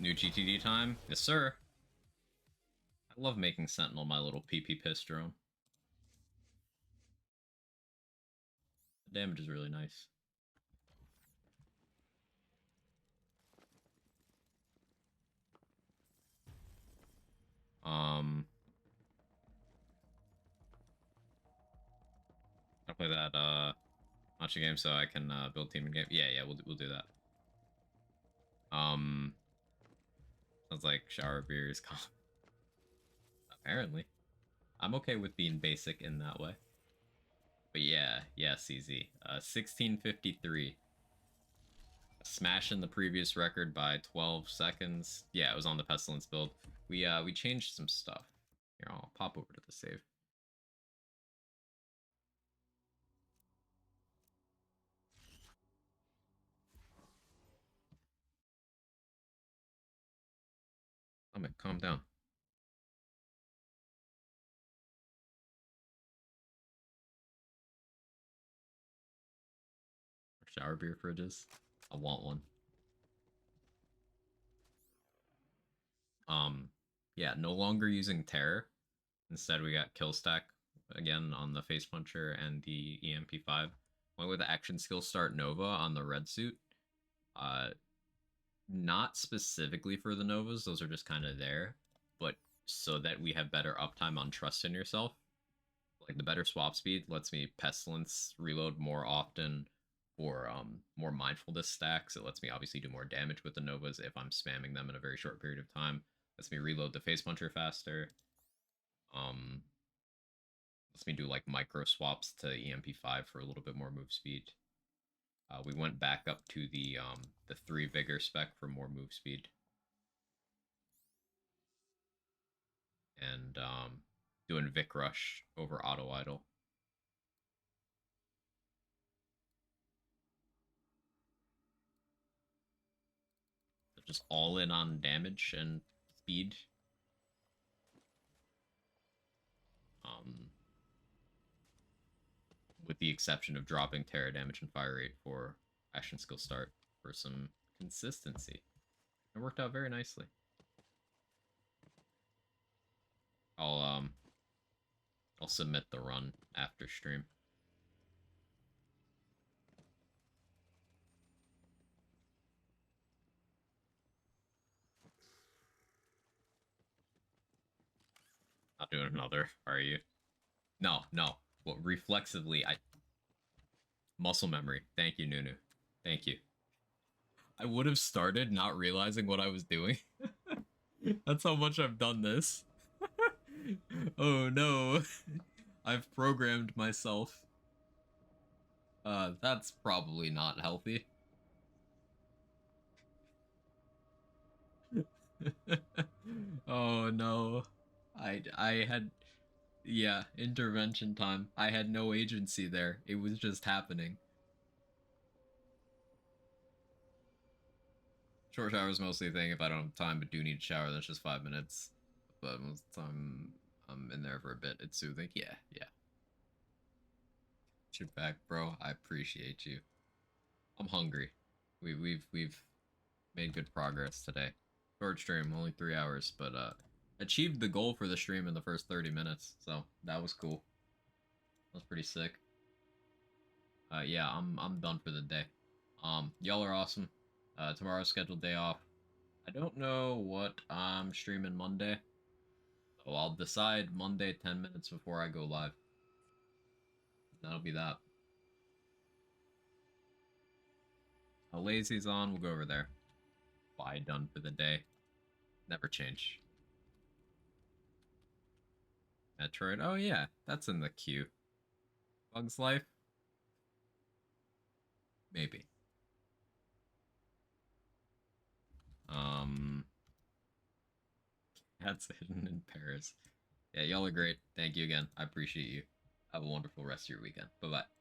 New GTD time? Yes, sir. I love making Sentinel my little PP piss drone. The damage is really nice. I'll play that matcha game so I can build team in game. Yeah, we'll do that. Sounds like shower beers. Apparently, I'm okay with being basic in that way. But yeah, CZ. 1653. Smashing the previous record by 12 seconds. Yeah, it was on the Pestilence build. We changed some stuff. Here, I'll pop over to the save. Calm down. Shower beer fridges. I want one. Yeah, no longer using Terror. Instead, we got Kill Stack again on the Face Puncher and the EMP5. Went with the Action Skill Start Nova on the red suit. Not specifically for the Novas, those are just kind of there, but so that we have better uptime on Trust in Yourself. Like the better swap speed lets me Pestilence reload more often for more mindfulness stacks. It lets me obviously do more damage with the Novas if I'm spamming them in a very short period of time. Lets me reload the Face Puncher faster. Lets me do like micro swaps to EMP5 for a little bit more move speed. We went back up to the 3 Vigor spec for more move speed. And doing Vic Rush over Auto Idle. So just all in on damage and speed. With the exception of dropping Terra damage and fire rate for action skill start for some consistency. It worked out very nicely. I'll submit the run after stream. Not doing another, are you? No. Well, reflexively, muscle memory. Thank you, Nunu. Thank you. I would have started not realizing what I was doing. That's how much I've done this. Oh no. I've programmed myself. That's probably not healthy. Oh no. I had, yeah, intervention time. I had no agency there. It was just happening. Short shower is mostly a thing if I don't have time but do need a shower, that's just 5 minutes. But most of the time I'm in there for a bit. It's soothing. Yeah. You're back, bro. I appreciate you. I'm hungry. We've made good progress today. Short stream, only 3 hours, but achieved the goal for the stream in the first 30 minutes, so that was cool. That was pretty sick. Yeah, I'm done for the day. Y'all are awesome. Tomorrow's scheduled day off. I don't know what I'm streaming Monday, so I'll decide Monday 10 minutes before I go live. That'll be that. Lazy's on, we'll go over there. Bye, done for the day. Never change. Metroid, oh yeah, that's in the queue. Bug's Life? Maybe. That's hidden in Paris. Yeah, y'all are great. Thank you again. I appreciate you. Have a wonderful rest of your weekend. Bye-bye.